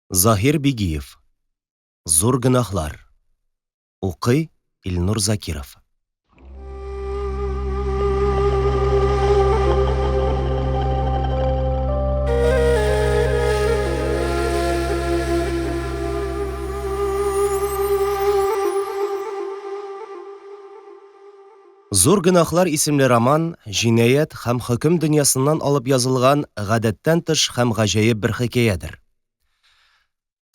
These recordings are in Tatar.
Захир Бигиев. Зур гөнаһлар. Укый Илнур Закиров. Зур гөнаһлар исемле роман җинаять һәм хөкем дөньясыннан алып язылган гадәттән тыш һәм гаҗәеп бер хикәядер.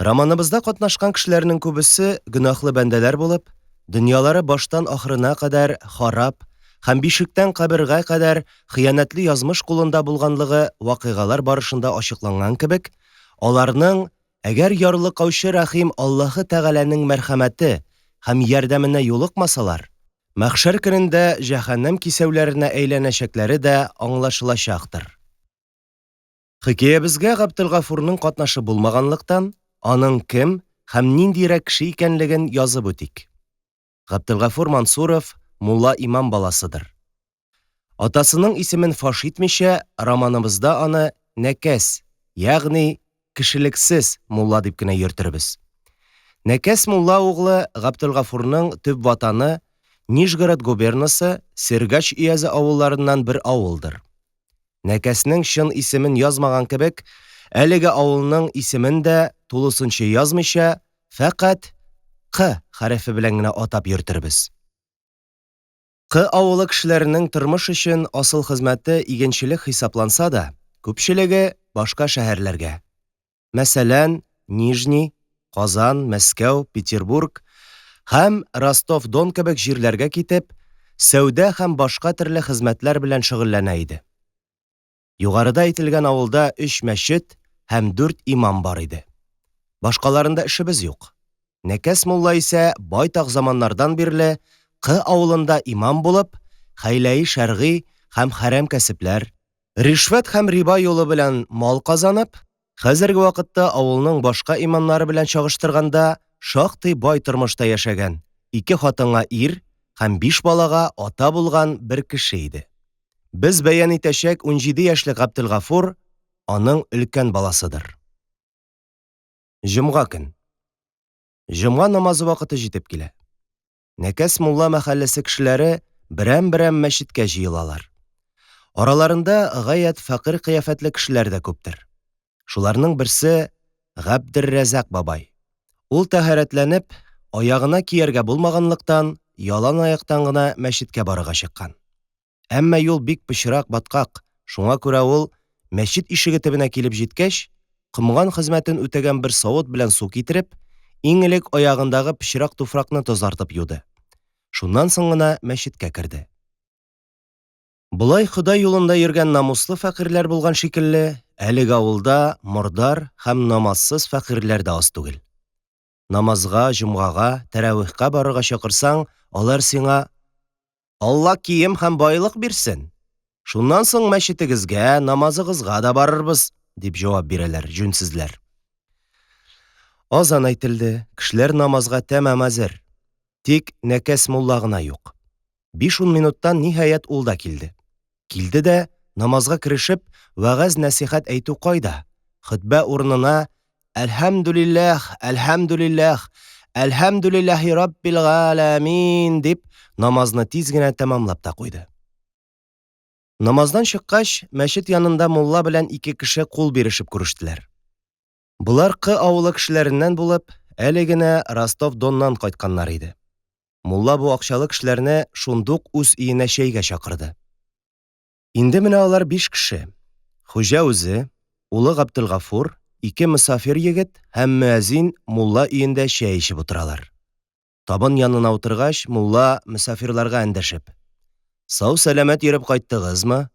Романыбызда катнашкан кешеләрнең күбесе гөнаһлы бәндәләр булып, дөньялары баштан ахырына кадәр харап һәм бишектән кабергә кадәр хыянәтле язмыш кулында булганлыгы вакыйгалар барышында ачыкланган кебек, аларның әгәр ярлыкаучы рәхим Аллаһы Тәгаләнең мәрхәмәте һәм ярдәменә юлыкмасалар, мәхшәр көнендә җәһәннәм кисәүләренә әйләнәчәкләре дә аңлашылачактыр. Хикәябезгә Габделгафурның катнашы булмаганлыктан, аның кем һәм ниндирәк кеше икәнлеген язып үтик. Габделгафур Мансуров мулла имам баласыдыр. Атасының исемен фаш итмичә, романыбызда аны Нәкәс, ягъни кешелексез мулла дип кенә йөртербез. Нәкәс мулла углы Габделгафурның төп ватаны Нижгород губернасы Сергач өязе авылларыннан бер авылдыр. Нәкәснең чын исемен язмаган кебек, әлеге авылның исемен дә тулысынча язмыйча, фәкать Q хәрефе белән генә атап йөртербез. Q авылы кешеләренең тормыш өчен асыл хезмәте игенчелек хисапланса да, күпчелеге башка шәһәрләргә. Мәсәлән, Нижний, Казан, Мәскәү, Петербург һәм Ростов-Дон кебек җирләргә китеп, сәүдә һәм башка төрле хезмәтләр белән шөгыльләнә иде. Югарыда әйтелгән авылда 3 мәчет һәм 4 имам бар иде. Башкаларында эшебез юк. Нәкәс мулла исә байтак заманнардан бирле Q авылында имам булып, хәйләи шәргый һәм хәрәм кәсепләр, ришвәт һәм риба юлы белән мал казанып, хәзерге вакытта авылның башка имамнары белән чагыштырганда шактый бай тормышта яшәгән, 2 хатынга ир һәм 5 балага ата булган бер кеше иде. Без бәян итәчәк 17 яшьлек Габделгафур аның өлкән баласыдыр. Җомга көн. Җомга намазы вакыты җитеп килә. Нәкәс мулла мәхәлләсе кешеләре берәм-берәм мәчеткә җыелалар. Араларында гаять фәкыйрь кыяфәтле кешеләр дә күптер. Шуларның берсе Габделразак бабай. Ул тәһарәтләнеп, аягына кияргә булмаганлыктан, ялан аяктан гына мәчеткә барырга чыккан. Әмма юл бик пычрак, баткак, шуңа күрә ул мәчет ишеге төбенә килеп җиткәч, кымган хезмәтен үтәгән бер савыт белән су китереп, иң элек аягындагы пычрак туфракны тазартып юды. Шуннан соң гына мәчеткә керде. Булай Ходай юлында йөргән намуслы фәкыйрьләр булган шикелле, әлеге авылда мордар һәм намазсыз фәкыйрьләр дә аз түгел. Намазга, җомгага, тәрәвихка барырга чакырсаң, алар сиңа Алла кием һәм байлык бирсен. Шуннан соң мәчетегезгә, намазыгызга да барырбыз, дип җавап бирәләр җүнсезләр. Азан әйтелде, кешеләр намазга тәмам әзер. Тик Нәкәс мулла гына юк. 5-10 минуттан ниһаять ул да килде. Килде дә, намазга керешеп, вәгазь-нәсихәт әйтү кайда? Хутбә урынына Әлхәмдүлилләһ, әлхәмдүлилләһ, әлхәмдүлилләһи раббил галәмин дип намазны тиз генә тәмамлап та куйды. Намаздан чыккач, мәчет янында мулла белән 2 кеше кул бирешеп күрештеләр. Булар Q авылы кешеләреннән булып, әле генә Ростов-Доннан кайтканнар иде. Мулла бу акчалы кешеләрне шундук үз өенә чәйгә чакырды. Инде менә алар 5 кеше. Хуҗа үзе, улы Габделгафур, 2 мөсафир егет һәм мөәзин мулла өендә чәй эчеп утыралар. Табын янына утыргач, мулла мөсафирларга эндәшеп: «Сау-сәламәт йөреп кайттыгызмы?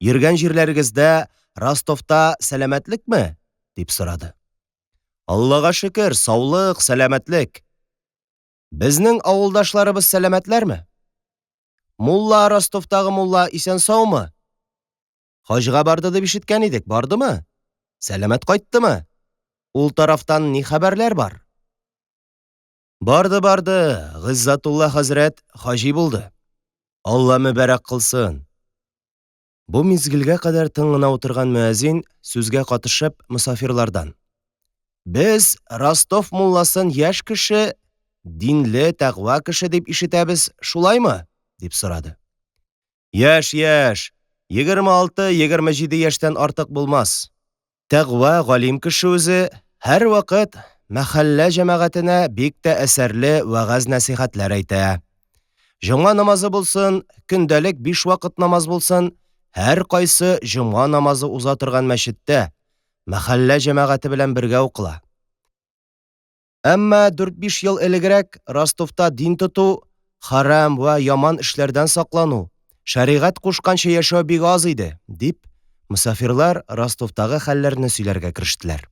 Йөргән җирләрегездә Ростовта сәламәтлекме?» дип сорады. «Аллага шөкер, саулык, сәламәтлек. Безнең авылдашларыбыз сәламәтләрме? Мулла Ростовтагы мулла исән саумы? Хаҗга барды дип ишеткән идек, бардымы? Сәламәт кайттымы? Ул тарафтан ни хәбәрләр бар?» Барды, Гыйззатулла хәзрәт хаҗи булды. Алла мөбарәк кылсын. Бу мизгелгә кадәр тын гына утырган мөәзин сүзгә катышып мөсафирлардан: Без Ростов мулласын яшь кеше, динле, тәкъва кеше дип ишетәбез, шулаймы? Дип сорады. Яшь, 26-27 яшьтән артык булмас. Тәкъва галим кеше үзе һәр вакыт мәхәллә җәмәгатенә бик тә әсәрле вәгазь-нәсихәтләр әйтә. Җома намазы булсын, көндәлек 5 вакыт намаз булсын, һәр кайсы җома намазы уза торган мәчеттә мәхәллә җәмәгате белән бергә укыла. Әмма 4-5 ел элегрәк Ростовта дин тоту, харам ва яман эшләрдән саклану, шәригать кушканча яшәү бик аз иде, дип мусафирлар Ростовтагы хәлләрне сөйләргә керештеләр.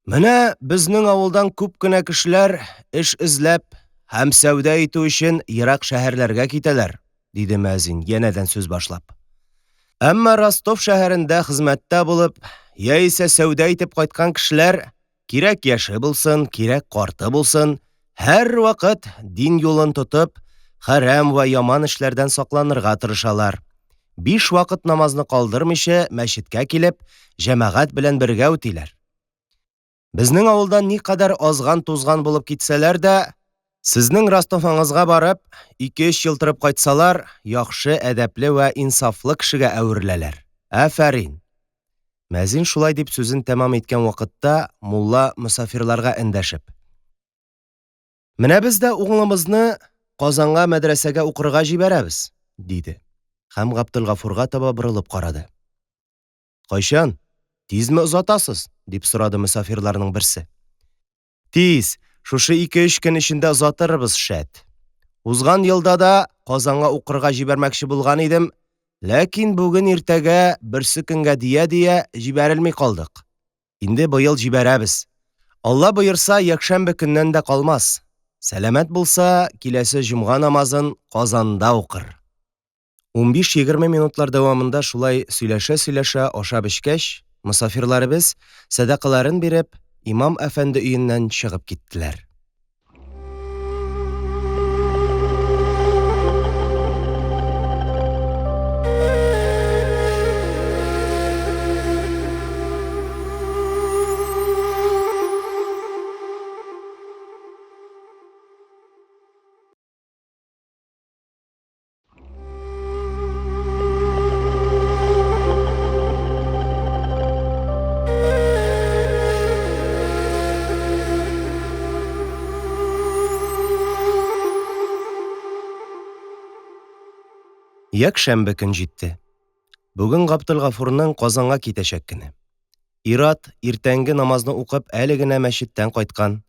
Менә безнең авылдан күп кенә кешеләр эш эзләп һәм сәүдә итү өчен ерак шәһәрләргә китәләр, диде мәзин янәдән сүз башлап. Әмма Ростов шәһәрендә хезмәттә булып, яисә сәүдә итеп кайткан кешеләр, кирәк яше булсын, кирәк карты булсын, һәр вакыт дин юлын тотып, харам ва яман эшләрдән сакланырга тырышалар. 5 вакыт намазны калдырмыйча мәчеткә килеп, җәмәгать белән бергә үтиләр. Безнең авылдан никадәр азган-тузган булып китсәләр дә, сезнең Ростовыңызга барып, 2-3 ел торып кайтсалар, яхшы, әдәпле ва инсафлы кешегә әвереләләр. Афәрин. Мәзин шулай дип сүзен тәмам иткән вакытта, мулла мусафирларга эндәшеп: "Менә без дә угылыбызны Казанга мәдрәсәгә укырга җибәрәбез", диде. Һәм Габделгафурга таба борылып карады. "Кайчан? Тизме озатасыз?" дип сорады мусафирларның берсе. "Тиз, шушы 2-3 көн эчендә озатырбыз, шәт. Узган елда да Казанга укырга җибәрмәкче булган идем, ләкин бүген иртәгә берсе көнгә дия җибәрелми калдык. Инде быел җибәрәбез. Алла боерса, якшәмбе көннән дә калмас. Сәламәт булса, киләсе җомга намазын Казанда укыр." 15-20 минутлар дәвамында шулай сөйләшә-сөйләшә ашап эчкәч, мусафирларыбыз садакаларын биреп, имам әфәнде өеннән чыгып киттеләр. Якшәмбе көн җитте. Бүген Габделгафурның Казанга китәчәк көне. Ират иртәнге намазны укып әле генә мәчеттән кайткан.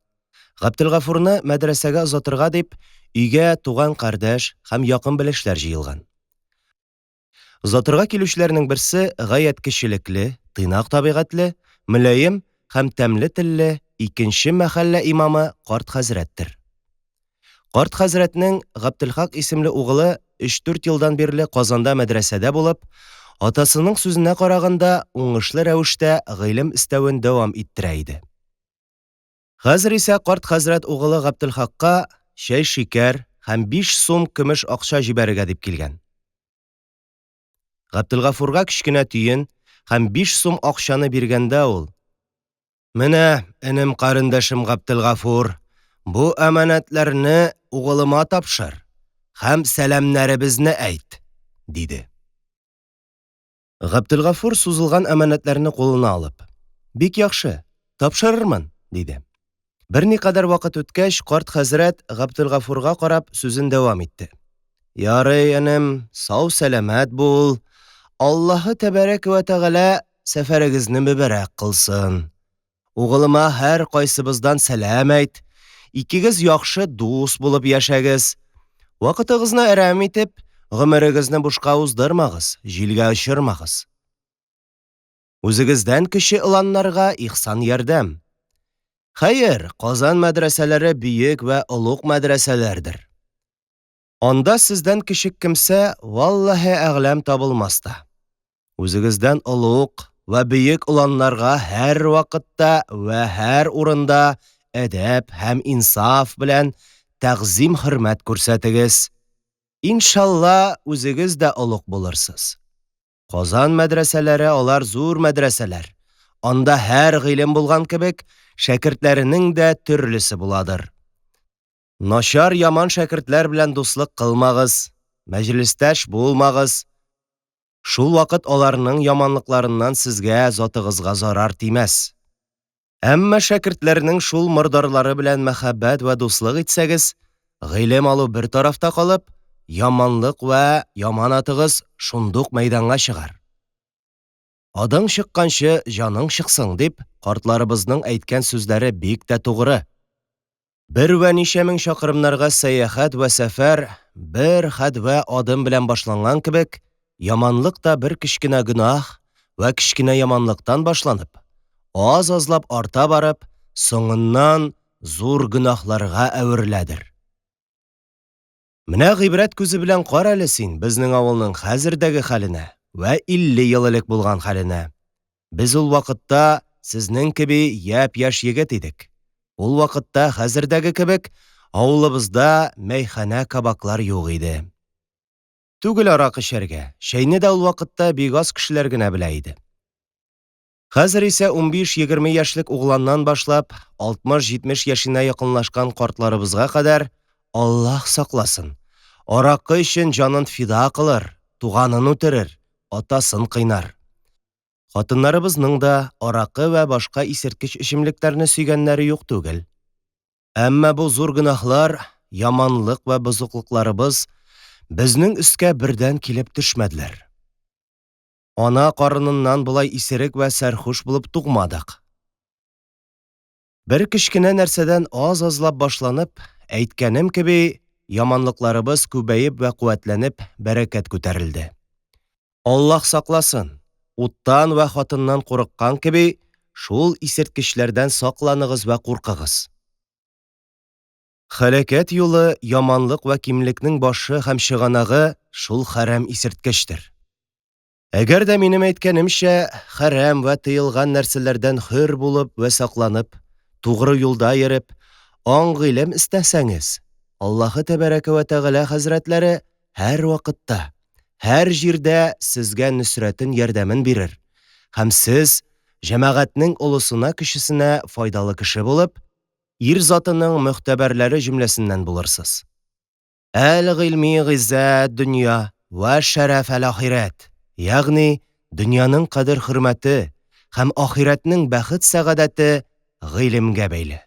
Габделгафурны мәдрәсәгә озатырга дип, өйгә туган кардәш һәм якын белешләр җыелган. Озатырга килүчеләрнең берсе гаять кешелекле, тыйнак табигатьле, мөлаем һәм тәмле телле икенче мәхәллә имамы карт хәзрәттер. Карт хәзрәтнең Габделхак исемле угылы 3-4 елдан бирле Казанда мәдрәсәдә булып, атасының сүзенә караганда уңышлы рәвештә гыйлем истәвен дәвам иттерә иде. Хәзер исә карт хәзрәт угылы Габделхакка чәй, шикәр һәм 5 сум көмеш акча җибәрергә дип килгән. Габделгафурга кечкенә тиен һәм 5 сум акчаны биргәндә ул: "Менә, энем карындашым Габделгафур, бу әманәтләрне угылыма тапшыр һәм сәламнәребезне әйт", диде. Габделгафур сузылган әманәтләрне кулына алып: "Бик яхшы, тапшырырмын", диде. Берникадәр вакыт үткәч, карт хәзрәт Габделгафурга карап сүзен дәвам итте: "Ярый, энем, сау-сәламәт бул. Аллаһы тәбәрәк ва тәгалә сәфәрегезне мөбарәк кылсын. Угылыма һәр кайсыбыздан сәлам әйт. Икегез яхшы дус булып яшәгез. Вакытыгызны әрәм итеп, гомерегезне бушка уздырмагыз, җилгә очырмагыз. Үзегездән кече ыланнарга ихсан ярдәм. Хәер, Казан мәдрәсәләре бөек вә олуг мәдрәсәләрдер. Анда сездән кечек кемсә, валлаһи әгълам табылмаста. Үзегездән олуг вә бөек ыланнарга һәр вакытта вә һәр урында әдәп һәм инсаф белән тәгъзим хөрмәт күрсәтегез. Иншалла, үзегез дә олуг булырсыз. Казан мәдрәсәләре алар зур мәдрәсәләр. анда һәр гыйлем булган кебек, шәкертләренең дә төрлесе буладыр. Начар яман шәкертләр белән дуслык кылмагыз, мәҗлестәш булмагыз. Шул вакыт аларның яманлыкларыннан сезгә затыгызга зарар тимәс. Әмма шәкертләрнең шул мырдарлары белән мәхәббәт вә дуслык итсәгез, гыйлем алу бер тарафта калып, яманлык вә яманатыгыз шундук мәйданга чыгар. Адың чыкканчы җаның чыксын дип, картларыбызның әйткән сүзләре бик тә тугры. Бер вә ничә мең чакрымнарга сәяхәт вә сәфәр бер хәд вә адым белән башланган кебек, яманлык та бер кечкенә гөнаһ вә кечкенә яманлыктан башланып, аз-азлап арта барып, соңыннан зур гөнаһларга әвереләдер. Менә гыйбрәт күзе белән кара әле син безнең авылның хәзердәге хәленә вә 50 ел элек булган хәленә. Без ул вакытта сезнең кеби япь-яшь егет идек. Ул вакытта хәзердәге кебек авылыбызда мәйхәнә кабаклар юк иде. Түгел аракы эчәргә, чәйне дә ул вакытта бик аз кешеләр генә белә иде. Хәзер исә 15-20 яшьлек угланнан башлап 60-70 яшенә якынлашкан картларыбызга кадәр Аллаһ сакласын. Аракы өчен җанын фида кылыр, туганын үтерер, атасын кыйнар. Хатыннарыбызның да аракы вә башка исерткеч эчемлекләрне сөйгәннәре юк түгел. Әмма бу зур гөнаһлар, яманлык вә бозыклыкларыбыз безнең өскә бердән килеп төшмәделәр. Ана карыныннан булай исерек вә сәрхуш булып тугмадык. Бер кечкенә нәрсәдән аз-азлап башланып, әйткәнем кеби, яманлыкларыбыз күбәеп вә куәтләнеп, бәрәкәт күтәрелде. Аллаһ сакласын. Уттан вә хатыннан курыккан кеби, шул исерткечләрдән сакланыгыз вә куркыгыз. Хәлакәт юлы яманлык вә кимлекнең башы һәм чыганагы шул хәрам исерткечтер. Әгәр дә минем әйткәнемчә, хәрам вә тыелган нәрсәләрдән хөр булып вә сакланып, тугры юлда йөреп, аңгыйлем истәсәңез, Аллаһы тәбәрәкә вә тәгалә хәзрәтләре һәр вакытта, һәр җирдә сезгә нөсрәтен ярдәмен бирер. Һәм сез җәмәгатьнең улысына кешесенә файдалы кеше булып, ир затының мөхтәбәрләре җөмләсеннән булырсыз. Әл-гыйлми гыйззәт дөнья вә шәрәф әл-ахират. Ягъни дөньяның кадер-хөрмәте һәм ахиратның бәхет-сәгадәте гыйлемгә бәйле.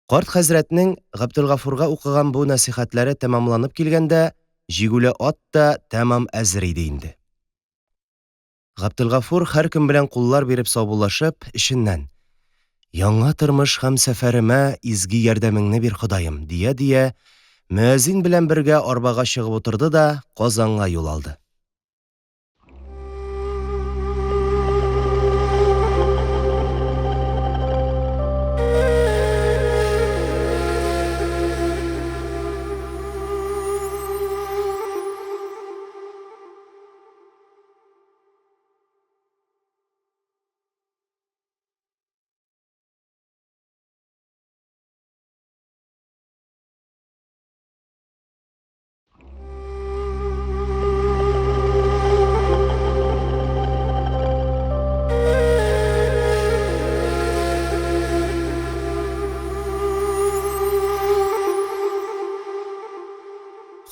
Карт хәзрәтнең Габделгафурга укыган бу насихатлары тәмамланып килгәндә, җигүле ат та тәмам әзер иде инде. Габделгафур һәр кем белән куллар биреп саубуллашып, эшеннән: «Яңа тормыш һәм сәфәремә изге ярдәмеңне бир, Ходаем», дия, мөәзин белән бергә арбага чыгып утырды да Казанга юл алды.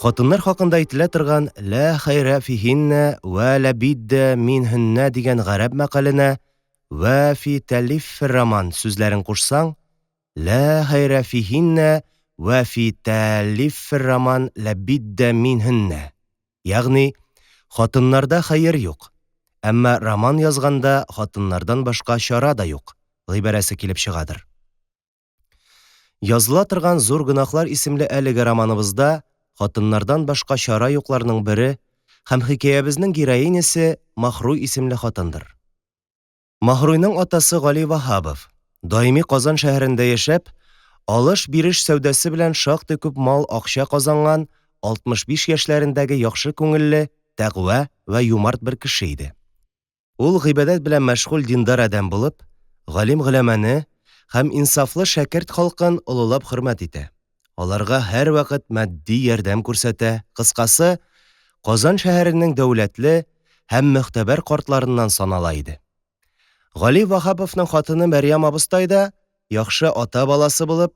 Хатыннар хакында әйтелә торган «Ла хайра фихинна вә ла бидда минхинна» дигән гарәп мәкаленә «Вә фи талиф роман» сүзләрен кушсаң, «Ла хайра фихинна вә фи талиф роман ла бидда минхинна». Ягъни, хатыннарда хәер юк, әмма роман язганда хатыннардан башка чара да юк, гыйбарәсе килеп чыгадыр. Языла торган зур гөнаһлар исемле әлеге романыбызда хатыннардан башка чара юкларның бере һәм хикәябезнең героинясе Махруй исемле хатындыр. Махруйның атасы Гали Ваһабов даими Казан шәһәрендә яшәп, алыш-биреш сәүдәсе белән шактый күп мал акча казанган 65 яшьләрендәге яхшы күңелле, тәкъва вә юмарт бер кеше иде. Ул гыйбадәт белән мәшгуль диндар адәм булып, галим-гөләмәне һәм инсафлы шәкерт халкын олылап хөрмәт итә. Аларга һәр вакыт матди ярдәм күрсәтә. Кыскасы, Казан шәһәренең дәүләтле һәм мөхтәбәр картларыннан санала иде. Гали Вахаповның хатыны Мәрьям абыстай да яхшы ата баласы булып,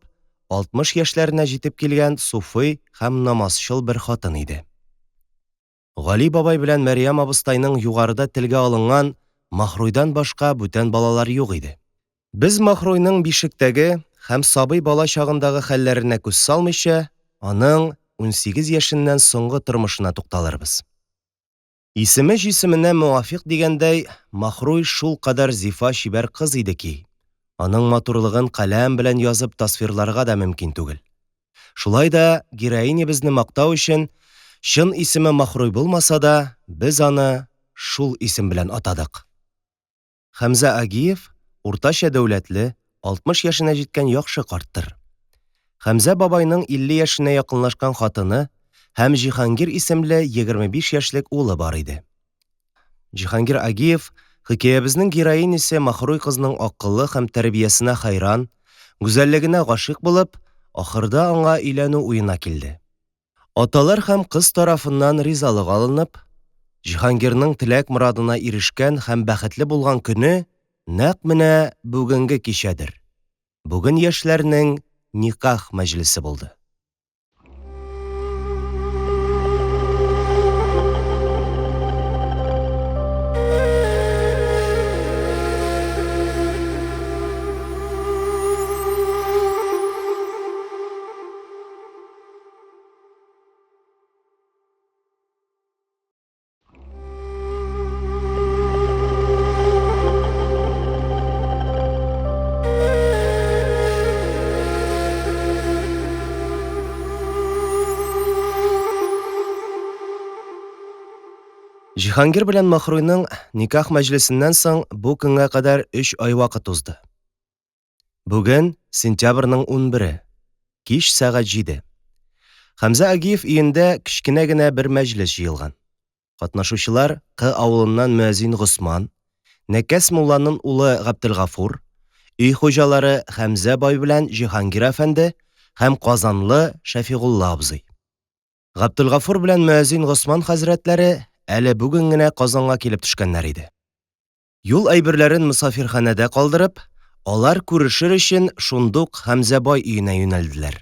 60 яшьләренә җитеп килгән суфый һәм намазчыл бер хатын иде. Гали бабай белән Мәрьям абыстайның югарыда телгә алынган Махруйдан башка бүтән балалар юк иде. Без Махруйның бишектәге һәм сабый бала чагындагы хәлләренә күз салмыйча, аның 18 яшеннән соңгы тормышына тукталырбыз. Исеме җисеменә муафиq дигәндәй, Махруй шул кадәр зифа чибәр кыз иде ки, аның матурлыгын каләм белән язып тасвирларга да мөмкин түгел. Шулай да героинебезне мактау өчен чын исеме Махруй булмаса да, без аны шул исем белән атадык. Хәмзә Агиев уртача дәүләтле, 60 яшенә җиткән яхшы карттыр. Хәмзә бабайның 50 яшенә якынлашкан хатыны һәм Җиһангир исемле 25 яшьлек улы бар иде. Җиһангир Агиев хикәябезнең героинисе Махруй кызның акыллы һәм тәрбиясенә хайран, гүзәллегенә гашыйк булып, ахырда аңа өйләнү уена килде. Аталар һәм кыз тарафыннан ризалык алынып, Җиһангирның теләк морадына ирешкән һәм бәхетле булган көне нәкъ менә бүгенге кичәдер. Бүген яшьләрнең никах мәҗлесе булды. Җиһангир белән Махруйның никах мәҗлесеннән соң бу көнгә кадәр 3 ай вакыт узды. Бүген сентябрьнең 11-е, кич сәгать 7. Хәмзә Агиев өендә кичкенә генә бер мәҗлес җыелган. Катнашучылар Кы авылыннан мөәзин Госман, Нәкәс мулланың улы Габделгафур, өй хуҗалары Хәмзә бай белән Җиһангир әфәнде һәм Казанлы Шәфигулла абзый. Габделгафур белән мөәзин Госман хәзрәтләре әле бүген генә Казанга килеп төшкәннәр иде. Юл әйберләрен мусафирханәдә калдырып, алар күрешер өчен шундук Хәмзә бай өенә юнәлделәр.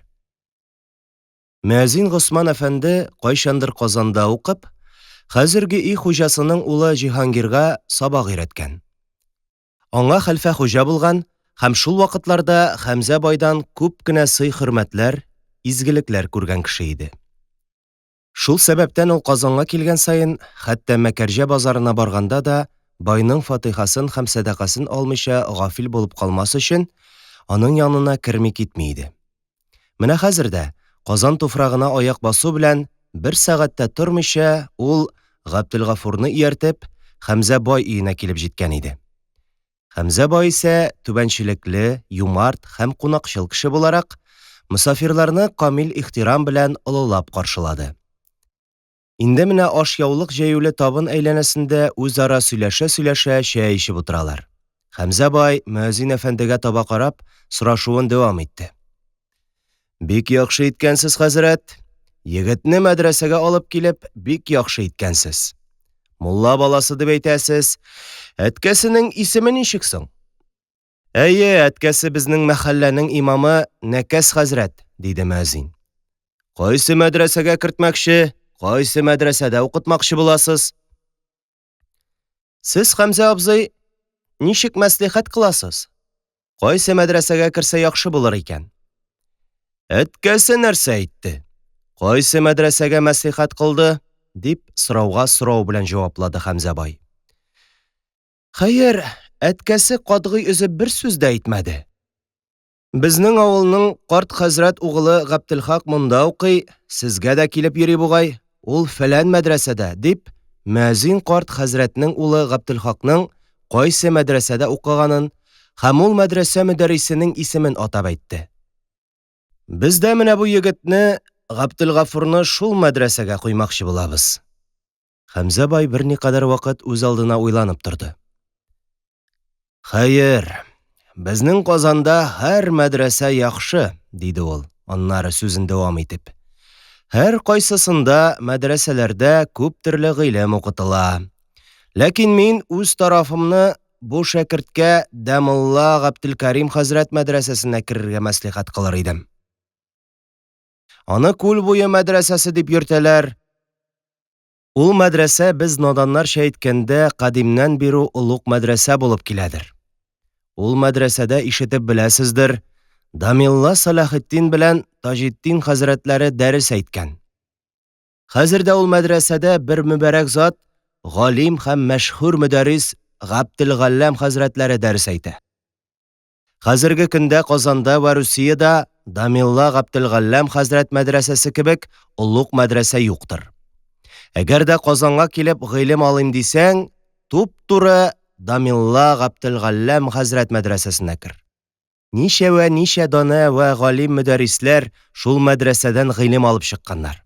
Мөәзин Госман әфәнде кайчандыр Казанда укып, хәзерге өй хуҗасының улы Җиһангирга сабак өйрәткән. Аңа хәлфә хуҗа булган һәм шул вакытларда Хәмзә байдан күп кенә сый-хөрмәтләр, изгелекләр күргән кеше иде. Шул сәбәптән ул Казанга килгән сайын, хәтта Мәкәрҗә базарына барганда да, байның фатихасын һәм садакасын алмыйча гафил булып калмас өчен, аның янына керми китми иде. Менә хәзер дә Казан туфрагына аяк басу белән бер сәгатьтә тормыйча ул Габделгафурны ияртеп Хәмзә бай өенә килеп җиткән иде. Хәмзә бай исә түбәнчелекле, юмарт һәм кунакчыл кеше буларак, мусафирларны камил ихтирам белән олылап каршылады. Инде менә ашъяулык җәюле табын әйләнәсендә үзара сөйләшә-сөйләшә чәй эчеп утыралар. Хәмзә бай мөәзин әфәндегә таба карап, сорашуын дәвам итте. Бик яхшы иткәнсез, хәзрәт. Егетне мәдрәсәгә алып килеп, бик яхшы иткәнсез. Мулла баласы дип әйтәсез. Әткәсенең исеме ничек соң? Әйе, әткәсе безнең мәхәлләнең имамы Нәкәс хәзрәт, диде мөәзин. Кайсы мәдрәсәгә кертмәкче? Кайсы мәдрәсәдә укытмакчы буласыз? Сез, Хәмзә абзый, ничек мәслихәт кыласыз? Кайсы мәдрәсәгә керсә яхшы булыр икән? Әткәсе нәрсә әйтте? Кайсы мәдрәсәгә мәслихәт кылды? Дип сорауга сорау белән җаваплады Хәмзә бай. Хәер, әткәсе катгый өзеп бер сүз дә әйтмәде. Безнең авылның карт хәзрәт угылы Габделхак монда укый, сезгә дә килеп йөри бугай. Ул фәлән мәдрәсәдә, дип, мөәзин карт хәзрәтнең улы Габделхакның кайсы мәдрәсәдә укыганын һәм ул мәдрәсә мөдәррисенең исемен атап әйтте. Без дә менә бу егетне, Габделгафурны шул мәдрәсәгә куймакчы булабыз. Хәмзә бай берникадәр вакыт үз алдына уйланып торды. Хәер, безнең Казанда һәр мәдрәсә яхшы, диде ул, аннары сүзен дәвам итеп. Һәр кайсысында мәдрәсәләрдә күп төрле гыйлем укытыла. Ләкин мин үз тарафымны бу шәкерткә Дамулла Габделкарим хәзрәт мәдрәсәсенә керергә мәслихәт кылыр идем. Аны күл буе мәдрәсәсе дип йөртәләр. Ул мәдрәсә без наданнарча әйткәндә кадимнән бирү улуг мәдрәсә булып киләдер. Ул мәдрәсәдә ишетеп беләсездер, Дамилла Салахетдин белән Таҗетдин хәзрәтләре дәрес әйткән. Хәзер дә ул мәдрәсәдә бер мөбарәк зат, галим һәм мәшһүр мөдәррис Габделгаллам хәзрәтләре дәрес әйтә. Хәзерге көндә Казанда ва Русиядә Дамилла Габделгаллам хәзрәт мәдрәсәсе кебек улуг мәдрәсә юктыр. Әгәр дә Казанга килеп гыйлем алыйм дисәң, туп-туры Дамилла Габделгаллам хәзрәт мәдрәсәсенә кер. Ничә дана ва галим мөдәррисләр шул мәдрәсәдән гыйлем алып чыкканнар.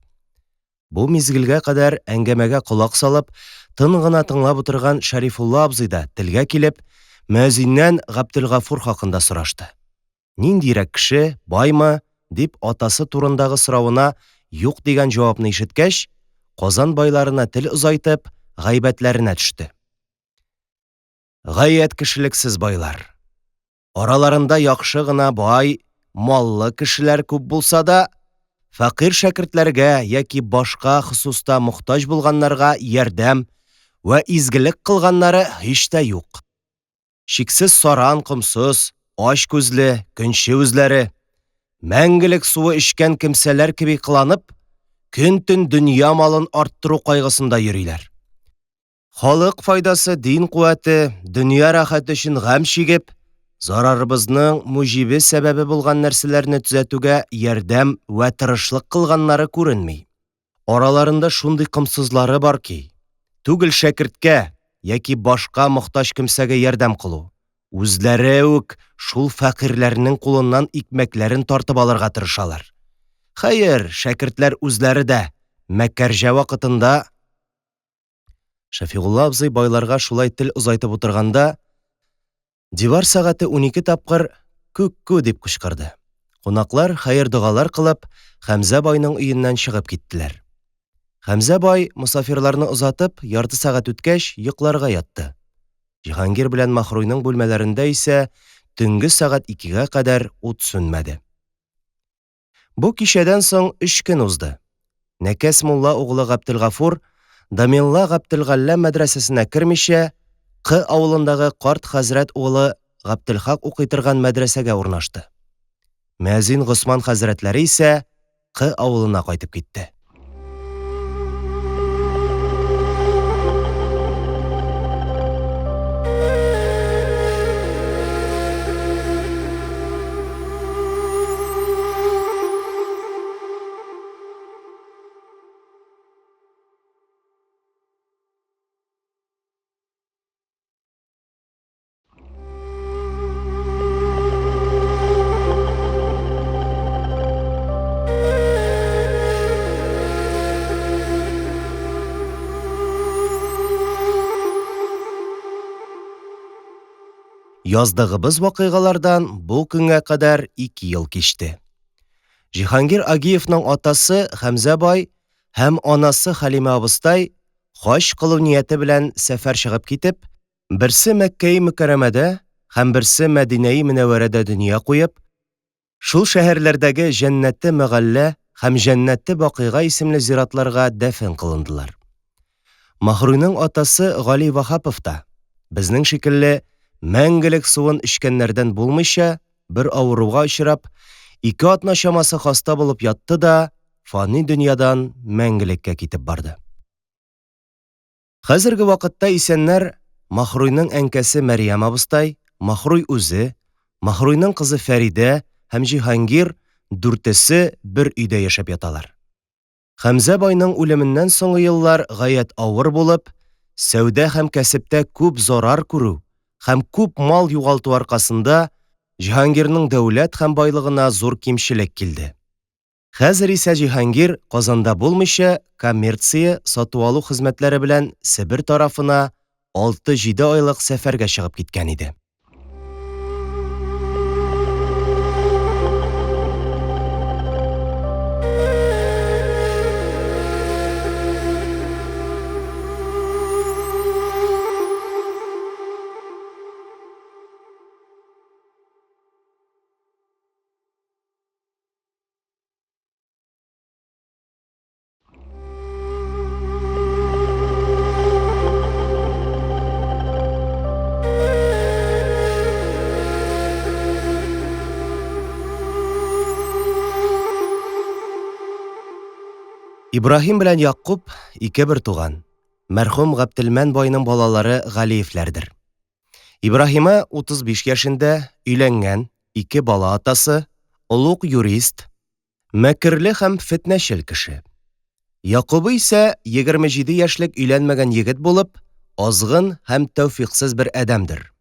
Бу мизгелгә кадәр әңгәмәгә колак салып, тын гына тыңлап утырган Шәрифулла абзый да телгә килеп, мөәзиннән Габделгафур хакында сорашты. Ниндирәк кеше, баймы, дип атасы турындагы соравына юк дигән җавапны ишеткәч, Казан байларына тел узайтып, гайбәтләренә төште. Гаять кешелексез байлар. Араларында яхшы гына бай, маллы кешеләр күп булса да, фәкыйрь шәкертләргә яки башка хусуста мохтаҗ булганнарга ярдәм ва изгелек кылганнары һич тә юк. Шиксез саран комсыз, ач күзле, көнче үзләре, мәңгелек суы эчкән кемсәләр кеби кыланып, көн-төн дөнья малын арттыру кайгысында йөриләр. Халык файдасы дин куәте, дөнья рәхәте өчен гам чигеп, зарарыбызның мужибе сәбәбе булган нәрсәләрне төзәтүгә ярдәм ва тырышлык кылганнары күренми. Араларында шундый кымсызлары бар ки, түгел шәкерткә яки башка мохтаҗ кемсәгә ярдәм кылу, үзләре үк шул фәкыйрьләрнең кулыннан икмәкләрен тартып алырга тырышалар. Хәер, шәкертләр үзләре дә мәкәрҗә вакытында. Шәфигулла абзый байларга шулай тел узайтып утырганда, дивар сәгате 12 тапкыр күк-ку дип кычкырды. Кунаклар хәер-дугалар кылып, Хәмзә байның өеннән чыгып киттеләр. Хәмзә бай мусафирларны озатып, ярты сәгать үткәч йокларга ятты. Җиһангир белән Махруйның бүлмәләрендә исә төнге сәгать 2гә кадәр ут сүнмәде. Бу кичәдән соң 3 көн узды. Нәкәс мулла углы Габделгафур Дамилла Габделгаллам мәдрәсәсенә кермичә, Кы авылындагы карт хәзрәт углы Габделхак укый торган мәдрәсәгә урнашты. Мөәзин Госман хәзрәтләре исә Кы авылына кайтып китте. Яздыгыбыз вакыйгалардан бу көнгә кадәр 2 ел кичте. Җиһангир Агиевның атасы Хәмзә бай һәм анасы Халимә абыстай хаҗ кылу нияте белән сәфәр чыгып китеп, берсе Мәккә-и Мөкәррәмәдә һәм берсе Мәдинә-и Мөнәввәрәдә дөнья куеп, шул шәһәрләрдәге Җәннәте Мәгаллә һәм Җәннәте Бакыйга исемле зиратларга дәфен кылындылар. Махруйның атасы Гали Вахапов та безнең шикелле мәңгелек суын эчкәннәрдән булмыйча, бер авыруга очрап, 2 атна чамасы хаста булып ятты да, фани дөньядан мәңгелеккә китеп барды. Хәзерге вакытта исәннәр Махруйның әнкәсе Мәрьям абыстай, Махруй үзе, Махруйның кызы Фәридә һәм Җиһангир дүртесе бер өйдә яшәп яталар. Хәмзә байның үлеменнән соңгы еллар гаять авыр булып, сәүдә һәм кәсептә күп зарар күрү һәм күп мал югалту аркасында Җиһангирның дәүләт һәм байлыгына зур кимчелек килде. Хәзер исә Җиһангир Казанда булмыйча коммерция, сату алу хезмәтләре белән Себер тарафына 6-7 айлык сәфәргә чыгып киткән иде. Ибраһим белән Яҡуб ике бер туган. Мәрхүм Ғабделмән байның балалары Галиевләрдер. Ибраһимы 35 яшендә, өйләнгән, ике бала атасы, олуг юрист, мәкерле һәм фетнәчел кеше. Яҡубы исә 27 яшьлек өйләнмәгән егет булып, азгын һәм тәүфиҡсез бер әдәмдер.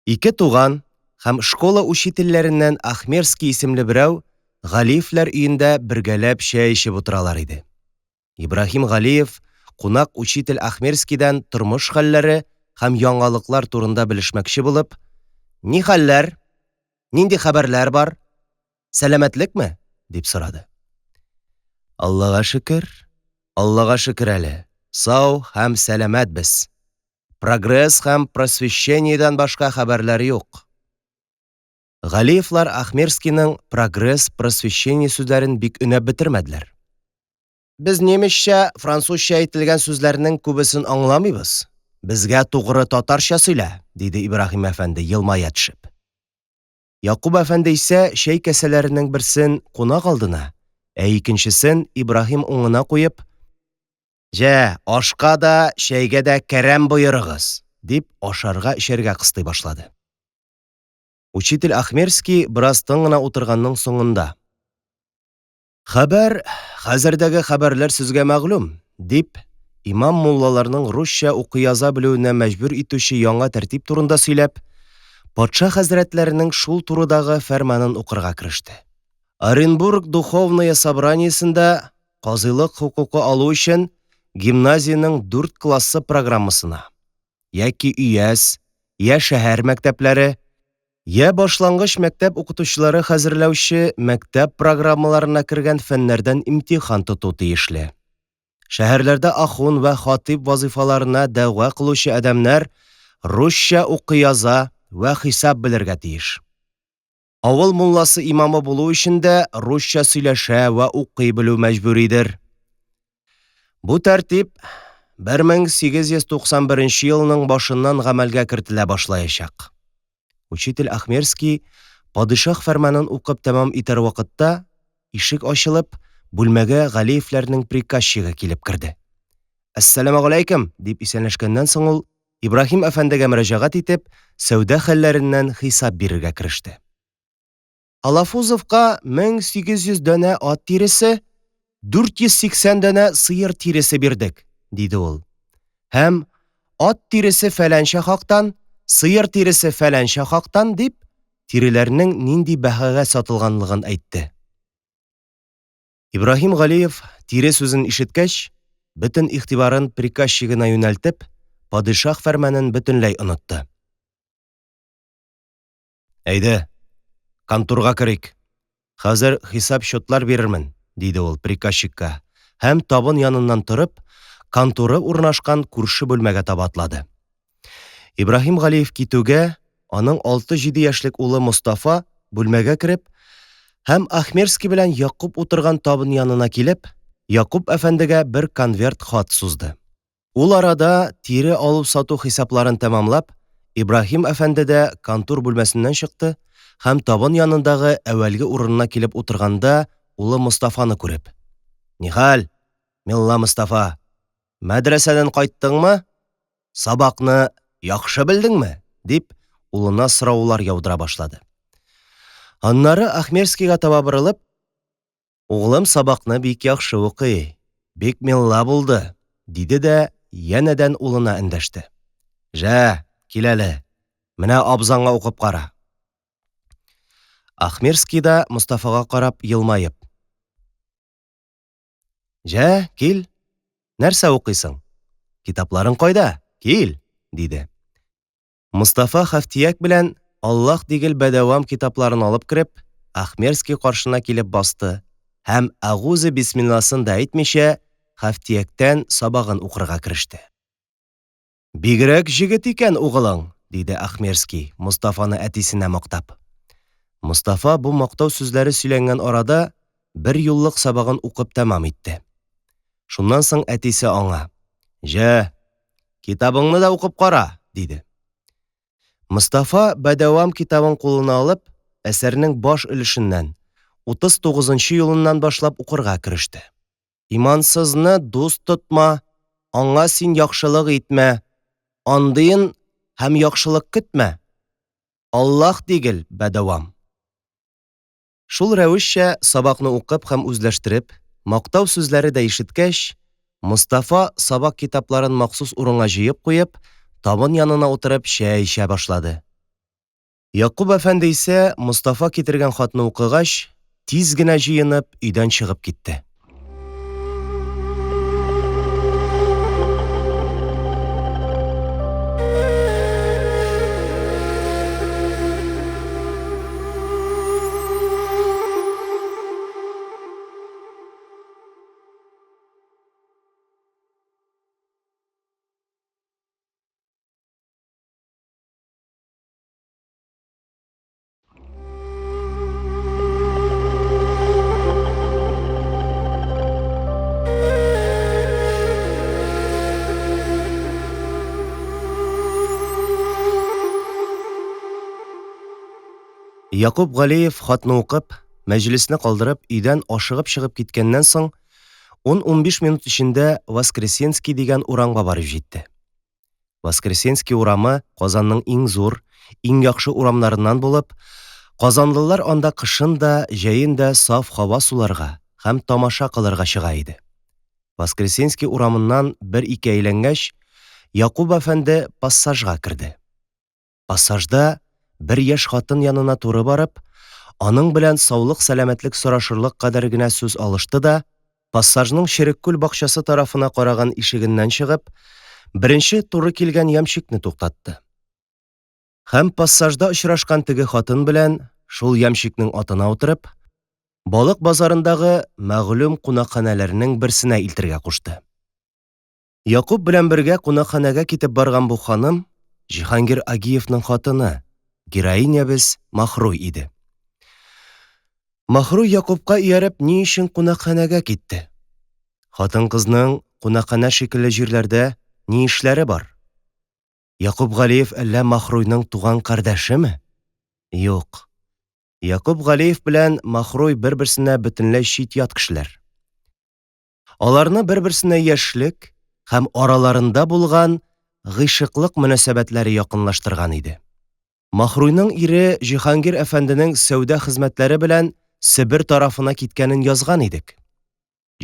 Ике туган һәм школа учительләреннән Ахмерский исемле берәү Галиевләр өендә бергәләп чәй эчеп утыралар иде. Ибраһим Галиев кунак учитель Ахмерскийдан тормыш хәлләре һәм яңалыклар турында белешмәкче булып: «Ни хәлләр? Нинди хәбәрләр бар? Сәламәтлекме?» дип сорады. «Аллага шөкер әле. Сау һәм сәламәтбез. Прогресс һәм просвещениедән башка хәбәрләр юк». Галиевлар Ахмерскийның прогресс, просвещение сүзләрен бик өнәп бетермәделәр. «Без немецчә, французча әйтелгән сүзләрнең күбесен аңламыйбыз. Безгә тугры татарча сөйлә», диде Ибраһим әфәнде елмая төшеп. Яҡуб әфәнде исә чәй кәсәләренең берсен кунак алдына, икенчесен Ибраһим уңына куеп: «Җә, ашка да, чәйгә дә кәрәм бойырыгыз», дип ашарга эчәргә кыстый башлады. Учитель Ахмерский бераз тын гына утырганның соңында: «Хәбәр, хәзердәге хәбәрләр сезгә мәгълүм», дип имам муллаларның русча укый-яза белүенә мәҗбүр итүче яңа тәртип турында сөйләп, патша хәзрәтләренең шул турыдагы фәрманын укырга кереште. Оренбург духовное собраниесендә казыйлык хукукы алу өчен гимназиянең 4 классы программасына, яки өяз, я шәһәр мәктәпләре, я башлангыч мәктәп укытучылары хәзерләүче мәктәп программаларына кергән фәннәрдән имтихан тоту тиешле. Шәһәрләрдә ахун вә хатип вазифаларына дәгъва кылучы әдәмнәр русча укый-яза вә хисап белергә тиеш. Авыл мулласы имамы булу өчен дә русча сөйләшә вә укый белү мәҗбүридер. Бу тәртип 1891 елның башыннан гамәлгә кертелә башлаячак». Учитель Ахмерский падишах фәрманын укып тәмам итәр вакытта ишек ачылып, бүлмәгә Галиевләрнең приказчигы килеп керде. «Әссәламу алейкум», дип исәнләшкәннән соң ул Ибраһим әфәндегә мөрәҗәгать итеп, сәүдә хәлләреннән хисап бирергә кереште. «Алафузовка 1800 дәнә ат тиресе, 480 дәнә сыер тиресе бирдек», диде ул. «Һәм ат тиресе фәләнчә хактан, сыер тиресе фәләнчә хактан», дип тиреләрнең нинди бәһагә сатылганлыгын әйтте. Ибраһим Галиев тире сүзен ишеткәч, бөтен игътибарын приказчигына юнәлтеп, падишах фәрманын бөтенләй онытты. «Әйдә, конторга керик. Хәзер хисап-счетлар бирермен», диде ул приказчикка, һәм табын яныннан торып, конторы урнашкан күрше бүлмәгә таба атлады. Ибраһим Галиев китүгә, аның 6-7 яшьлек улы Мостафа бүлмәгә кереп, һәм Ахмерский белән Яҡуб утырган табын янына килеп, Яҡуб әфәндегә бер конверт хат сузды. Ул арада тире алып-сату хисапларын тәмамлап, Ибраһим әфәнде дә контор бүлмәсеннән чыкты һәм табын янындагы әүвәлге урынына килеп утырганда, улы Мостафаны күреп: «Нихәл, Милла Мостафа, мәдрәсәдән кайттыңмы? Сабакны яхшы белдеңме?» дип улына сораулар яудыра башлады. Аннары Ахмерскийга таба борылып: «Углым сабакны бик яхшы укый, бик милла булды», диде дә янәдән улына эндәште. «Җә, кил әле, менә абзаңа укып кара». Ахмерский да Мостафага карап елмаеп: «Җә, кил, нәрсә укыйсың? Китапларың кайда? Кил», диде. Мостафа Хафтияк белән Аллаһ дигел бәдәвам китапларын алып кереп, Ахмерский каршына килеп басты һәм әгузе бисмилласын да әйтмичә, Хафтияктән сабагын укырга кереште. «Бигрәк җегет икән угылың», диде Ахмерский, Мостафаны әтисенә мактап. Мостафа бу мактау сүзләре сөйләнгән арада бер юллык сабагын укып тәмам итте. Шуннан соң әтисе аңа: «Җә, китабыңны да укып кара», диде. Мостафа бәдәвам китабын кулына алып, әсәрнең баш өлешеннән 39-нчы юлыннан башлап укырга кереште. Имансызны дус тотма, аңа син яхшылык итмә, андыйын һәм яхшылык көтмә. Аллаһ дигел, бәдәвам. Шул рәвешчә сабакны укып һәм үзләштереп, мактау сүзләре дә ишеткәч, Мостафа сабак китапларын махсус урынга җыеп куеп, табын янына утырып чәй эчә башлады. Якуб әфәнде исә Мостафа китергән хатны укыгач, тиз генә җыенып өйдән чыгып китте. Якуб Галиев хатны укып, мәҗлесне калдырып, өйдән ашыгып чыгып киткәннән соң, 10-15 минут эчендә Воскресенский дигән урамга барып җитте. Воскресенский урамы Казанның иң зур, иң яхшы урамнарыннан булып, казанлылар анда кышын да, җәен дә саф һава суларга һәм тамаша кылырга чыга иде. Воскресенский урамыннан 1-2 әйләнгәч, Якуб әфәнде пассажга керде. Пассажда бер яшь хатын янына туры барып, аның белән саулык-сәламәтлек сорашырлык кадәр генә сүз алышты да, пассажның Череккүл бакчасы тарафына караган ишегеннән чыгып, беренче туры килгән ямщикны туктатты. Һәм пассажда очрашкан теге хатын белән шул ямщикның атына утырып, балык базарындагы мәгълүм кунакханәләрнең берсенә илтергә кушты. Якуб белән бергә кунакханәгә китеп барган бу ханым Җиһангир Агиевның хатыны, героинябез Махруй иде. Махруй Якубка ияреп ни өчен кунакханәгә китте? Хатын-кызның кунакханә шикелле җирләрдә ни эшләре бар? Якуб Галиев әллә Махруйның туган кардәшеме? Юк. Якуб Галиев белән Махруй бер-берсенә бөтенләй чит-ят кешеләр. Аларны бер-берсенә яшьлек һәм араларында булган гыйшыклык мөнәсәбәтләре якынлаштырган иде. Махруйның ире Җиһангир әфәнденең сәүдә хезмәтләре белән Себер тарафына киткәнен язган идек.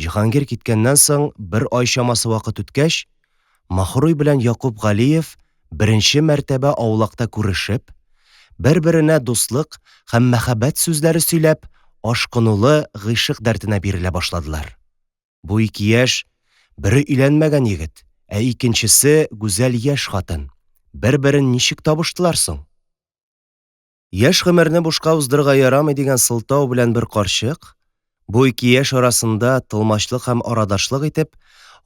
Җиһангир киткәннән соң бер ай чамасы вакыт үткәч, Махруй белән Якуб Галиев беренче мәртәбә аулакта күрешеп, бер-беренә дуслык һәм мәхәббәт сүзләре сөйләп, ашкынулы гыйшык дәртенә бирелә башладылар. Бу ике яшь, бире өйләнмәгән егет, ә икенчесе гүзәл яшь хатын. Бер-берен ничек табыштылар соң? Яшь гомерне бушка уздырырга ярамый дигән сылтау белән бер карчык, бу ике яшь арасында тылмачлык һәм арадашлык итеп,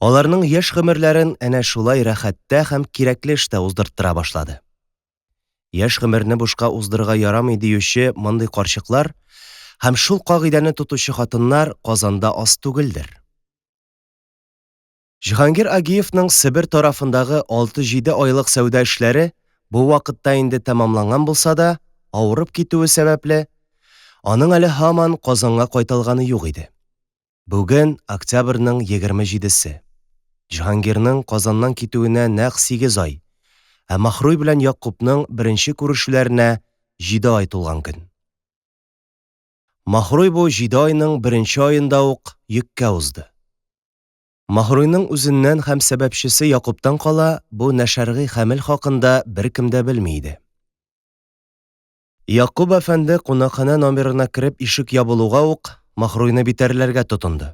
аларның яшь гомерләрен әнә шулай рәхәттә һәм кирәкле эштә уздырттыра башлады. Яшь гомерне бушка уздырырга ярамый диюче мондый карчыклар һәм шул кагыйдәне тотучы хатыннар Казанда аз түгелдер. Җиһангир Агиевның Себер тарафындагы 6-7 айлык сәүдә эшләре бу вакытта инде тәмамланган булса да, авырып китүе сәбәпле, аның әле һаман Казанга кайтылганы юк иде. Бүген октябрьнең 27-се. Җиһангирның Казаннан китүенә нәкъ 8 ай, ә Махруй белән Якубның беренче күрешүләренә 7 ай тулган көн. Махруй бу 7 айның беренче аенда ук йөккә узды. Махруйның үзеннән һәм сәбәпчесе Якубтан кала бу нәшәргый хәмел хакында беркем дә белми иде. Якуб әфәнде кунакханә номерына кереп ишек ябылуга ук Махруйны битәрләргә тотынды.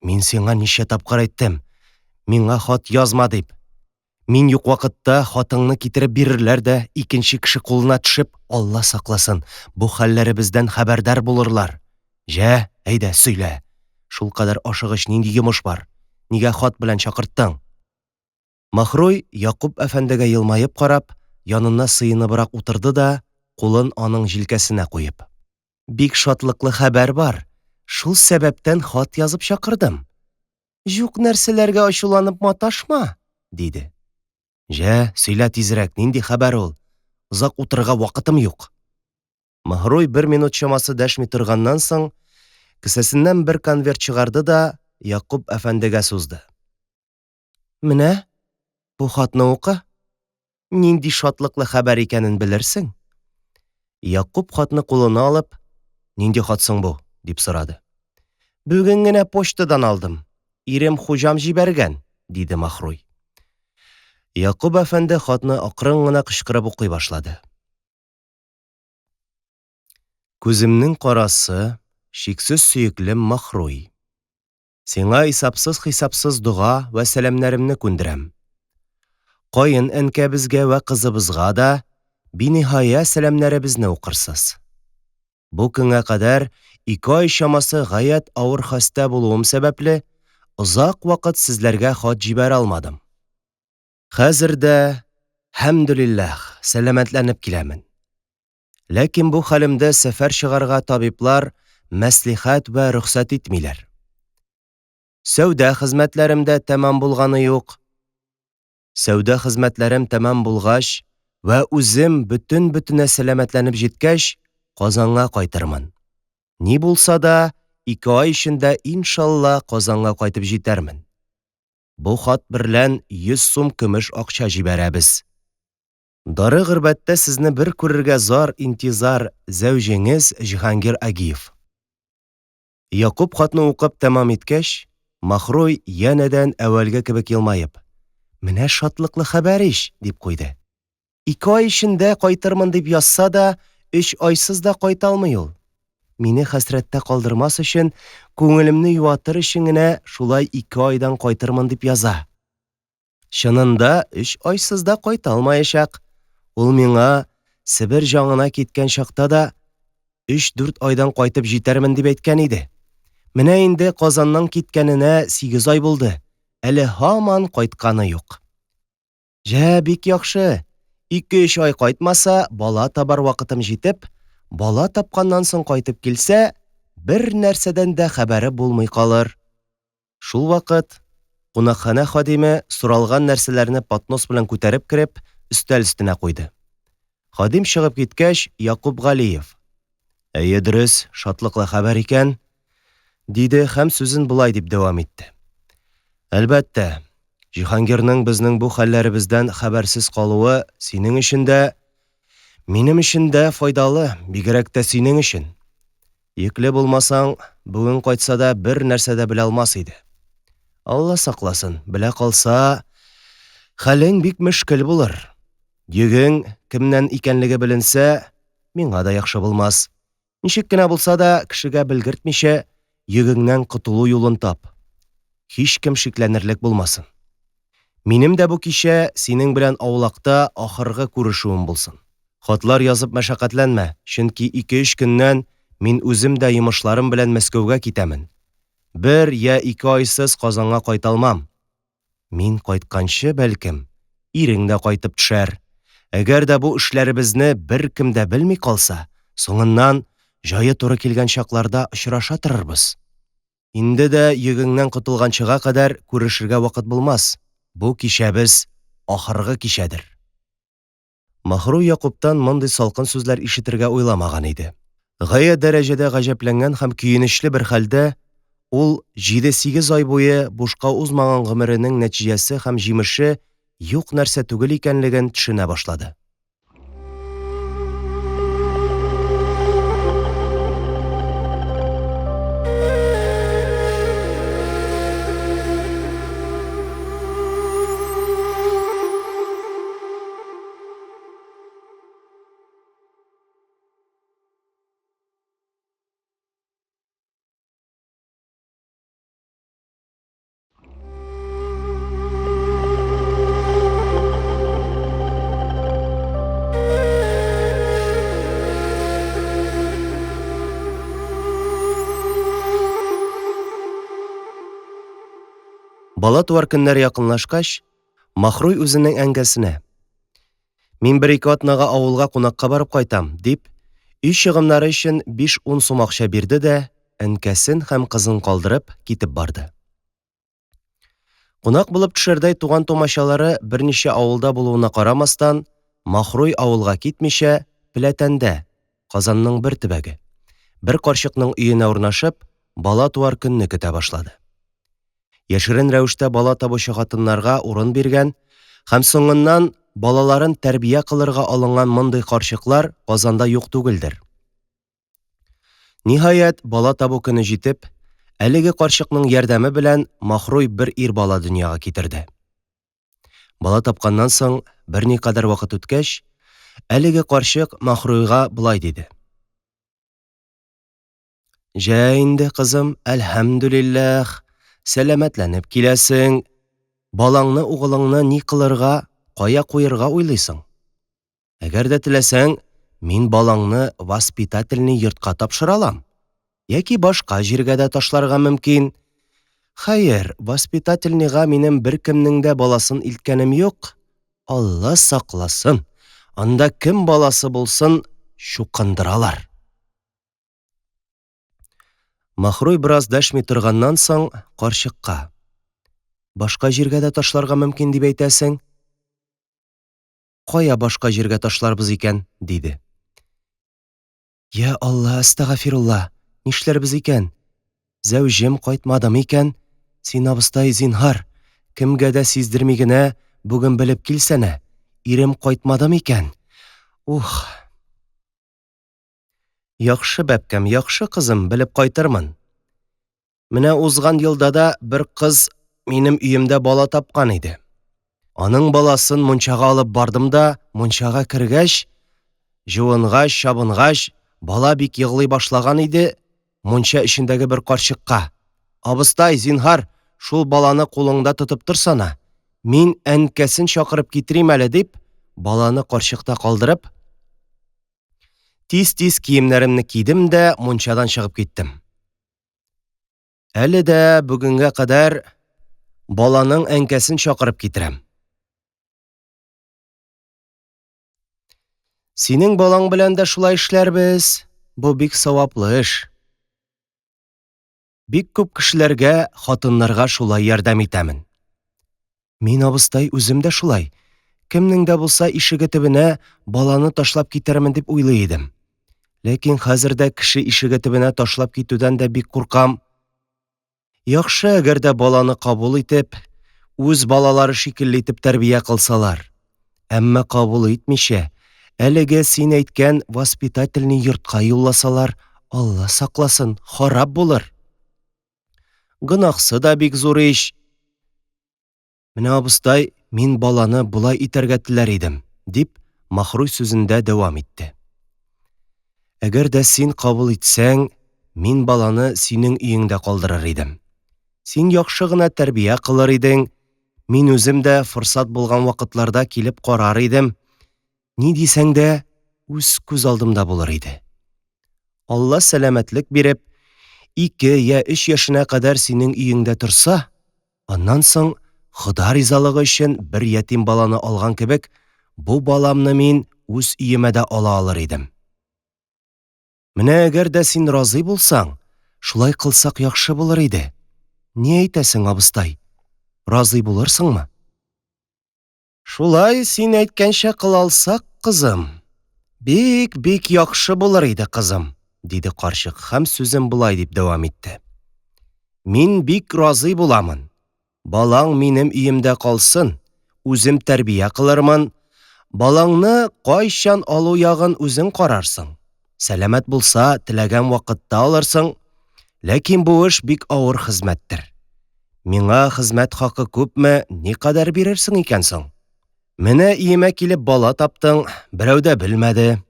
Мин сиңа ничә тапкыр әйттем, миңа хат язма дип. Мин юк вакытта хатыңны китереп бирерләр дә икенче кеше кулына төшеп, Алла сакласын, бу хәлләребездән хәбәрдар булырлар. Җә, әйдә, сөйлә. Шул кадәр ашыгыч нинди йомыш бар? Нигә хат белән чакырттың? Махруй Якуб әфәндегә елмаеп карап, янына сыеныбрак утырды да, кулын аның җилкәсенә куеп: "Бик шатлыклы хәбәр бар. Шул сәбәптән хат язып чакырдым. Юк нәрсәләргә ачуланып маташма", диде. "Җә, сөйлә тизрәк, нинди хәбәр ул? Озак утырырга вакытым юк." Махруй 1 минут чамасы дәшми торганнан соң, кесәсеннән бер конверт чыгарды да, Якуб әфәндегә сузды. Менә, бу хатны укы. Нинди шатлыклы хәбәр икәнен белерсең. Якуб хатны кулына алып, нинди хатсың бу? Дип сорады. Бүген генә почтадан алдым. Ирем хуҗам җибәргән, диде Махруй. Якуб әфәнде хатны акрын гына кычкырып укый башлады. Күземнең карасы, шиксез сөеклем Махруй. Сиңа исапсыз-хисапсыз дуга вә сәламнәремне күндерәм. Кайын әнкәбезгә вә кызыбызга да биниһая сәламнәребезне укырсыз. Бу көнгә кадәр 2 ай чамасы гаять авыр хәстә булуым сәбәпле озак вакыт сезләргә хат җибәрә алмадым. Хәзер дә, хәмдүлиллаһ, сәламәтләнеп киләмен. Ләкин бу хәлемдә сәфәр чыгарга табиблар мәслихәт вә рөхсәт итмиләр. Сәүдә хезмәтләремдә тәмам булганы юк. Сәүдә хезмәтләрем тәмам булгач вә үзем бөтен-бөтенә сәламәтләнеп җиткәч, Казанга кайтырмын. Ни булса да, 2 ай эчендә иншалла Казанга кайтып җитәрмен. Бу хат берлән 100 сум көмеш акча җибәрәбез. Дары гырбәттә сезне бер күрергә зар-интизар зәүҗеңез Җиһангир Агиев. Якуб хатны укып тәмам иткәч, Махруй янәдән әвәлге кебек елмаеп, менә шатлыклы хәбәр иш, дип куйды. 2 ай эчендә кайтырмын дип язса да, 3 айсыз да кайта алмый ул. Мине хәсрәттә калдырмас өчен, күңелемне юатыр өчен генә шулай 2 айдан кайтырмын дип яза. Чынында 3 айсыз да кайта алмаячак. Ул миңа Себер җаңына киткән чакта да 3-4 айдан кайтып җитәрмен дип әйткән иде. Менә инде Казаннан киткәненә 8 ай булды. Әле һаман кайтканы юк. Җә, бик яхшы. 2-3 ай кайтмаса, бала табар вакытым җитеп, бала тапканнан соң кайтып килсә, бер нәрсәдән дә хәбәре булмый калыр. Шул вакыт кунакханә хадиме соралган нәрсәләрне поднос белән күтәреп кереп, өстәл өстенә куйды. Хадим чыгып киткәч, Якуб Галиев: "Әйе, дөрес, шатлыклы хәбәр икән", диде һәм сүзен булай дип дәвам итте. Әлбәттә, Җиһангирның безнең бу хәлләребездән хәбәрсез калуы синең өчен дә, минем өчен дә файдалы, бигрәк тә синең өчен. Йөкле булмасаң, бүген кайтса да бер нәрсә дә белә алмас иде. Алла сакласын, белә калса, хәлең бик мөшкел булыр. Йөгең кемнән икәнлеге беленсә, миңа да яхшы булмас. Ничек кенә булса да, кешегә белгертмичә, йөгеңнән котылу юлын тап. Һич кем шикләнерлек булмасын. Минем дә бу кичә синең белән аулакта ахыргы күрешүем булсын. Хатлар язып мәшәкатьләнмә, чөнки 2-3 көннән мин үзем дә йомышларым белән Мәскәүгә китәмен. 1 я 2 айсыз Казанга кайта алмам. Мин кайтканчы, бәлкем, ирең дә кайтып төшәр. Әгәр дә бу эшләребезне бер кем дә белми калса, соңыннан җае туры килгән чакларда очраша торырбыз. Инде дә йөгеңнән котылганчыга кадәр күрешергә вакыт булмас. Бу кичәбез ахыргы кичәдер. Махруй Якубтан мондый салкын сүзләр ишетергә уйламаган иде. Гаять дәрәҗәдә гаҗәпләнгән һәм көенечле бер хәлдә ул 7-8 ай буе бушка узмаган гомеренең нәтиҗәсе һәм җимеше юк нәрсә түгел икәнлеген төшенә башлады. Бала туар көннәр якынлашкач, Махруй үзенең әңгәсенә: "Мин 1-2 атнага авылга кунакка барып кайтам", дип, өй чыгымнары өчен 5-10 сум акча бирде дә, әнкәсен һәм кызын калдырып китеп барды. Кунак булып төшәрдәй туган томачалары берничә авылда булуына карамастан, Махруй авылга китмичә, Пләтәндә, Казанның бер төбәге, бер карчыкның өенә урнашып, бала туар көнне көтә башлады. яшерен рәвештә бала табучы хатыннарга урын биргән һәм соңыннан балаларын тәрбия кылырга алынган мондый карчыклар Казанда юк түгелдер. Ниһаять, бала табу көне җитеп, әлеге карчыкның ярдәме белән Махруй бер ир бала дөньяга китерде. Бала тапканнан соң, берникадәр вакыт үткәч, әлеге карчык Махруйга болай диде: «Җә инде, кызым, әлхәмдүлилләһ, сәламәтләнеп киләсең. Балаңны, угылыңны ни кылырга, кая куерга уйлыйсың? Әгәр дә теләсәң, мин балаңны воспитательный йортка тапшыралам. Яки башка җиргә дә ташларга мөмкин. Хәер, воспитательныйга минем беркемнең дә баласын илткәнем юк. Алла сакласын. Анда кем баласы булсын, чукындыралар». Махруй бераз дәшми торганнан соң карчыкка: «Башка җиргә дә ташларга мөмкин дип әйтәсең? Кая башка җиргә ташларбыз икән?» – диде. «Я Алла, астагфирулла, нишләрбез икән? Зәүҗем кайтмадымы икән? Син, абыстай, зинһар, кемгә дә сиздерми генә бүген белеп килсәнә, ирем кайтмадымы икән? Ух!» «Яхшы, бәбкәм, яхшы, кызым, белеп кайтырмын. Менә узган елда да бер кыз минем өемдә бала тапкан иде. Аның баласын мунчага алып бардым да, мунчага кергәч, җуынгач, чабынгач, бала бик йыглый башлаган иде. Мунча эчендәге бер карчыкка: «Абыстай, зинһар, шул баланы кулыңда тотып торсана. Мин әнкәсен чакырып китерим әле», – дип, баланы карчыкта калдырып, тиз-тиз киемнәремне кидем дә мунчадан чыгып киттем. Әле дә бүгенгә кадәр баланың әнкәсен чакырып китерәм. Синең балаң белән дә шулай эшләрбез. Бу бик саваплы эш. Бик күп кешеләргә, хатыннарга шулай ярдәм итәмен. Мин, абыстай, үзем дә шулай. Кемнең дә булса ишеге төбенә баланы ташлап китермен дип уйлый идем. Ләкин хәзердә кеше ишеге төбенә ташлап китүдән дә бик куркам. Яхшы, әгәр дә баланы кабул итеп, үз балалары шикелле итеп тәрбия кылсалар. Әмма кабул итмичә, әлеге син әйткән воспитательный йортка юлласалар, Алла сакласын, харап булыр. Гынахсы да бик зур иш. Менә, абыстай, мин баланы булай итәргә теләр идем», – дип, Махруй сүзендә дәвам итте. «Әгәр дә син кабул итсәң, мин баланы синең өеңдә калдырыр идем. Син яхшы гына тәрбия кылыр идең, мин үзем дә форсат булган вакытларда килеп карар идем. Ни дисәң дә, үз күз алдымда булыр иде. Алла сәламәтлек биреп, 2 я 3 яшенә кадәр синең өеңдә торса, аннан соң Хода ризалыгы өчен бер ятим баланы алган кебек, бу баламны мин үз өемә дә ала алыр идем. Менә әгәр дә син разый булсаң, шулай кылсак яхшы булыр иде. Ни әйтәсең, абыстай? Разый булырсыңмы?» «Шулай син әйткәнчә кыла алсак, кызым, бик яхшы булыр иде, кызым», – диде карчык һәм сүзен булай дип дәвам итте. «Мин бик разый буламын. Балаң минем өемдә калсын, үзем тәрбия кылырмын. Балаңны кайчан алу ягын үзең карарсың. Сәламәт булса, теләгән вакытта алырсың. Ләкин бу эш бик авыр хезмәттер. Миңа хезмәт хакы күпме, никадәр бирерсең икән соң? Менә өемә килеп бала таптың, берәү дә белмәде.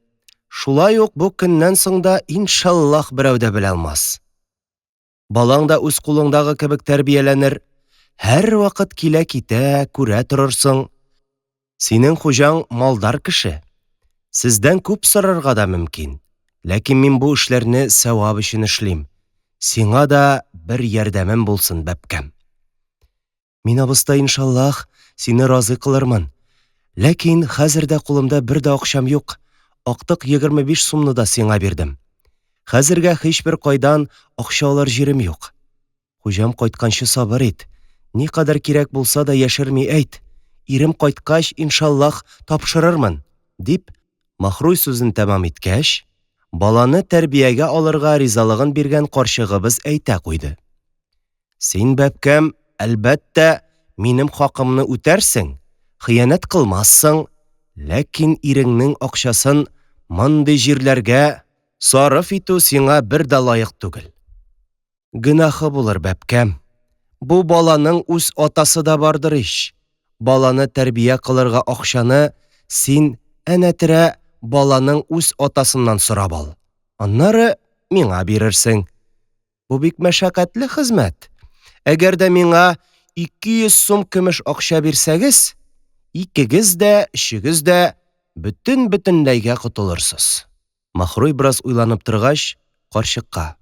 Шулай ук бу көннән соң да, иншаллаһ, берәү дә белә алмас. Балаң да үз кулыңдагы кебек тәрбияләнер. Һәр вакыт килә-китә, күрә торырсың. Синең хуҗаң малдар кеше. Сездән күп сорарга да мөмкин. Ләкин мин бу эшләрне савап өчен эшлим. Сиңа да бер ярдәмем булсын, бәбкәм. Мин, абыстай, иншаллаһ, сине разый кылырмын. Ләкин хәзердә кулымда бер дә акчам юк. Актык 25 сумны да сиңа бирдем. Хәзергә һичбер кайдан акча алыр җирем юк. Хуҗам кайтканчы сабыр ит. Никадәр кирәк булса да яшерми әйт. Ирем кайткач, иншаллаһ, тапшырырмын, дип, Махруй сүзен тәмам иткәч, баланы тәрбиягә алырга ризалыгын биргән карчыгыбыз әйтә куйды. Син, бәбкәм, әлбәттә, минем хакымны үтәрсең, хыянәт кылмассың, ләкин иреңнең акчасын мондый җирләргә сарыф итү сиңа бер дә лаек түгел. Гөнаһы булыр, бәбкәм. Бу баланың үз атасы да бардыр ич. Баланы тәрбия кылырга акчаны син әнә-тирә баланың үз атасыннан сорап ал. Аннары миңа бирерсең. Бу бик мәшәкатьле хезмәт. Әгәр дә миңа 200 сум көмеш акча бирсәгез, икегез дә, өчегез дә бөтенләйгә котылырсыз. Махруй бераз уйланып торгач, карчыкка: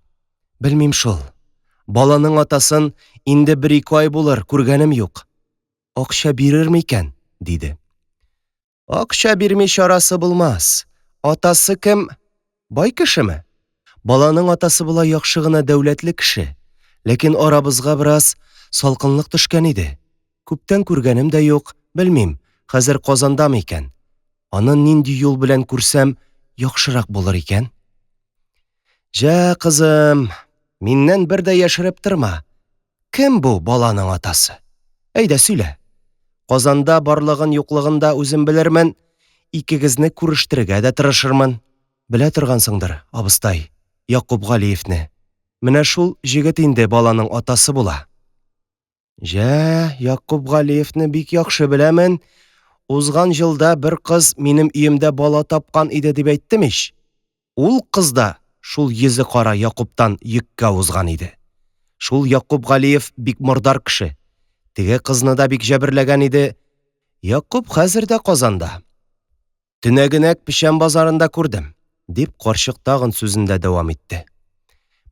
"Белмим шул. Баланың атасын инде 1-2 ай булыр күргәнем юк. Акча бирерме икән?" диде. "Акча бирми чарасы булмас. Атасы кем? Бай кешеме? Баланың атасы була яхшы гына дәүләтле кеше, ләкин арабызга бераз салкынлык төшкән иде. Күптән күргәнем дә юк, белмим, хәзер Казандамы икән. Аны нинди юл белән күрсәм яхшырак булыр икән?" "Җә, кызым, миннән бер дә яшереп торма. Кем бу баланың атасы? Әйдә сөйлә. Казанда барлыгын юклыгын да үзем белермен, икегезне күрештерергә дә тырышырмын. Белә торгансыңдыр, абыстай, Якуб Галиевне. Менә шул җегет инде баланың атасы була." "Җә, Якуб Галиевне бик яхшы беләмен. Узган җылда бер кыз минем өемдә бала тапкан иде дип әйттем ич. Ул кыз да шул йөзе кара Якубтан йөккә узган иде. Шул Якуб Галиев бик мордар кеше. Теге кызны да бик җәберләгән иде. Якуб хәзер дә Казанда. Төнәгенәк печән базарында күрдем", дип карчык тагын сүзендә дәвам итте.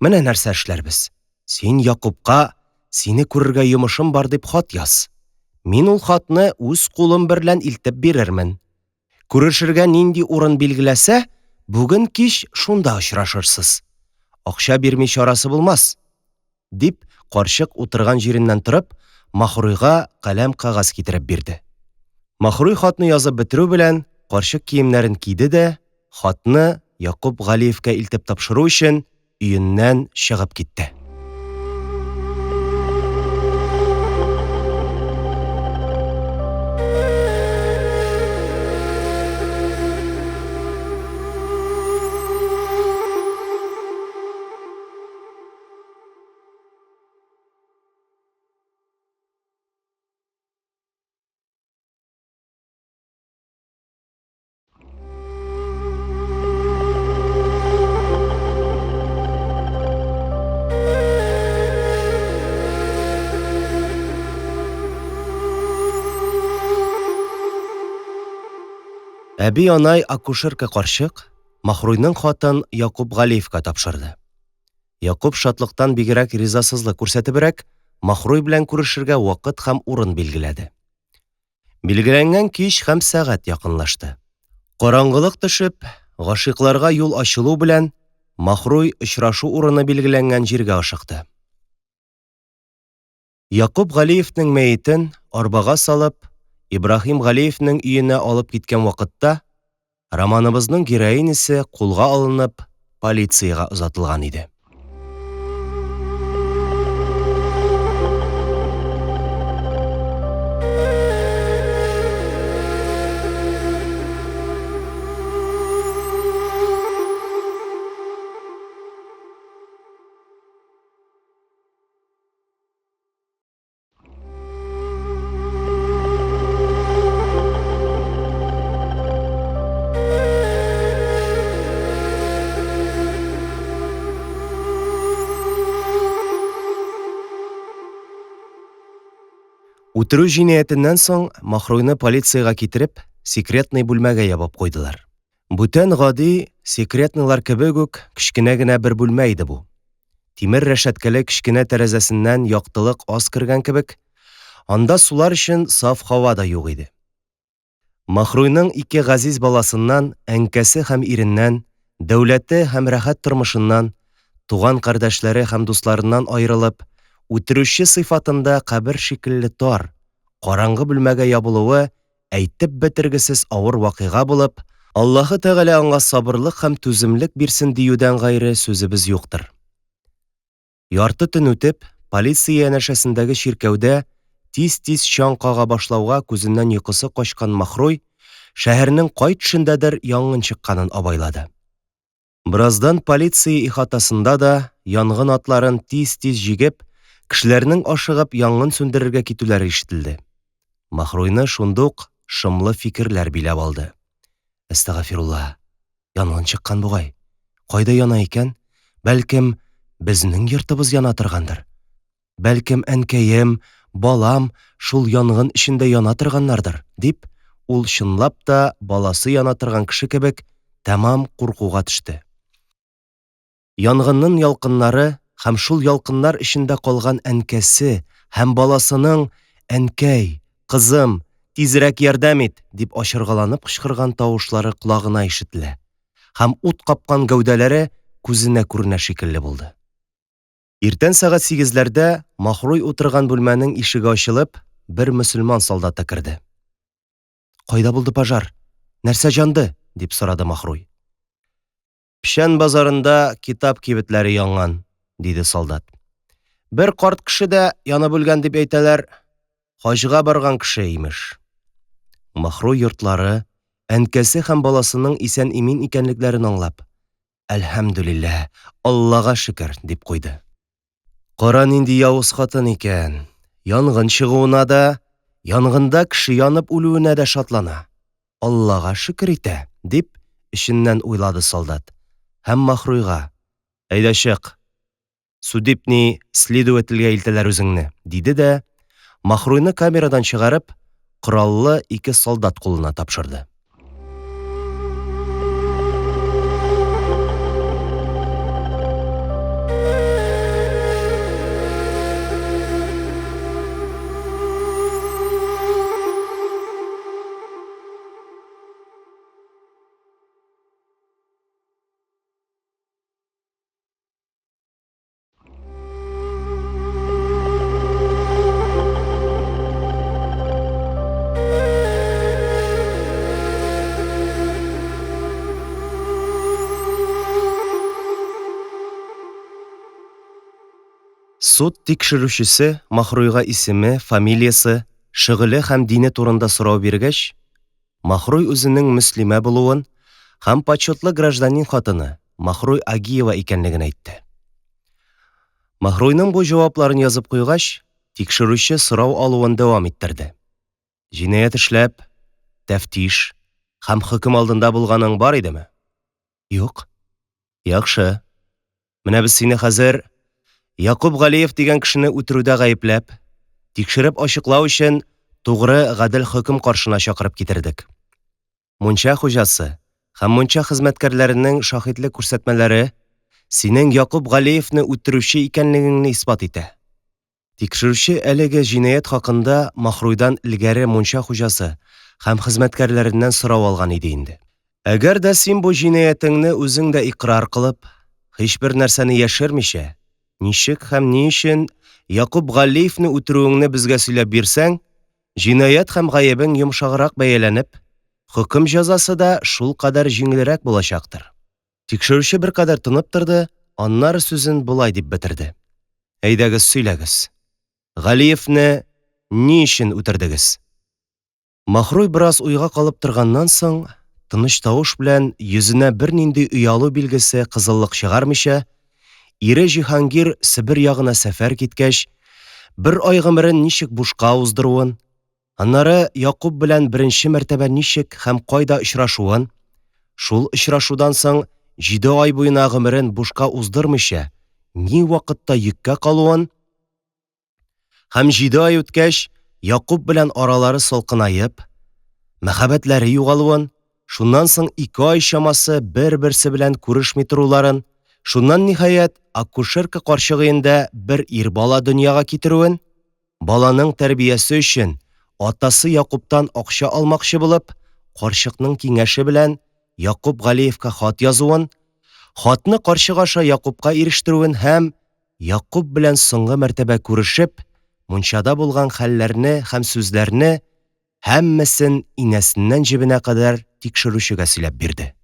"Менә нәрсә эшләрбез. Син Якубка сине күрергә йомышым бар дип хат яз. Мин ул хатны үз кулым берлән илтеп бирермен. Күрешергә нинди урын билгеләсә, бүген кич шунда очрашырсыз. Акча бирми чарасы булмас", дип карчык утырган җиреннән торып, Махруйга каләм кагаз китереп бирде. Махруй хатны язып бетерү белән карчык киемнәрен киде дә, хатны Якуб Галиевкә илтеп тапшыру өчен өеннән чыгып китте. Әби-анай акушерка карчык Махруйның хатын Якуб Галиевка тапшырды. Якуб шатлыктан бигрәк ризасызлык күрсәтебрәк, Махруй белән күрешергә вакыт һәм урын билгеләде. Билгеләнгән кич һәм сәгать якынлашты. Караңгылык төшеп, гашыйкларга юл ачылу белән, Махруй очрашу урыны билгеләнгән җиргә ашыкты. Якуб Галиевның мәетен арбага салып, Ибрахим Галиевның өенә алып киткән вакытта, романыбызның героинясе кулга алынып, полициягә озатылган иде. Үтерү җинаятеннән соң Махруйны полициягә китереп, секретный бүлмәгә ябып куйдылар. Бүтән гади секретныйлар кебек үк кечкенә генә бер бүлмә иде бу. Тимер рәшәткәле кечкенә тәрәзәсеннән яктылык аз кергән кебек, анда сулар өчен саф һава да юк иде. Махруйның ике газиз баласыннан, әнкәсе һәм иреннән, дәүләте һәм рәхәт тормышыннан, туган кардәшләре һәм дусларыннан аерылып, үтерүче сыйфатында кабер шикелле тар, караңгы бүлмәгә ябылуы әйтеп бетергесез авыр вакыйга булып, Аллаһы Тәгалә аңа сабырлык һәм түземлек бирсен диюдән гайре сүзебез юктыр. Ярты төн үтеп, полиция янәшәсендәге чиркәүдә тиз-тиз чаң кага башлауга күзеннән йокысы качкан Махруй шәһәрнең кай төшендәдер янгын чыкканын абайлады. Бераздан полиция ихатасында да янгын атларын тиз-тиз җигеп, кешеләрнең ашыгып янгын сүндерергә китүләре ишетелде. Махруйны шундук шомлы фикерләр биләп алды. Әстәгъфирулла, янгын чыккан бугай. Кайда яна икән? Бәлкем, безнең йортыбыз яна торгандыр. Бәлкем, әнкәем, балам шул янгын эчендә яна торганнардыр, дип, ул чынлап та баласы яна торган кеше кебек тәмам куркуга төште. Янгынның ялкыннары һәм шул ялкыннар эчендә калган әнкәсе һәм баласының «Әнкәй, кызым, тизрәк ярдәм ит!» дип ачыргаланып кычкырган тавышлары колагына ишетелә һәм ут капкан гәүдәләре күзенә күренә шикелле булды. Иртән сәгать 8-ләрдә Махруй утырган бүлмәнең ишеге ачылып, бер мөселман солдаты керде. «Кайда булды пожар? Нәрсә җанды?» дип сорады Махруй. «Пишән базарында китап кибетләре янган», диде солдат. «Бер карт кеше дә янып үлгән дип әйтәләр, хаҗга барган кеше имеш». Махруй йортлары, әнкәсе һәм баласының исән-имин икәнлекләрен аңлап, «Әлхәмдүлилләһ, Аллага шөкер» дип куйды. «Кара нинди явыз хатын икән. Янгын чыгуына да, янгында кеше янып үлүенә дә шатлана. Аллага шөкер итә», дип эченнән уйлады солдат. Һәм Махруйга: «Әйдә чык. Судебный следовательгә илтәләр үзеңне», диде дә, Махруйны камерадан чыгарып, кораллы 2 солдат кулына тапшырды. Суд тикшерүчесе Махруйга исеме, фамилиясы, шөгыле һәм дине турында сорау биргәч, Махруй үзенең мөслимә булуын һәм почетлы гражданин хатыны Махруй Агиева икәнлеген әйтте. Махруйның бу җавапларын язып куйгач, тикшерүче сорау алуын дәвам иттерде. «Җинаять эшләп, тәфтиш һәм хөкем алдында булганың бар идеме?» «Юк». «Яхшы. Менә без сине хәзер Якуб Галиев дигән кешене үтерүдә гаепләп, тикшереп ачыклау өчен тугры гадел хөкем каршына чакырып китердек. Мунча хуҗасы һәм мунча хезмәткәрләренең шаһидлек күрсәтмәләре синең Якуб Галиевны үтерүче икәнлегеңне исбат итә». Тикшерүче әлеге җинаять хакында Махруйдан илгәре мунча хуҗасы һәм хезмәткәрләреннән сорау алган иде инде. «Әгәр дә син бу җинаятыңны үзең дә икрар кылып, һичбер нәрсәне яшермичә, ничек һәм ни өчен Якуб Галиевны үтерүеңне безгә сөйләп бирсәң, җинаять һәм гаебең йомшаграк бәяләнеп, хөкем җәзасы да шул кадәр җиңелрәк булачактыр». Тикшерүче бер кадәр тынып торды, аннары сүзен булай дип бетерде. «Әйдәгез, сөйләгез. Галиевны ни өчен үтердегез?» Махруй бераз уйга калып торганнан соң, тыныч тавыш белән йөзенә бернинди уялу билгесе кызыллык чыгармыйча, ире Җиһангир Себер ягына сәфәр киткәч, бер ай гомерен ничек бушка уздыруын, аннары Якуб белән беренче мәртәбә ничек һәм кайда очрашуын, шул очрашудан соң 7 ай буена гомерен бушка уздырмыйча, ни вакытта йөккә калуын, һәм 7 ай үткәч, Якуб белән аралары салкынайып, мәхәббәтләре югалуын, шуннан соң 2 ай чамасы бер-берсе белән күрешми торуларын, шуннан ниһаять акушерка карчыгында бер ир бала дөньяга китерүен, баланың тәрбиясе өчен атасы Якубтан акча алмакчы булып, карчыкның киңәше белән Якуб Галиевка хат язуын, хатны карчык аша Якубка ирештерүен һәм Якуб белән соңгы мәртәбә күрешеп, мунчада булган хәлләрне һәм сүзләрне һәммәсен инәсеннән җебенә кадәр тикшерүчегә сөйләп бирде.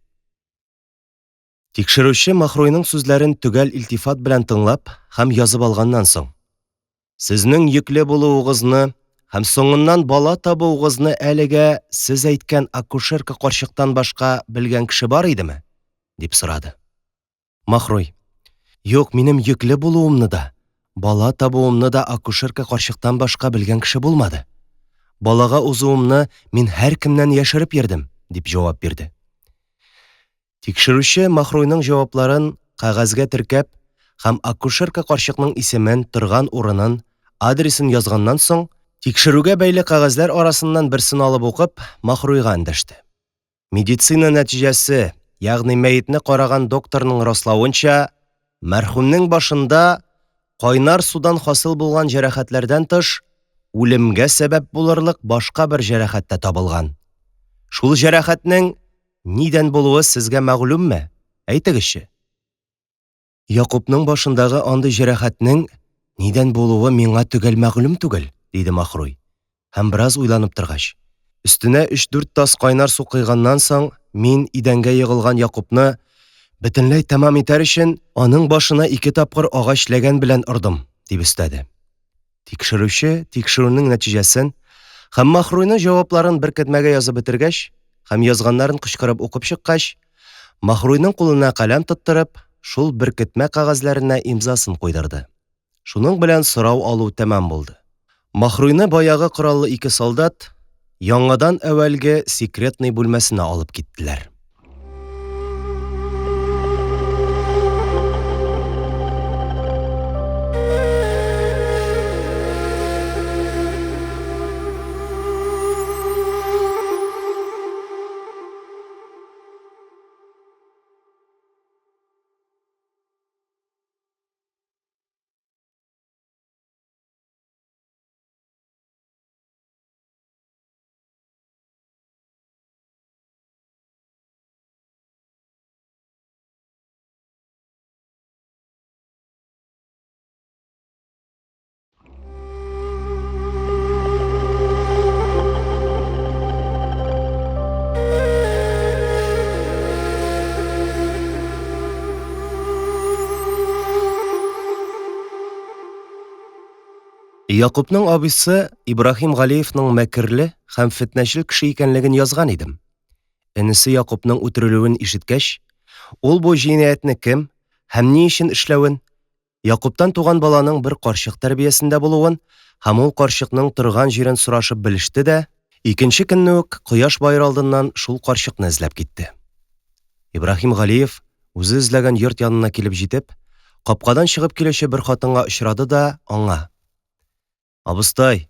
Тикшерүче Махруйның сүзләрен төгәл илтифат белән тыңлап һәм язып алганнан соң, Сезнең йөкле булуыгызны һәм соңыннан бала табуыгызны әлегә сез әйткән акушерка карчыктан башка белгән кеше бар идеме? Дип сорады. Махруй: Юк, минем йөкле булуымны да, бала табуымны да акушерка карчыктан башка белгән кеше булмады. Балага узуымны мин һәркемнән яшереп йөрдем, дип җавап бирде. Тикшерүче Махруйның җавапларын кәгазьгә теркәп һәм акушерка карчыкның исемен, торган урынын, адресын язганнан соң, тикшерүгә бәйле кәгазьләр арасыннан берсен алып укып, Махруйга эндәште. Медицина нәтиҗәсе, ягъни мәетне караган докторның раславынча, мәрхүмнең башында кайнар судан хасыл булган җәрәхәтләрдән тыш, үлемгә сәбәп булырлык башка бер җәрәхәт тә табылган. Шул җәрәхәтнең нидән булуы сезгә мәгълүмме? Әйтегезче. Якубның башындагы андый җәрәхәтнең нидән булуы миңа төгәл мәгълүм түгел, диде Махруй. Һәм бераз уйланып торгач, өстенә 3-4 тас кайнар су куйганнан соң, мин идәнгә егылган Якубны бөтенләй тәмам итәр өчен аның башына 2 тапкыр агач ләгән белән ордым, дип өстәде. Тикшерүче тикшерүнең нәтиҗәсен һәм Махруйның җавапларын беркетмәгә язып бетергәч, һәм язганнарын кычкырып укып чыккач, Махруйның кулына каләм тоттырып, шул беркетмә кәгазьләренә имзасын куйдырды. Шуның белән сорау алу тәмам булды. Махруйны баягы кораллы 2 солдат яңадан әвәлге секретный бүлмәсенә алып киттеләр. Якубның абыйсы Ибрахим Галиевның мәкерле һәм фетнәчел кеше икәнлеген язган идем. Энесе Якубның үтерелүен ишеткәч, ул бу җинаятьне кем һәм ни өчен эшләвен, Якубтан туган баланың бер карчык тәрбиясендә булуын һәм ул карчыкның торган җирен сорашып белеште дә, икенче көнне үк кояш баер алдыннан шул карчыкны эзләп китте. Ибрахим Галиев үзе эзләгән йорт янына килеп җитеп, капкадан чыгып килүче бер хатынга очрады да аңа: «Абыстай,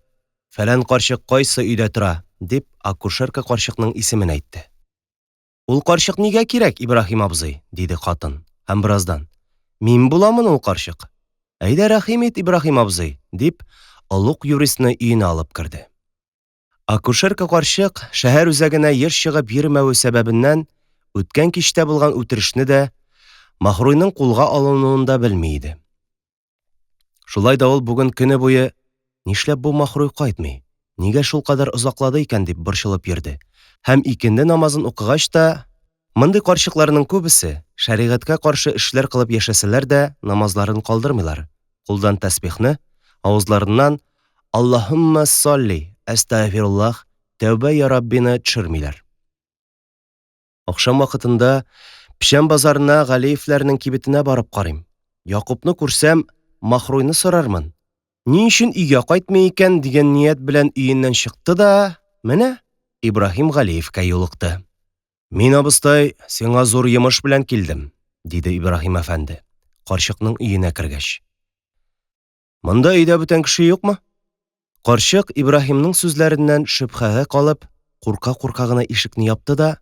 фәлән карчык кайсы өйдә тора?» дип акушерка карчыкның исемен әйтте. «Ул карчык нигә кирәк, Ибрахим абзый?» диде хатын. Һәм бераздан: «Мин буламын ул карчык. Әйдә рәхим ит, Ибрахим абзый», дип олуг юристны өенә алып керде. Акушерка карчык шәһәр үзәгенә еш чыгып йөрмәүе сәбәбеннән үткән кичтә булган үтерешне дә, Махруйның кулга алынуын да белми иде. Шулай да ул бүген көне буе «Нишләп бу Махруй кайтмый? Нигә шул кадәр озаклады икән?» дип борчылып йөрде. Һәм икенде намазын укыгач та, мондый карчыкларның күбесе шәригатькә каршы эшләр кылып яшәсәләр дә, намазларын калдырмыйлар. Кулдан тәсбихне, авызларыннан «Аллаһумма салли, әстәгъфируллаһ, тәүбә я Раббины» төшермиләр. Акшам вакытында пишәм базарына Галиевләрнең кибетенә барып карыйм. Якубны күрсәм, Махруйны сорармын. Ни өчен өйгә кайтмый икән дигән ният белән өеннән чыкты да, менә Ибрахим Галиевкә юлыкты. «Мин, абыстай, сиңа зур йомыш белән килдем», диде Ибрахим әфәнде, карчыкның өенә кергәч. «Монда өйдә бүтән кеше юкмы?» Карчык Ибрахимның сүзләреннән шөбһәгә калып, курка-курка гына ишекне япты да: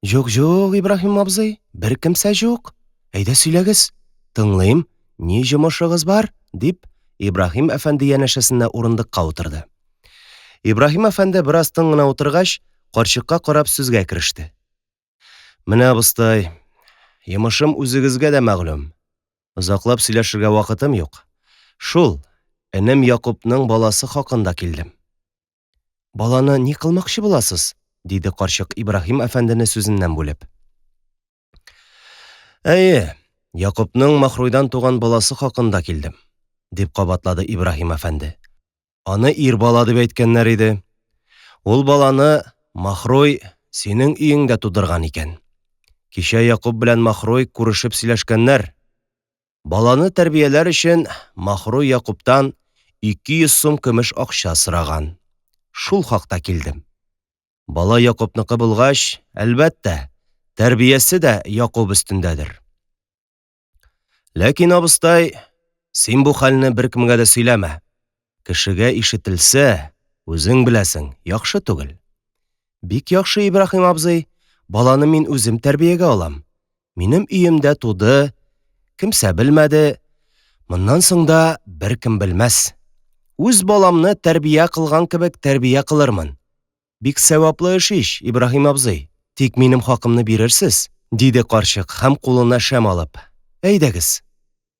«Юк, Ибрахим абзый, бер кемсә юк. Әйдә сөйләгез, тыңлыйм, ни җомышыгыз бар?» дип Ибрахим әфәнде янәшәсенә урындыкка утырды. Ибрахим әфәнде бераз тын гына утыргач, карчыкка карап сүзгә кереште. «Менә, абыстай, йомышым үзегезгә дә мәгълүм. Озаклап сөйләшергә вакытым юк. Шул, энем Якубның баласы хакында килдем». «Баланы ни кылмакчы буласыз?» диде карчык Ибрахим әфәндене сүзеннән бүлеп. «Әйе, Якубның Махруйдан туган баласы хакында килдем. дип кабатлады Ибраһим әфәнде. Аны ир бала дип әйткәннәр иде. Ул баланы Махрой синең өеңдә тудырган икән. Кичә Якуб белән Махрой күрешеп сөйләшкәннәр. Баланы тәрбияләр өчен Махрой Якубтан 200 сум көмеш акча сораган. Шул хакта килдем. Бала Якубныкы булгач, әлбәттә, тәрбиясе дә Якуб өстендәдер. Ләкин абыстай, син бу хәлне беркемгә дә сөйләмә. Кешегә ишетелсә, үзең беләсең, яхшы түгел. Бик яхшы, Ибраһим абзый, баланы мин үзем тәрбиягә алам. Минем өемдә туды, кемсә белмәде, моннан соң да беркем белмәс. Үз баламны тәрбия кылган кебек тәрбия кылырмын. Бик саваплы эш ич, Ибраһим абзый. Тик минем хакымны бирерсез, диде карчык һәм кулына шәм алып. Әйдәгез,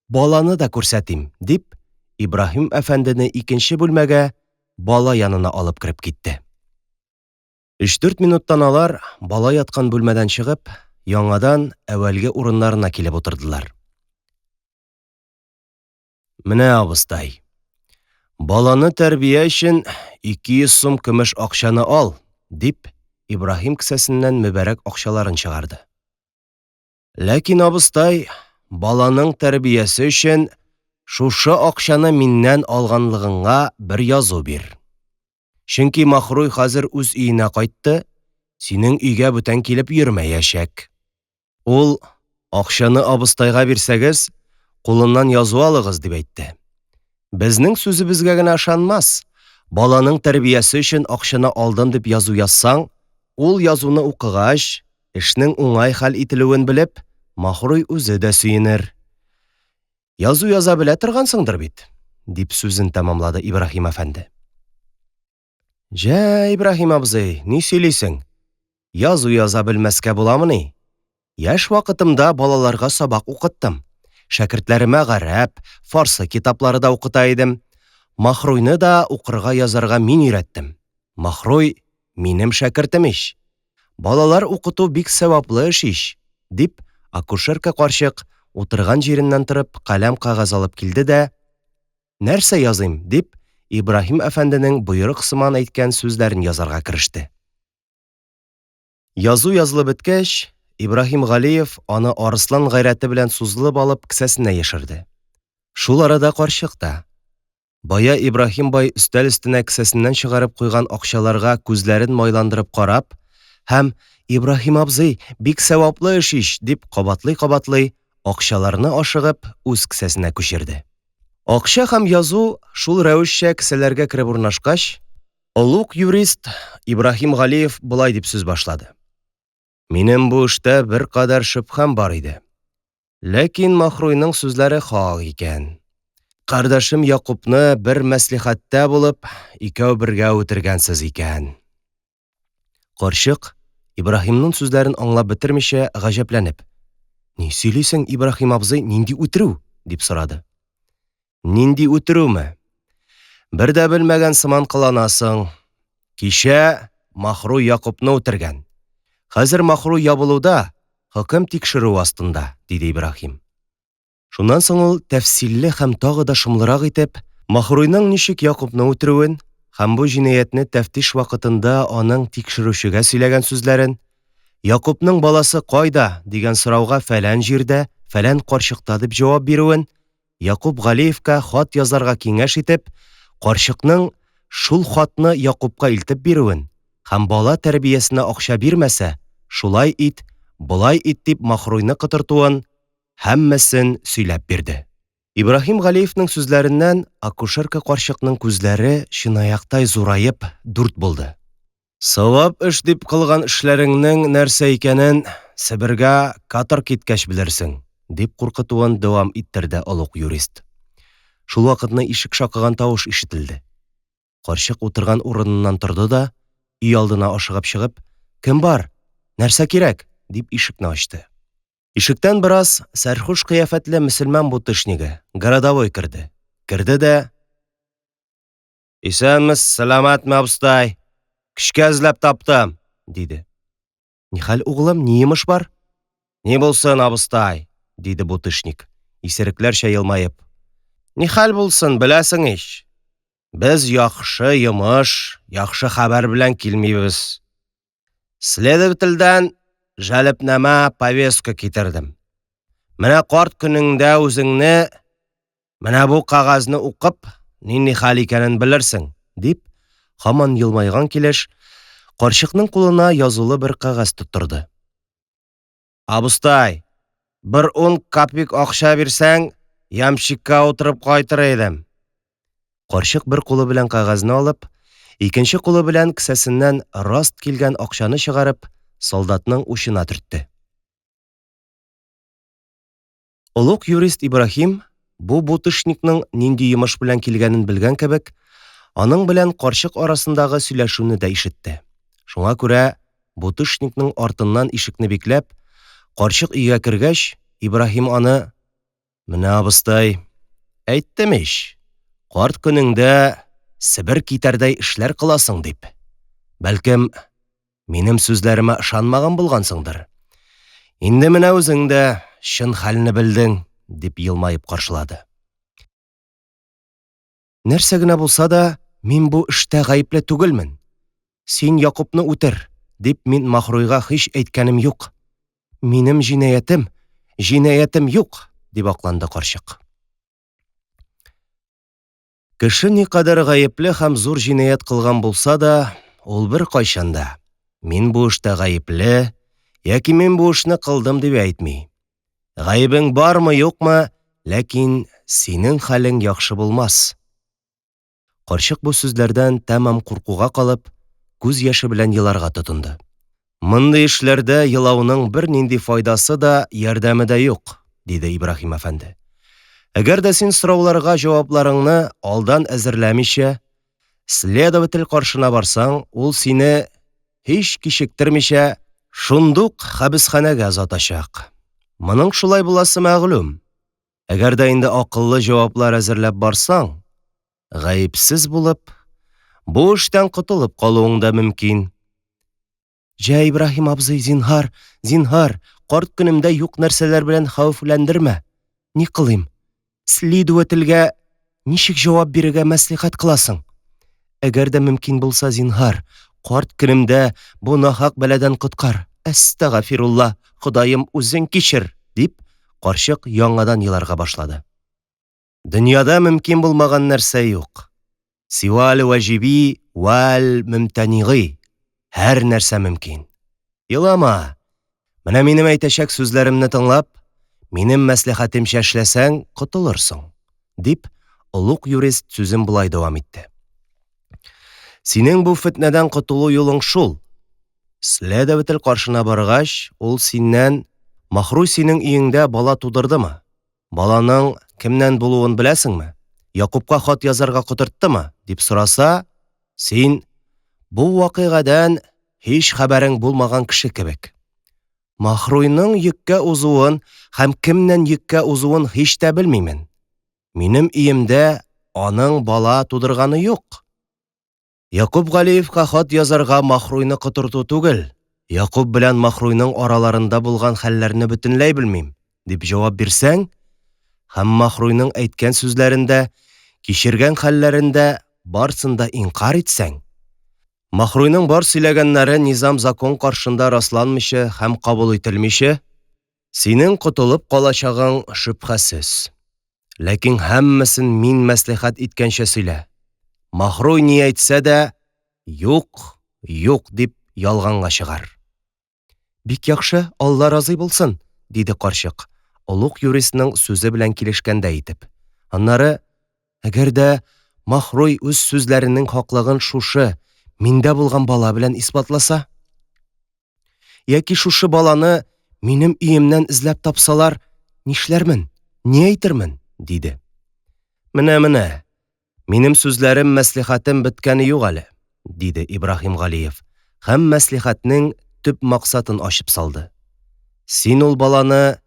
баланы да күрсәтим, дип, Ибраһим әфәндене икенче бүлмәгә бала янына алып кереп китте. 3-4 минуттан алар бала яткан бүлмәдән чыгып, яңадан әвәлге урыннарына килеп утырдылар. Менә абыстай, баланы тәрбия өчен 200 сум көмеш акчаны ал, дип, Ибраһим кесәсеннән мөбарәк акчаларын чыгарды. Ләкин абыстай, баланың тәрбиясе өчен шушы акчаны миннән алганлыгыңа бер язу бир. Чөнки Махруй хәзер үз өенә кайтты, синең өйгә бүтән килеп йөрмәячәк. Ул, акчаны абыстайга бирсәгез, кулыннан язу алыгыз дип әйтте. Безнең сүзебезгә генә ышанмас. Баланың тәрбиясе өчен акчаны алдым дип язу язсаң, ул язуны укыгач, эшнең уңай хәл ителүен белеп, Махруй үзе дә сөенер. Язу яза белә торгансыңдыр бит, дип сүзен тәмамлады Ибраһим әфәнде. Җә, Ибраһим абзый, ни сөйлисең? Язу яза белмәскә буламыни? Яшь вакытымда балаларга сабак укыттым. Шәкертләремә гарәп, фарсы китаплары да укыта идем. Махруйны да укырга язарга мин өйрәттем. Махруй минем шәкертем ич. Балалар укыту бик саваплы эш ич, дип, акушерка карчык утырган җиреннән торып каләм кагаз алып килде дә, нәрсә языйм, дип, Ибраһим әфәнденең боерык сыман әйткән сүзләрен язарга кереште. Язу язылып беткәч, Ибраһим Галиев аны арыслан гайрәте белән сузылып алып кесәсенә яшерде. Шул арада карчык та, бая Ибраһим бай өстәл өстенә кесәсеннән чыгарып куйган акчаларга күзләрен майландырып карап, һәм Ибраһим абзый, бик саваплы эш ич, дип кабатлый-кабатлый, акчаларны ашыгып үз кесәсенә күчерде. Акча һәм язу шул рәвешчә кесәләргә кереп урнашкач, олуг юрист Ибраһим Галиев булай дип сүз башлады. Минем бу эштә бер кадәр шөбһәм бар иде. Ләкин Махруйның сүзләре хак икән. Кардәшем Якубны бер мәслихәттә булып, икәү бергә үтергәнсез икән. Карчык Ибраһимның сүзләрен аңлап бетермичә гаҗәпләнеп, «Ни сөйлисең, Ибраһим абзый, нинди үтерү?» дип сорады. Нинди үтерүме? Бер дә белмәгән сыман кыланасың. Кичә Махруй Якубны үтергән. Хәзер Махруй ябылуда, хөкем тикшерү астында, диде Ибраһим. Шуннан соң ул тәфсилле һәм тагы да шомлырак итеп, Махруйның ничек Якубны үтерүен һәм бу җинаятьне тәфтиш вакытында аның тикшерүчегә сөйләгән сүзләрен, Якубның баласы кайда дигән сорауга фәлән җирдә, фәлән карчыкта дип җавап бирүен, Якуб Галиевка хат язарга киңәш итеп, карчыкның шул хатны Якубка илтеп бирүен һәм бала тәрбиясенә акча бирмәсә, шулай ит, болай ит дип Махруйны кытыртуын, һәммәсен сөйләп бирде. Ибраһим Галиевның сүзләреннән акушерка карчыкның күзләре чынаяктай зурайып дүрт булды. Савап эш дип кылган эшләреңнең нәрсә икәнен Себергә катыр киткәч белерсең, дип куркытуын дәвам иттерде олуг юрист. Шул вакытны ишек шакыган тавыш ишетелде. Карчык утырган урыныннан торды да, өй алдына ашыгып чыгып, «Кем бар? Нәрсә кирәк?» дип ишекне ачты. Ишектән бераз сәрхүш кыяфәтле мөселман бутышнигы, городовой керде. Керде дә, «Исәнмез, сәламәтме, абыстай? Кичкә эзләп таптым», диде. «Нихәл, угылым, ни имеш бар?» «Ни булсын, абыстай?» диде бутышник, исерекләрчә елмаеп. Нихәл булсын, беләсең ич. Без яхшы йомыш, яхшы хәбәр белән килмибез. Следовательдән җәлепнамә повестка китердем. Менә карт көнеңдә үзеңне, менә бу кагазны укып, нинди хәл икәнен белерсең, дип, һаман елмайган килеш, карчыкның кулына язулы бер кагаз тоттырды. Абыстай, бер 10 копейк акча бирсәң, ямщикка утырып кайтыр идем. Карчык бер кулы белән кагазны алып, икенче кулы белән кесәсеннән раст килгән акчаны чыгарып, солдатның учына төртте. Олуг юрист Ибрахим бу бутышникның нинди йомыш белән килгәнен белгән кебек, аның белән карчык арасындагы сөйләшүне дә ишетте. Шуңа күрә бутышникның артыннан ишекне бикләп, карчык өйгә кергәч, Ибрахим аны: "Менә абыстай, әйттем ич, карт көнеңдә Себер китәрдәй эшләр кыласың дип. Бәлкем, минем сүзләремә ышанмаган булгансыңдыр. Инде менә үзең дә чын хәлне белдең", дип елмаеп каршылады. "Нәрсә генә булса да, мин бу эштә гаепле түгелмен. Син Якубны үтер", дип мин Махруйга һич әйткәнем юк. "Минем җинаятем юк", дип акланды карчык. Кеше никадәр гаепле һәм зур җинаят кылган булса да, ул бер кайчанда: "Мин бу эштә гаепле, яки мин бу эшне кылдым" дип әйтми. Гаебең бармы, юкмы, ләкин синең хәлең яхшы булмас. Карчык бу сүзләрдән тәмам куркуга калып, күз яше белән еларга тотынды. "Мондый эшләрдә елауның бер нинди файдасы да, ярдәме дә юк", диде Ибрахим әфәнде. "Әгәр дә син сорауларга җавапларыңны алдан әзерләмичә, следователь каршына барсаң, ул сине һич кичектермичә шундук хәбесханәгә озатачак. Моның шулай буласы мәгълүм. Әгәр дә инде акыллы җаваплар әзерләп барсаң, гаепсез булып, бу эштән котылып калуың да мөмкин." "Җә, Ибрахим абзый, зинһар, карт көнемдә юк нәрсәләр белән хәвефләндермә. Ни кылыйм? Следовательгә ничек җавап бирергә мәслихәт кыласың? Әгәр дә мөмкин булса, зинһар, карт көнемдә бу нахак бәладән коткар. Әстәгъфирулла, Ходаем, үзең кичер", дип, карчык яңадан еларга башлады. "Дөньяда мөмкин булмаган нәрсә юк. Сивал ваҗиби вал мумтаниги. Һәр нәрсә мөмкин. Елама. Менә минем әйтәчәк сүзләремне тыңлап, минем мәслихәтемчә эшләсәң, котылырсың", дип, олуг юрист сүзен булай дәвам итте. "Синең бу фетнәдән котылу юлың шул. Следователь каршына баргач, ул синнән: Махруй синең өеңдә бала тудырдымы? Баланың кемнән булуын беләсеңме? Якубка хат язарга котырттымы?" дип сораса, син бу вакыйгадан һич хәбәрең булмаган кеше кебек. Махруйның йөккә узуын һәм кемнән йөккә узуын һич тә белмимен. Минем өемдә аның бала тудырганы юк. Якуб Галиевка хат язарга Махруйны котырту түгел, Якуб белән Махруйның араларында булган хәлләрне бөтенләй белмим, дип җавап бирсәң, һәм Махруйның әйткән сүзләрендә, кичергән хәлләрендә барсында инкар итсәң, Махруйның бар сөйләгәннәре низам закон каршында расланмыйча һәм кабул ителмичә, синең котылып калачагың шөбһәсез. Ләкин һәммәсен мин мәслихәт иткәнчә сөйлә. Махруй ни әйтсә дә, юк дип ялганга чыгар." "Бик яхшы, Алла разый булсын", диде карчык, олуг юристның сүзе белән килешкәндә итеп. Аннары: "Әгәр дә Махруй үз сүзләренең хаклыгын шушы миндә булган бала белән исбатласа, яки шушы баланы минем өемнән эзләп тапсалар, нишләрмен, ни әйтермен?" диде. "Менә, минем сүзләрем, мәслихәтем беткәне юк әле", диде Ибрахим Галиев, һәм мәслихәтнең төп максатын ачып салды. "Син ул баланы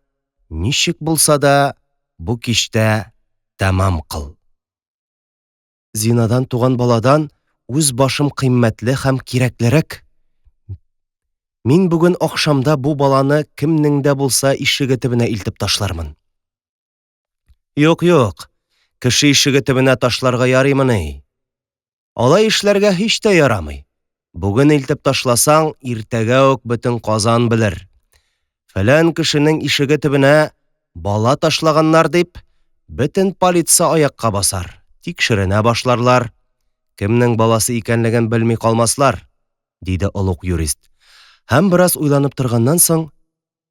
ничек булса да бу кичтә тәмам кыл. Зинадан туган баладан үз башым кыйммәтле һәм кирәклерәк. Мин бүген акшамда бу баланы кемнең дә булса ишеге төбенә илтеп ташлармын." Юк, Кеше ишеге төбенә ташларга ярыймыни? Алай эшләргә һич тә ярамый. Бүген илтеп ташласаң, иртәгә үк бөтен Казан белер. Фәлән кешенең ишеге төбенә бала ташлаганнар дип, бөтен полиция аякка басар, тикшеренә башларлар. Кемнең баласы икәнлеген белми калмаслар, диде олуг юрист. Һәм бераз уйланып торганнан соң,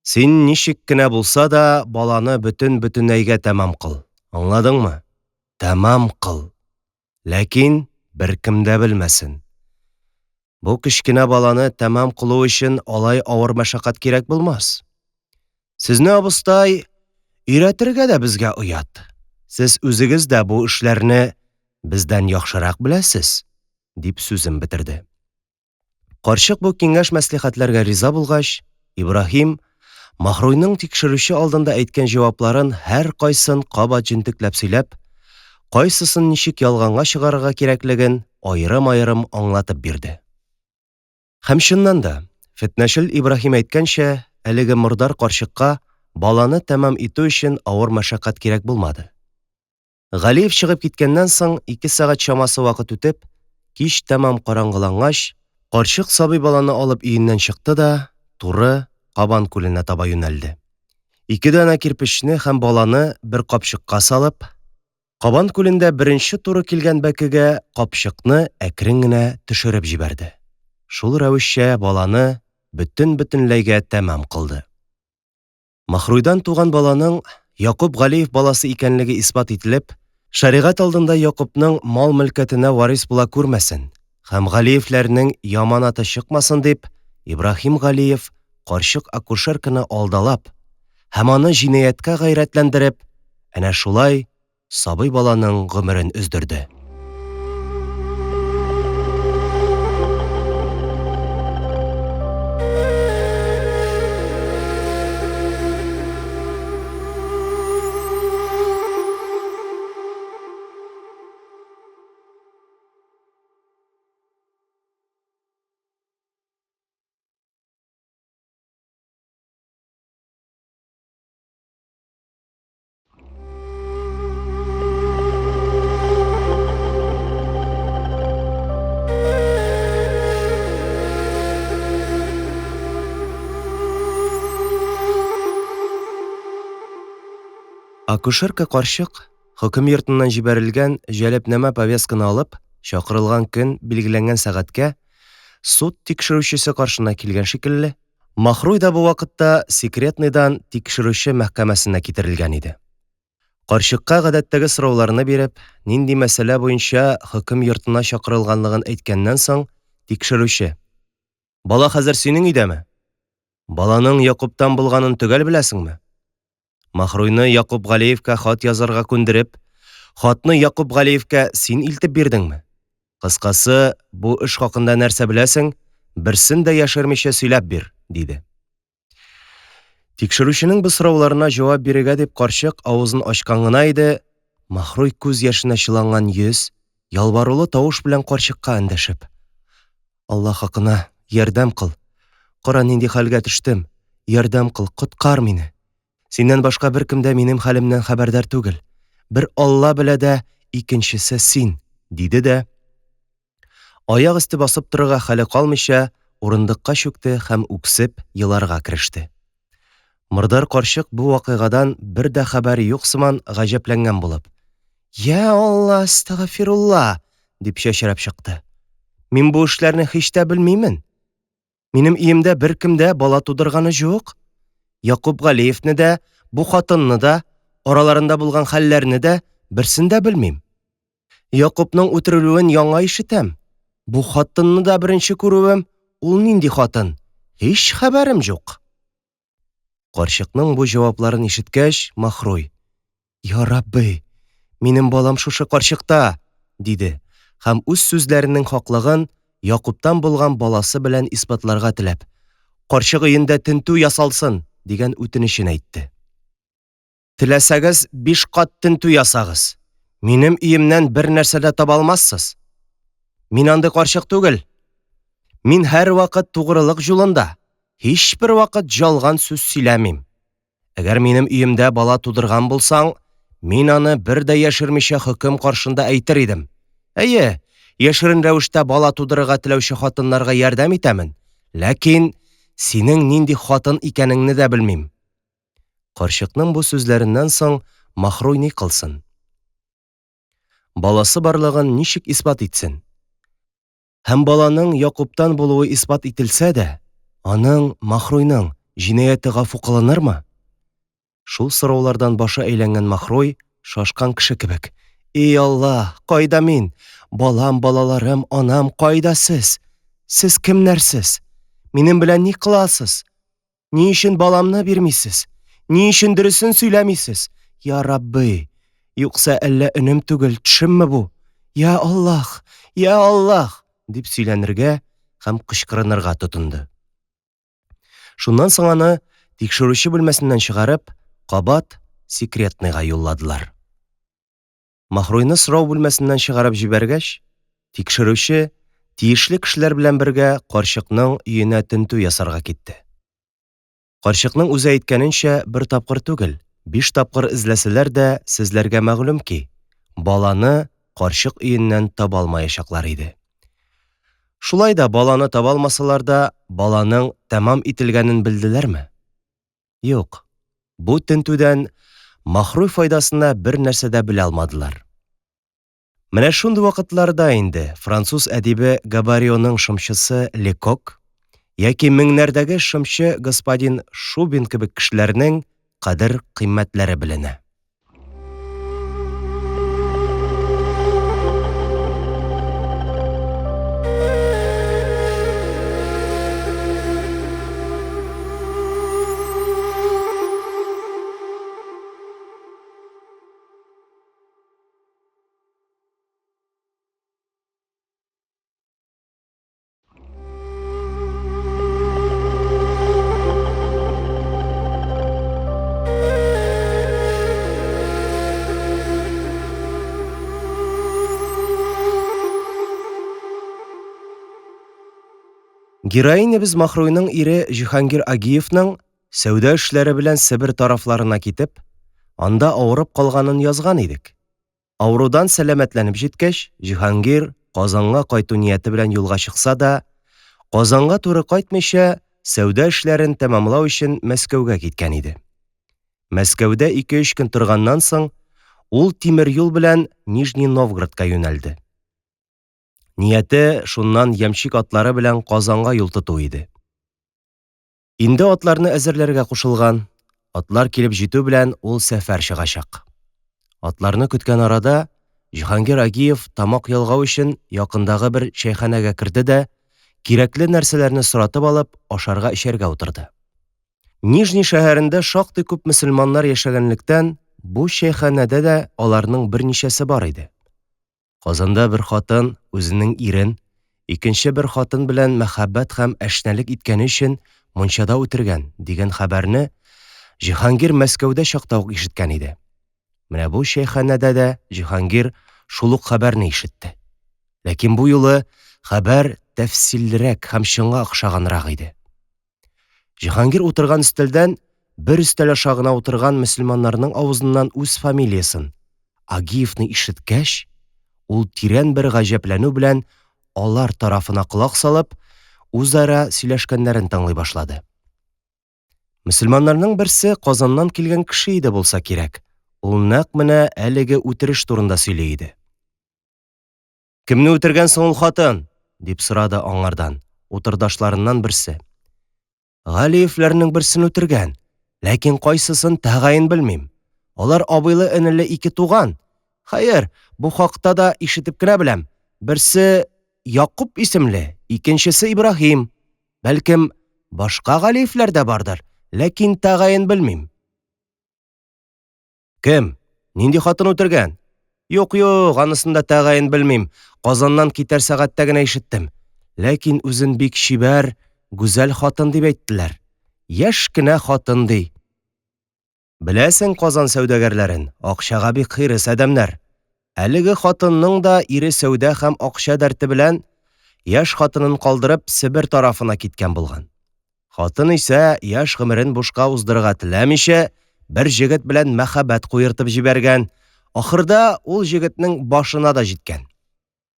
син ничек кенә булса да баланы бөтенәйгә тәмам кыл. Аңладыңмы? Тәмам кыл. Ләкин беркем дә белмәсен. Бу кечкенә баланы тәмам кылу өчен алай авыр мәшәкать кирәк булмас. Сезне, абыстай, өйрәтергә дә безгә оят. Сез үзегез дә бу эшләрне бездән яхшырак беләсез, дип сүзен бетерде. Карчык бу киңәш мәслихәтләргә риза булгач, Ибраһим Махруйның тикшерүче алдында әйткән җавапларын һәр кайсын кабат җентекләп сөйләп, кайсысын ничек ялганга чыгарырга кирәклеген аерым-аерым аңлатып бирде. Һәм чыннан да, фетнәчел Ибраһим әйткәнчә, әлеге мордар карчыкка баланы тәмам итү өчен авыр мәшәкать кирәк булмады. Галиев чыгып киткәннән соң 2 сәгать чамасы вакыт үтеп, кич тәмам караңгылангач, карчык сабый баланы алып өеннән чыкты да, туры Кабан күленә таба юнәлде. 2 дана кирпечне һәм баланы бер капчыкка салып, Кабан күлендә беренче туры килгән бәкегә капчыкны әкрен генә төшереп җибәрде. Шул рәвешчә баланы бөтенләйгә тәмам кылды. Махруйдан туган баланың Якуб Галиев баласы икәнлеге исбат ителеп, шәригать алдында Якубның мал-мөлкәтенә варис була күрмәсен һәм Галиевләрнең яман аты чыкмасын дип, Ибраһим Галиев карчык акушерканы алдалап һәм аны җинаяткә гайрәтләндереп, әнә шулай сабый баланың гомерен өздерде. Акушерка карчык хөкем йортыннан җибәрелгән җәлепнәмә повестканы алып, чакырылган көн билгеләнгән сәгатькә суд тикшерүчесе каршына килгән шикелле, Махруй да бу вакытта секретныйдан тикшерүче мәхкәмәсенә китерелгән иде. Карчыкка гадәттәге сорауларны биреп, нинди мәсьәлә буенча хөкем йортына чакырылганлыгын әйткәннән соң, тикшерүче: "Бала хәзер синең өйдәме? Баланың Якубтан булганын төгәл беләсеңме? Махруйны Якуб Галиевка хат язарга күндереп, хатны Якуб Галиевка син илтеп бирдеңме? Кыскасы, бу эш хакында нәрсә беләсең, берсен дә яшермичә сөйләп бир", диде. Тикшерүченең бу сорауларына җавап бирергә дип карчык авызын ачкан гына иде, Махруй күз яшенә чыланган йөз, ялварулы тавыш белән карчыкка эндәшеп: "Алла хакына, ярдәм кыл. Кара, нинди хәлгә төштем. Ярдәм кыл, коткар мине. Синнән башка беркем дә минем хәлемнән хәбәрдар түгел. Бер Алла белә дә, икенчесе син", диде дә, аяк өсте басып торырга хәле калмыйча, урындыкка чүкте һәм үксеп еларга кереште. Мордар карчык бу вакыйгадан бер дә хәбәре юк сыман гаҗәпләнгән булып: "Я Алла, астагфирулла", дип чәчрәп чыкты. "Мин бу эшләрне һич тә белмимен. Минем өемдә беркем дә бала тудырганы юк. Якуб Галиевне дә, бу хатынны да, араларында булган хәлләрне дә берсен дә белмим. Якубның үтерелүен яңа ишетәм. Бу хатынны да беренче күрүем, ул нинди хатын? Һич хәбәрем юк". Карчыкның бу җавапларын ишеткәч, Махруй: "Я Рабби, минем балам шушы карчыкта", диде һәм үз сүзләренең хаклыгын Якубтан булган баласы белән исбатларга теләп, карчык өендә тентү ясалсын дигән үтенечен әйтте. "Теләсәгез 5 кат тентү ясагыз. Минем өемнән бер нәрсә дә таба алмассыз. Мин андый карчык түгел. Мин һәр вакыт тугрылык җулында, һич бер вакыт җалган сүз сөйләмим. Әгәр минем өемдә бала тудырган булсаң, Мин аны бер дә яшермичә хөкем каршында әйтер идем. Әйе, яшерен рәвештә бала тудырырга теләүче хатыннарга ярдәм итәмен, ләкин синең нинди хатын икәнеңне дә белмим. Карчыкның бу сүзләреннән соң Махруй ни кылсын? Баласы барлыгын ничек исбат итсен? Һәм баланың Якубтан булуы исбат ителсә дә, аның, Махруйның, җинаяте гафу кылынырмы? Шул сораулардан башы әйләнгән Махруй шашкан кеше кебек: «Эй Аллаһ, кайда мин? Балам, балаларым, анам, кайда сез? Сез кемнәрсез? Минем белән ни кыласыз? Ни өчен баламны бирмисез? Ни өчен дөресен сөйләмисез? Я Рабби, юкса әллә өнем түгел, төшемме бу? Я Аллаһ, я Аллаһ!» дип сөйләнергә һәм кычкырынырга тотынды. Шуннан соң аны тикшерүче бүлмәсеннән чыгарып, кабат секретныйга юлладылар. Махруйны сорау бүлмәсеннән чыгарып җибәргәч, тикшерүче тиешле кешеләр белән бергә карчыкның өенә тентү ясарга китте. Карчыкның үзе әйткәненчә, бер тапкыр түгел, 5 тапкыр эзләсәләр дә, сезләргә мәгълүм ки, баланы карчык өеннән таба алмаячаклар иде. Шулай да баланы таба алмасалар да, баланың тәмам ителгәнен белделәрме? Юк. Бу тентүдән Махруй файдасына бер нәрсә дә белә алмадылар. Менә шундый вакытларда инде француз әдибе Габарионың шымчысы Лекок яки меңнәрдәге шымчы господин Шубин кебек кешеләрнең кадер-кыйммәтләре беленә. Героинебез Махруйның ире Җиһангир Агиевның сәүдә эшләре белән Себер тарафларына китеп, анда авырып калганын язган идек. Авырудан сәламәтләнеп җиткәч, Җиһангир Казанга кайту нияте белән юлга чыкса да, Казанга туры кайтмыйча, сәүдә эшләрен тәмамлау өчен Мәскәүгә киткән иде. Мәскәүдә 2-3 көн торганнан соң, ул тимер юл белән Нижний Новгородка юнәлде. Нияте шуннан ямщик атлары белән Казанга юл тоту иде. Инде атларны әзерләргә кушылган, атлар килеп җитү белән ул сәфәр чыгачак. Атларны көткән арада Җиһангир Агиев тамак ялгау өчен якындагы бер чәйханәгә керде дә, кирәкле нәрсәләрне соратып алып, ашарга-эчәргә утырды. Нижний шәһәрендә шактый күп мөселманнар яшәгәнлектән, бу чәйханәдә дә аларның берничәсе бар иде. Казанда бер хатын үзенең ирен, икенче бер хатын белән мәхәббәт һәм әшнәлек иткәне өчен мончада үтергән дигән хәбәрне Җиһангир Мәскәүдә чакта ук ишеткән иде. Менә бу чәйханәдә дә Җиһангир шул ук хәбәрне ишетте. Ләкин бу юлы хәбәр тәфсиллерәк һәм чынга охшаганрак иде. Җиһангир утырган өстәлдән бер өстәл аша гына утырган мөселманнарның авызыннан үз фамилиясын, Агиевны ишеткәч, ул тирән бер гаҗәпләнү белән алар тарафына колак салып, үзара сөйләшкәннәрен тыңлый башлады. Мөселманнарның берсе Казаннан килгән кеше иде булса кирәк. Ул нәкъ менә әлеге үтереш турында сөйли иде. «Кемне үтергән соң ул хатын?» дип сорады аңардан, утырдашларыннан берсе. «Галиевләрнең берсен үтергән, ләкин кайсысын тәгаен белмим. Алар абыйлы-энеле 2 туган. Хәер, бу хакта да ишетеп кенә беләм. Берсе Якуб исемле, икенчесе Ибраһим. Бәлкем, башка Галиевләр дә бардыр, ләкин тәгаен белмим». «Кем? Нинди хатын үтергән?» «Юк, анысын да тәгаен белмим. Казаннан китәр сәгатьтә генә ишеттем. Ләкин үзен бик чибәр, гүзәл хатын дип әйттеләр. Яшь кенә хатын ди. Беләсең Казан сәүдәгәрләрен, акчага бик хирыс адәмнәр. Әлеге хатынның да ире сәүдә һәм акча дәрте белән яшь хатынын калдырып Себер тарафына киткән булган. Хатын исә яшь гомерен бушка уздырырга теләмичә, бер җегет белән мәхәббәт куертып җибәргән. Ахырда ул җегетнең башына да җиткән.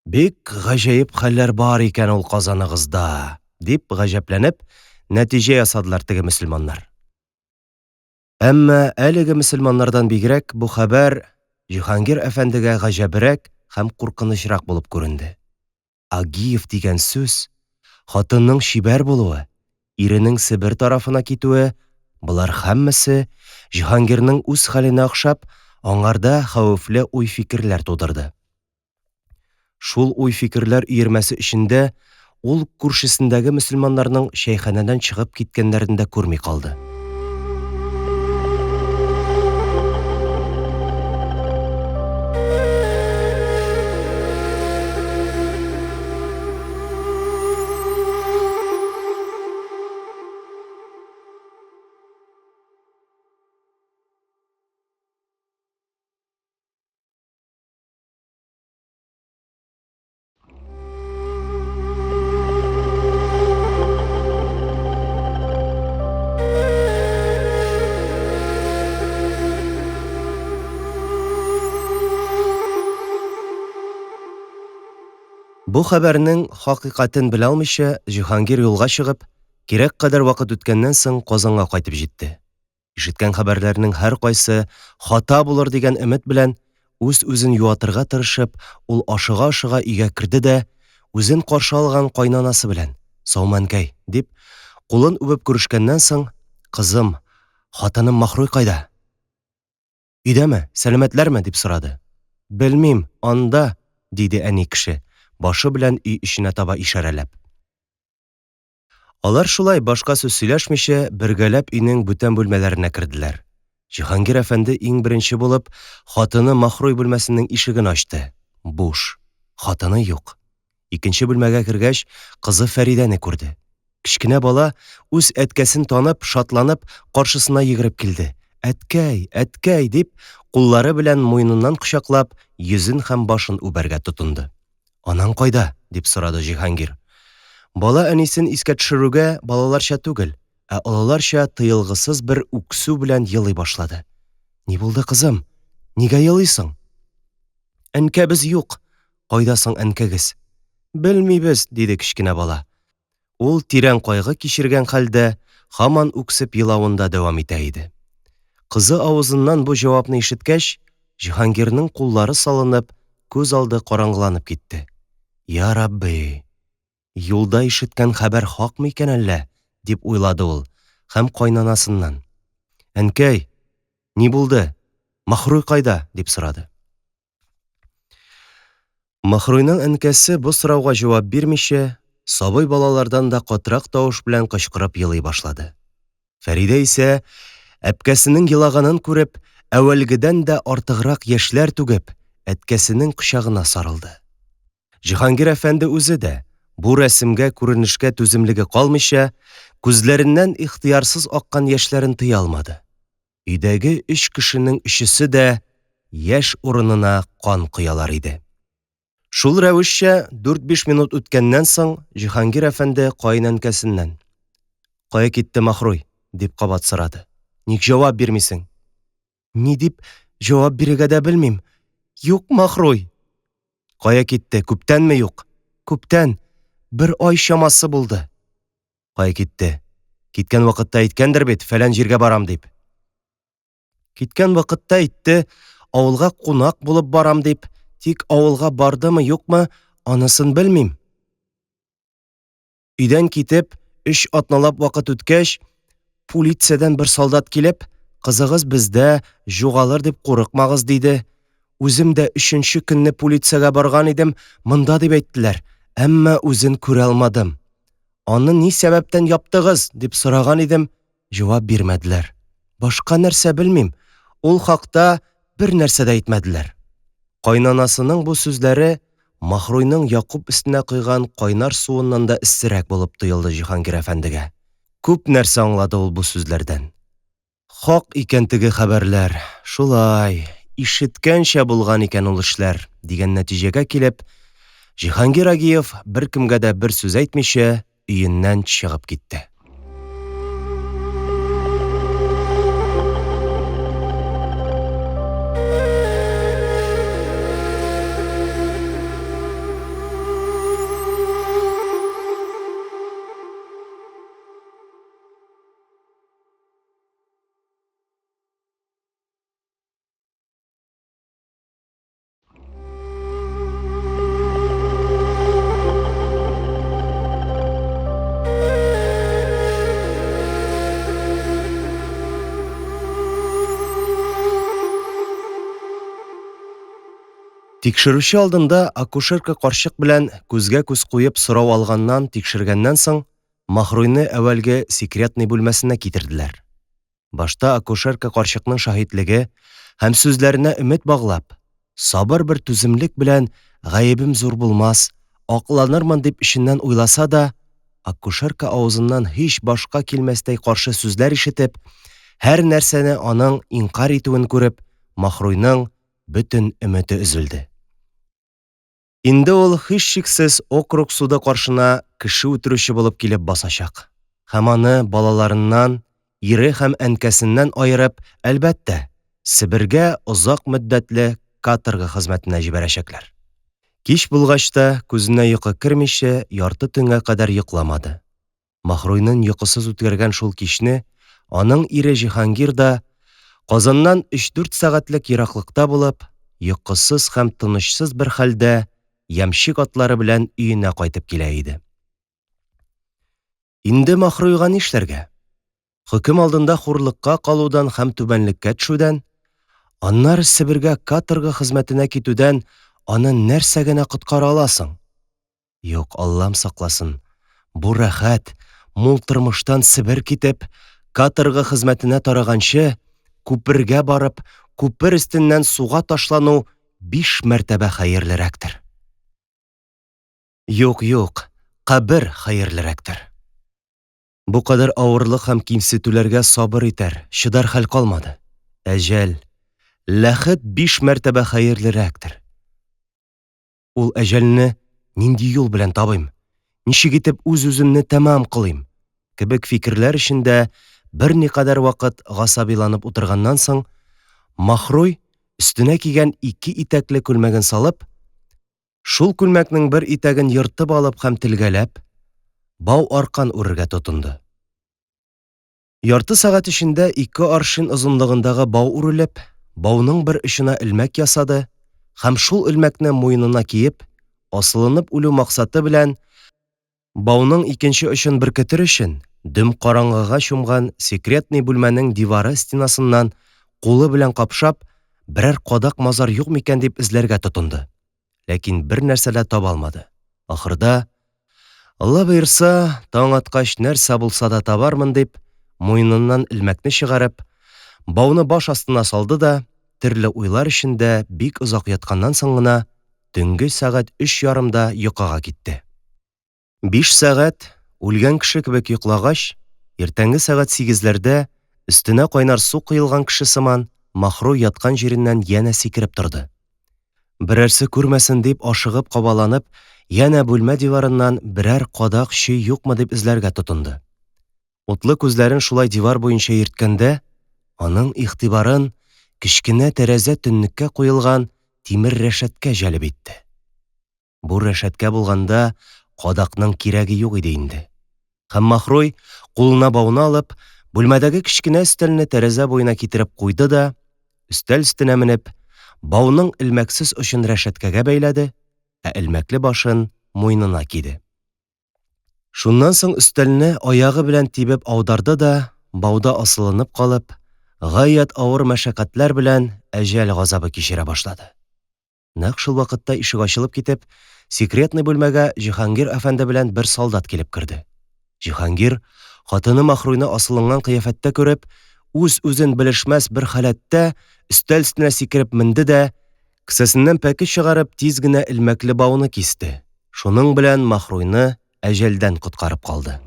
Бик гаҗәеп хәлләр бар икән ул Казаныгызда, дип гаҗәпләнеп, нәтиҗә ясадылар теге мөселманнар. Әмма әлеге мөселманнардан бигрәк бу хәбәр Җиһангир әфәндегә гаҗәбрәк һәм куркынычрак булып күренде. Агиев дигән сүз, хатынның чибәр булуы, иренең Себер тарафына китүе, булар һәммәсе Җиһангирның үз хәленә охшап, аңарда хәвефле уй-фикерләр тудырды. Шул уй-фикерләр өермәсе эчендә ул күршесендәге мөселманнарның шәйханәдән чыгып киткәннәрен дә күрми калды. Бу хәбәрнең хакыйкатен белә алмыйча, Җиһангир юлга чыгып, кирәк кадәр вакыт үткәннән соң Казанга кайтып җитте. Ишеткән хәбәрләрнең һәр кайсы хата булыр дигән өмет белән үз-үзен юатырга тырышып, ул ашыга-ашыга өйгә керде дә, үзен каршы алган кайнанасы белән «Сауманкәй» дип кулын үбеп күрешкәннән соң, «Кызым, хатыным Махруй кайда? Өйдәме? Сәламәтләрме?» дип сорады. «Белмим, анда», диде әни кеше, башы белән өй эченә таба ишарәләп. Алар шулай башка сүз сөйләшмичә бергәләп өйнең бүтән бүлмәләренә керделәр. Җиһангир әфәнде иң беренче булып хатыны Махруй бүлмәсенең ишеген ачты. Буш, хатыны юк. Икенче бүлмәгә кергәч, кызы Фәридәне күрде. Кечкенә бала үз әткәсен танып, шатланып, каршысына йөгереп килде. «Әткәй, әткәй!» дип, куллары белән муеныннан кочаклап, йөзен һәм башын үбәргә тотынды. «Анаң кайда?» дип сорады Җиһангир. Бала әнисен искә төшерүгә балаларча түгел, ә олыларча тыелгысыз бер үксү белән елый башлады. «Ни булды, кызым? Нигә елыйсың?» «Әнкәбез юк. Кайда соң әнкәгез?» «Белмибез», диде кечкенә бала. Ул тирән кайгы кичергән хәлдә һаман үксеп елавында дәвам итә иде. Кызы авызыннан бу җавапны ишеткәч, Җиһангирның куллары салынып, күз алды караңгыланып китте. «Я Рабби, юлда ишеткән хәбәр хакмы икән әллә?» дип уйлады ул һәм кайнанасыннан. «Әнкәй, ни булды? Махруй кайда?» дип сорады. Махруйның әнкәсе бу сорауга җавап бирмичә, сабый балалардан да катырак тавыш белән кычкырып елый башлады. Фәридә исә, әпкәсенең елаганын күреп, әвәлгедән дә артыграк яшьләр түгеп, әткәсенең кочагына сарылды. Җиһангир әфәнде үзе дә бу рәсемгә күренешкә түземлеге калмыйча, күзләреннән ихтыярсыз аккан яшьләрен тыя алмады. Өйдәге 3 кешенең өчесе дә яшь урынына кан куялар иде. Шул рәвешчә 4-5 минут үткәннән соң Җиһангир әфәнде каенәнкәсеннән: «Кая китте Махруй?» дип кабат сорады. «Ник җавап бирмисең?» «Ни дип җавап бирергә дә белмим. Юк Махруй». «Кая китте? Күптәнме юк?» «Күптән. 1 ай чамасы булды». «Кая китте? Киткән вакытта әйткәндер бит, фәлән җиргә барам дип». «Киткән вакытта әйтте, авылга кунак булып барам дип, тик авылга бардымы, юкмы, анысын белмим». Өйдән китеп, 3 атналап вакыт үткәч, полициядән бер солдат килеп, «Кызыгыз бездә, югалыр дип курыкмагыз» диде. Үзем дә 3нче көнне полициягә барган идем, монда дип әйттеләр, әмма үзен күрә алмадым. «Аны ни сәбәптән яптыгыз?» дип сораган идем, җавап бирмәделәр. Башка нәрсә белмим, ул хакта бер нәрсә дә әйтмәделәр. Кайнанасының бу сүзләре Махруйның Якуб өстенә куйган кайнар суыннан да эссерәк булып тоелды Җиһангир әфәндегә. Күп нәрсә аңлады ул бу сүзләрдән. Хак икән теге хәбәрләр, шулай, ишеткәнчә булган икән ул эшләр, дигән нәтиҗәгә килеп, Җиһангир Агиев беркемгә дә бер сүз әйтмичә өеннән чыгып китте. Тикшерүче алдында акушерка карчык белән күзгә-күз куеп сорау алганнан, тикшергәннән соң, Махруйны әүвәлге секретный бүлмәсенә китерделәр. Башта акушерка карчыкның шаһитлеге һәм сүзләренә өмет баглап, сабыр бер түземлек белән гаебем зур булмас, акланырмын дип эченнән уйласа да, акушерка авызыннан һич башка килмәстәй каршы сүзләр ишетеп, һәр нәрсәне аның инкар итүен күреп, Махруйның бөтен өмете өзелде. Инде ул һичшиксез округ суды каршына кеше үтерүче булып килеп басачак. Һәм аны балаларыннан, ире һәм әнкәсеннән аерып, әлбәттә, Себергә озак мөддәтле каторга хезмәтенә җибәрәчәкләр. Кич булгач та күзенә йокы кермичә, ярты төнгә кадәр йокламады. Махруйның йокысыз үткәргән шул кичне аның ире Җиһангир да Казаннан 3-4 сәгатьлек ераклыкта булып, йокысыз һәм тынычсыз бер хәлдә ямщик атлары белән өенә кайтып килә иде. Инде Махруйга нишләргә? Хөкем алдында хурлыкка калудан һәм түбәнлеккә төшүдән, аннары Себергә каторга хезмәтенә китүдән аны нәрсә генә коткара аласың? Юк, Аллам сакласын. Бу рәхәт, мул тормыштан Себер китеп, каторга хезмәтенә тараганчы, күпергә барып, күпер өстеннән суга ташлану 5 мәртәбә хәерлерәктер. Юк, кабер хәерлерәктер. Бу кадәр авырлык һәм кимсетүләргә сабыр итәр, чыдар хәл калмады. Әҗәл, ләхет 5 мәртәбә хәерлерәктер. Ул әҗәлне нинди юл белән табыйм? Ничек итеп үз-үземне тәмам кылыйм? Кебек фикерләр эчендә берникадәр вакыт гасабиланып утырганнан соң, Махруй өстенә кигән 2 итәкле күлмәген салып, шул күлмәкнең бер итәген йыртып алып һәм телгәләп, бау аркан үрергә тотынды. Ярты сәгать эчендә 2 аршин озынлыгындагы бау үрелеп, бауның бер очына элмәк ясады һәм шул элмәкне муенына киеп, асылынып үлү максаты белән бауның икенче очын беркетер өчен дөм караңгыга чумган секретный бүлмәнең дивары стенасыннан кулы белән капшап, берәр кадак мазар юк микән дип эзләргә тотынды. Ләкин бер нәрсә дә таба алмады. Ахырда, Алла боерса, таң аткач нәрсә булса да табармын дип, муеныннан элмәкне чыгарып, бауны баш астына салды да, төрле уйлар эчендә бик озак ятканнан соң гына, төнге сәгать 3:30-да йокыга китте. 5 сәгать үлгән кеше кебек йоклагач, иртәнге сәгать 8-ләрдә өстенә кайнар су кыйлган кеше сыман Махруй яткан җиреннән янә сикереп торды. Берәрсе күрмәсен дип ашыгып кабаланып, янә бүлмә диварыннан берәр кадак чөй юкмы дип эзләргә тотынды. Утлы күзләрен шулай дивар буенча йөрткәндә, аның игътибарын кечкенә тәрәзә төннеккә куелган тимер рәшәткә җәлеп итте. Бу рәшәткә булганда кадакның кирәге юк иде инде. Һәм Махруй кулына бауны алып, бүлмәдәге кечкенә өстәлне тәрәзә буена китереп куйды да, өстәл өстенә менеп, бауның элмәксез очын рәшәткәгә бәйләде, ә элмәкле башын муенына киде. Шуннан соң өстәлне аягы белән тибеп аударды да, бауда асылынып калып, гаять авыр мәшәкатьләр белән әҗәл газабы кичерә башлады. Нәкъ шул вакытта ишек ачылып китеп, секретный бүлмәгә Җиһангир әфәнде белән бер солдат килеп керде. Җиһангир, хатыны Махруйны асылынган кыяфәттә күреп, үз-үзен белешмәс бер халәттә өстәл өстенә сикереп менде дә, кесәсеннән пәке чыгарып, тиз генә элмәкле бауны кисте. Шуның белән Махруйны әҗәлдән коткарып калды.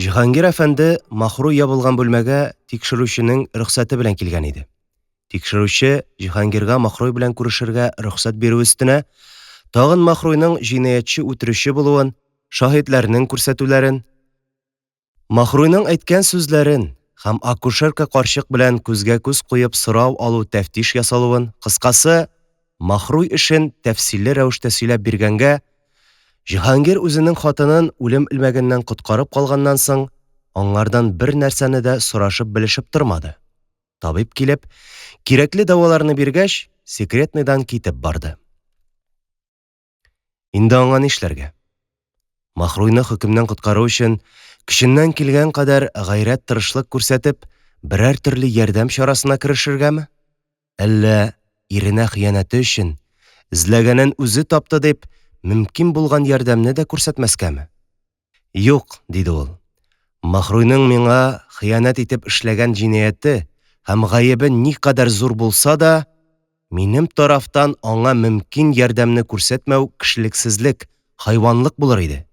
Җиһангир әфәнде Махруй ябылган бүлмәгә тикшерүченең рөхсәте белән килгән иде. Тикшерүче Җиһангирга Махруй белән күрешергә рөхсәт бирү өстенә, тагын Махруйның җинаятьче үтерүче булуын, шаһитларның күрсәтүләрен, Махруйның әйткән сүзләрен һәм акушерка карчык белән күзгә-күз куеп сорау алу тәфтиш ясалуын, кыскасы, Махруй эшен тәфсилле рәвештә сөйләп биргәнгә, Җиһангир үзенең хатынын үлем элмәгеннән коткарып калганнан соң, аңардан бер нәрсәне дә сорашып белешеп тормады. Табиб килеп, кирәкле дәваларны биргәч, секретныйдан китеп барды. Инде аңа нишләргә? Махруйны хөкемнән коткару өчен көченнән килгән кадәр гайрәт тырышлык күрсәтеп, берәр төрле ярдәм чарасына керешергәме? Әллә иренә хыянәте өчен эзләгәнен үзе тапты дип, мөмкин булган ярдәмне дә күрсәтмәскәме? Юк, диде ул. Махруйның миңа хыянәт итеп эшләгән җинаяте һәм гаебе никадәр зур булса да, минем тарафтан аңа мөмкин ярдәмне күрсәтмәү кешелексезлек, хайванлык булыр иде.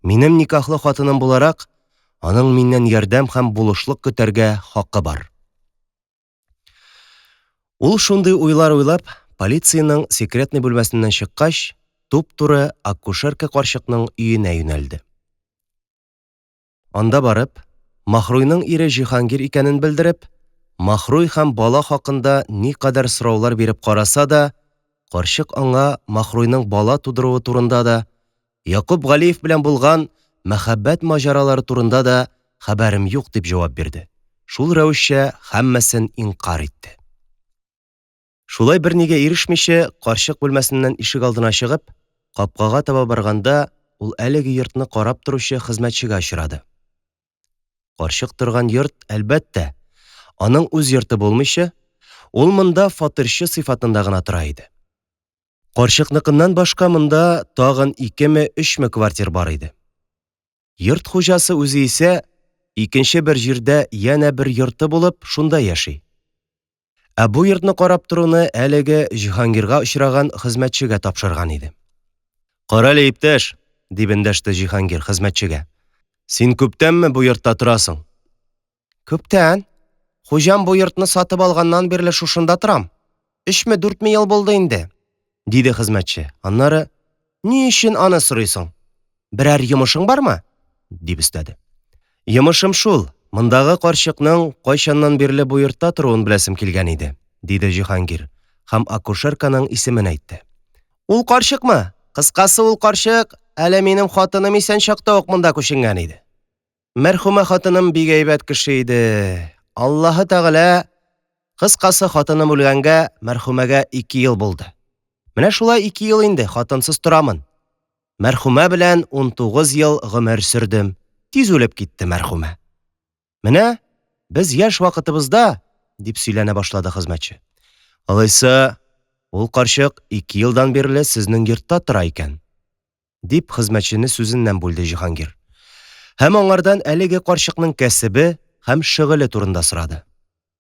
Минем никахлы хатыным буларак, аның миннән ярдәм һәм булышлык көтәргә хакы бар. Ул шундый уйлар уйлап, полицияның секретный бүлмәсеннән чыккач, туп-туры акушерка карчыкның өенә юнәлде. Анда барып, Махруйның ире Җиһангир икәнен белдереп, Махруй һәм бала хакында никадәр сораулар биреп караса да, карчык аңа Махруйның бала тудыруы турында да, Якуб Галиев белән булган мәхәббәт маҗаралары турында да хәбәрем юк дип җавап бирде. Шул рәвешчә һәммәсен инкар итте. Шулай бернигә ирешмичә, карчык бүлмәсеннән ишек алдына чыгып, капкага таба барганда, ул әлеге йортны карап торучы хезмәтчегә очрады. Карчык торган йорт, әлбәттә, аның үз йорты булмыйча, ул монда фатирчы сыйфатында гына тора иде. Карчыкныкыннан башка монда тагын 2-3 квартир бар иде. Йорт хуҗасы үзе исә икенче бер җирдә янә бер йорты булып, шунда яши. Ә бу йортны карап торуны әлеге Җиһангирга очраган хезмәтчегә тапшырган иде. «Кара әле, иптәш», – дип эндәште Җиһангир хезмәтчегә. «Син күптәнме бу йортта торасың?» «Күптән. Хуҗам бу йортны сатып алганнан бирле шушында торам. 3-4 ел булды инде», – диде хезмәтче. Аннары: «Ни өчен аны сорыйсың? Берәр йомышың бармы?» – дип өстәде. «Йомышым шул. Мондагы карчыкның кайчаннан бирле бу йортта торуын беләсем килгән иде», – диде Җиһангир һәм акушерканың исемен әйтте. «Ул карчыкмы? Кыскасы, ул карчык әле минем хатыным исән чакта ук монда күченгән иде. Мәрхүмә хатыным бик әйбәт кеше иде. Аллаһы Тәгалә, кыскасы, хатыным үлгәнгә мәрхүмәгә 2 ел булды. Менә шулай 2 ел инде хатынсыз торамын. Мәрхүмә белән 19 ел гомер сөрдем. Тиз үлеп китте мәрхүмә. Менә без яшь вакытыбызда», – дип сөйләнә башлады хезмәтче. «Алайса, ул карчык 2 елдан бирле сезнең йортта тора икән», – дип хезмәтчене сүзеннән бүлде Җиһангир. Һәм аңардан әлеге карчыкның кәсебе һәм шөгыле турында сорады.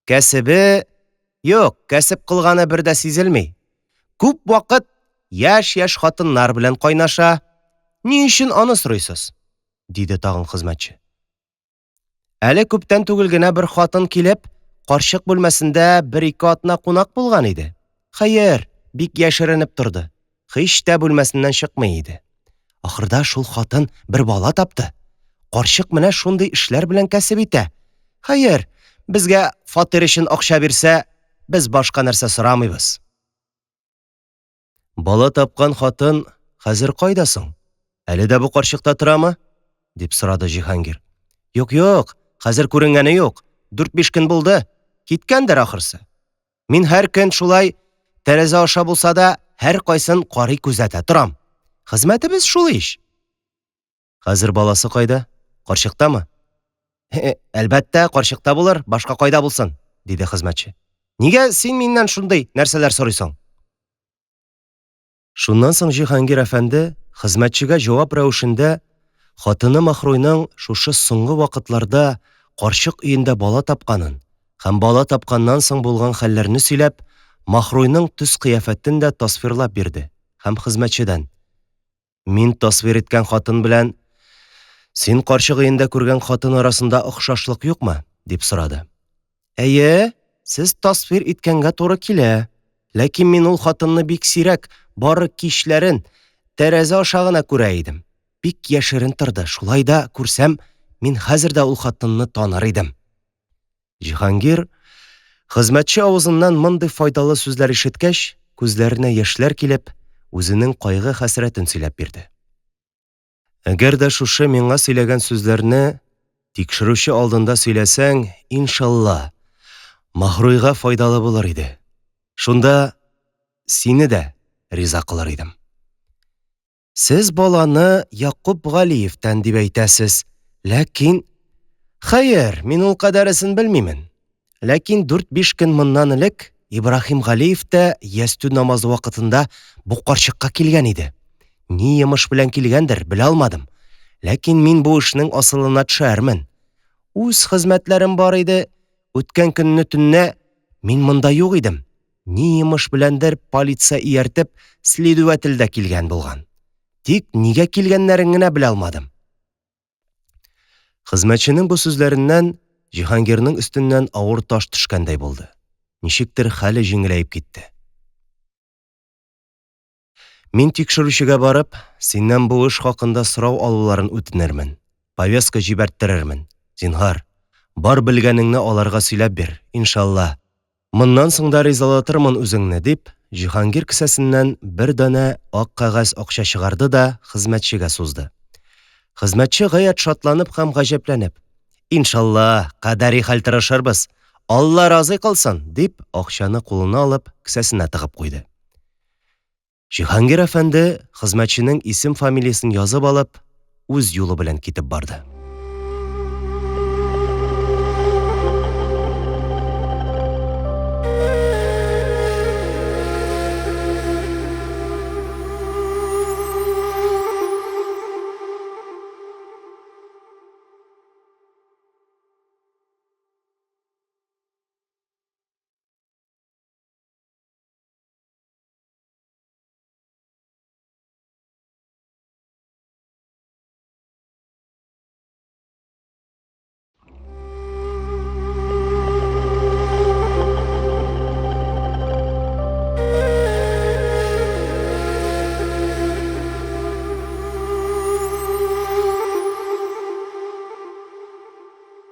«Кәсебе? Юк, кәсеп кылганы бер дә сизелми. Күп вакыт яшь хатыннар белән кайнаша. Ни өчен аны сорыйсыз?» – диде тагын хезмәтче. «Әле күптән түгел генә бер хатын килеп, карчык бүлмәсендә 1-2 атна кунак булган иде. Хәер, бик яшеренеп торды. Һич тә бүлмәсеннән чыкмый иде. Ахырда шул хатын бер бала тапты. Карчык менә шундый эшләр белән кәсеп итә. Хәер, безгә фатир өчен акча бирсә, без башка нәрсә сорамыйбыз». «Бала тапкан хатын хәзер кайда соң? Әле дә бу карчыкта торамы?» – дип сорады Җиһангир. «Юк, хәзер күренгәне юк. 4-5 көн булды. Киткәндер ахырсы. Мин һәр көн шулай тәрәзә аша булса да, һәр кайсын карый күзәтә торам. Хезмәтебез шул иш». «Хәзер баласы кайда? Карчыктамы?» «Әлбәттә, карчыкта булыр, башка кайда булсын», – диде хезмәтче. «Нигә син миннән шундый нәрсәләр сорыйсың?» Шуннан соң Җиһангир әфәнде хезмәтчегә җавап рәвешендә хатыны Махруйның шушы соңгы вакытларда карчык өендә бала тапканын һәм бала тапканнан соң булган хәлләрне сөйләп, Махруйның төс-кыяфәтен дә тасвирлап бирде һәм хезмәтчедән: «Мин тасвир иткән хатын белән син карчык өендә күргән хатын арасында охшашлык юкмы?» – дип сорады. «Әйе, сез тасвир иткәнгә туры килә. Ләкин мин ул хатынны бик сирәк, бары кичләрен тәрәзә аша гына күрә идем. Бик яшерен торды. Шулай да күрсәм, мин хәзер дә ул хатынны таныр идем. Җиһангир хезмәтче авызыннан мондый файдалы сүзләр ишеткәч, күзләренә яшьләр килеп, үзенең кайгы-хәсрәтен сөйләп бирде. Әгәр дә шушы миңа сөйләгән сүзләрне тикшерүче алдында сөйләсәң, иншалла, Махруйга файдалы булыр иде. Шунда сине дә риза кылыр идем. Сез баланы Якуб Галиевтән дип әйтәсез, ләкин... Хәер, мин ул кадәресен белмимен. Ләкин 4-5 көн моннан элек Ибрахим Галиев тә ястү намазы вакытында бу карчыкка килгән иде. Ни йомыш белән килгәндер, белә алмадым. Ләкин мин бу эшнең асылына төшәрмен. Үз хезмәтләрем бар иде. Үткән көнне төнне мин монда юк идем. Ни йомыш беләндер полиция ияртеп, следовательдә килгән булган. Тик нигә килгәннәрен генә белә алмадым. Хезмәтченең бу сүзләреннән Җиһангирның өстеннән авыр таш төшкәндәй булды. Ничектер хәле җиңеләеп китте. Мин тикшерүчегә барып, синнән бу эш хакында сорау алуларын үтенермен. Повестка җибәрттерермен. Зинһар, бар белгәнеңне аларга сөйләп бир, иншалла. Моннан соң да ризалатырмын үзеңне, дип, Җиһангир кесәсеннән бер дана ак кәгазь акча чыгарды да хезмәтчегә сузды. Хезмәтче гаять шатланып һәм гаҗәпләнеп, «Иншалла, кадәри хәл тырышырбыз, Алла разый кылсын», дип, акчаны кулына алып, кесәсенә тыгып куйды. Җиһангир әфәнде хезмәтченең исем-фамилиясын язып алып, үз юлы белән китеп барды.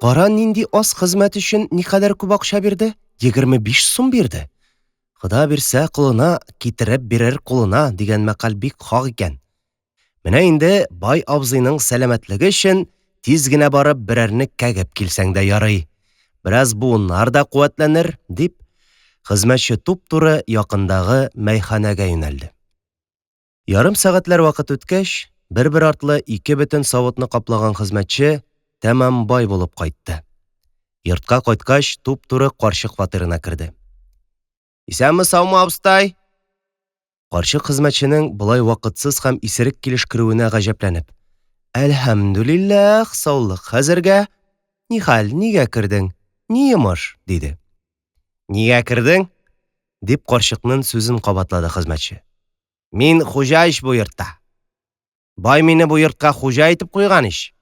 Кара нинди аз хезмәт өчен никадәр күп акча бирде? 25 сум бирде. Хода бирсә кулына, китереп бирер кулына дигән мәкаль бик хак икән. Менә инде бай абзыйның сәламәтлеге өчен тиз генә барып берәрне кәгеп килсәң дә ярый. Бераз буыннар да куәтләнер, дип, хезмәтче туп-туры якындагы мәйханәгә юнәлде. Ярым сәгатьләр вакыт үткәч, бер-бер артлы 2 бөтен савытны каплаган хезмәтче тәмам бай булып кайтты. Йортка кайткач, туп-туры карчык фатирына керде. «Исәнме-саумы, абыстай?» Карчык хезмәтченең булай вакытсыз һәм исерек килеш керүенә гаҗәпләнеп, «Әлхәмдүлилләх, саулык хәзергә. Ни хәл, нигә кердең? Ни йомыш?» диде. «Нигә кердең?» дип карчыкның сүзен кабатлады хезмәтче. «Мин хуҗа ич бу йортта. Бай мине бу йортка хуҗа итеп куйган ич.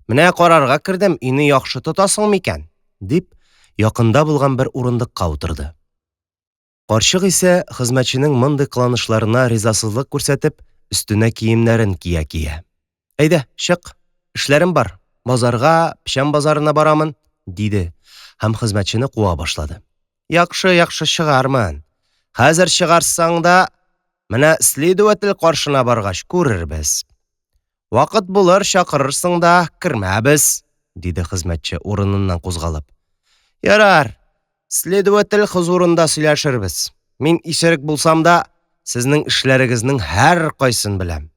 Менә карарга кердем, өйне яхшы тотасың микән?» дип, якында булган бер урындыкка утырды. Карчык исә хезмәтченең мондый кыланышларына ризасызлык күрсәтеп, өстенә киемнәрен кия-кия. «Әйдә, чык, эшләрем бар. Базарга, печән базарына барамын», диде һәм хезмәтчене куа башлады. «Яхшы чыгармын. Хәзер чыгарсаң да, менә следователь каршына баргач күрербез. Вакыт булыр, чакырырсың да, кермәбез», диде хезмәтче урыныннан кузгалып. «Ярар, следователь хузурында сөйләшербез. Мин исерек булсам да, сезнең эшләрегезнең һәр кайсын беләм».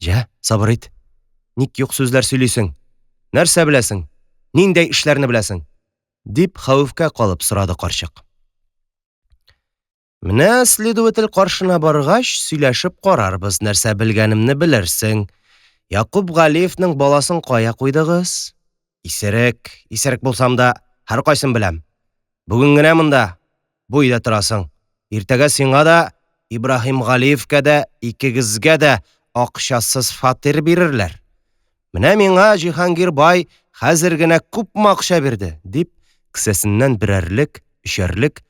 «Җә, сабыр ит. Ник юк сүзләр сөйлисең? Нәрсә беләсең? Ниндәй эшләрне беләсең?» дип хәвефкә калып сорады карчык. «Менә следователь каршына баргач, сөйләшеп карарбыз, нәрсә белгәнемне белерсең. Якуб Галиевның баласын кая куйдыгыз?» «Исерек булсам да, һәр кайсын беләм. Бүген генә монда, бу өйдә торасың. Иртәгә сиңа да, Ибрахим Галиевкә дә, икегезгә дә акчасыз фатир бирерләр. Менә миңа Җиһангир бай хәзер генә күпме акча бирде», дип, кесәсеннән берәрлек, өчәрлек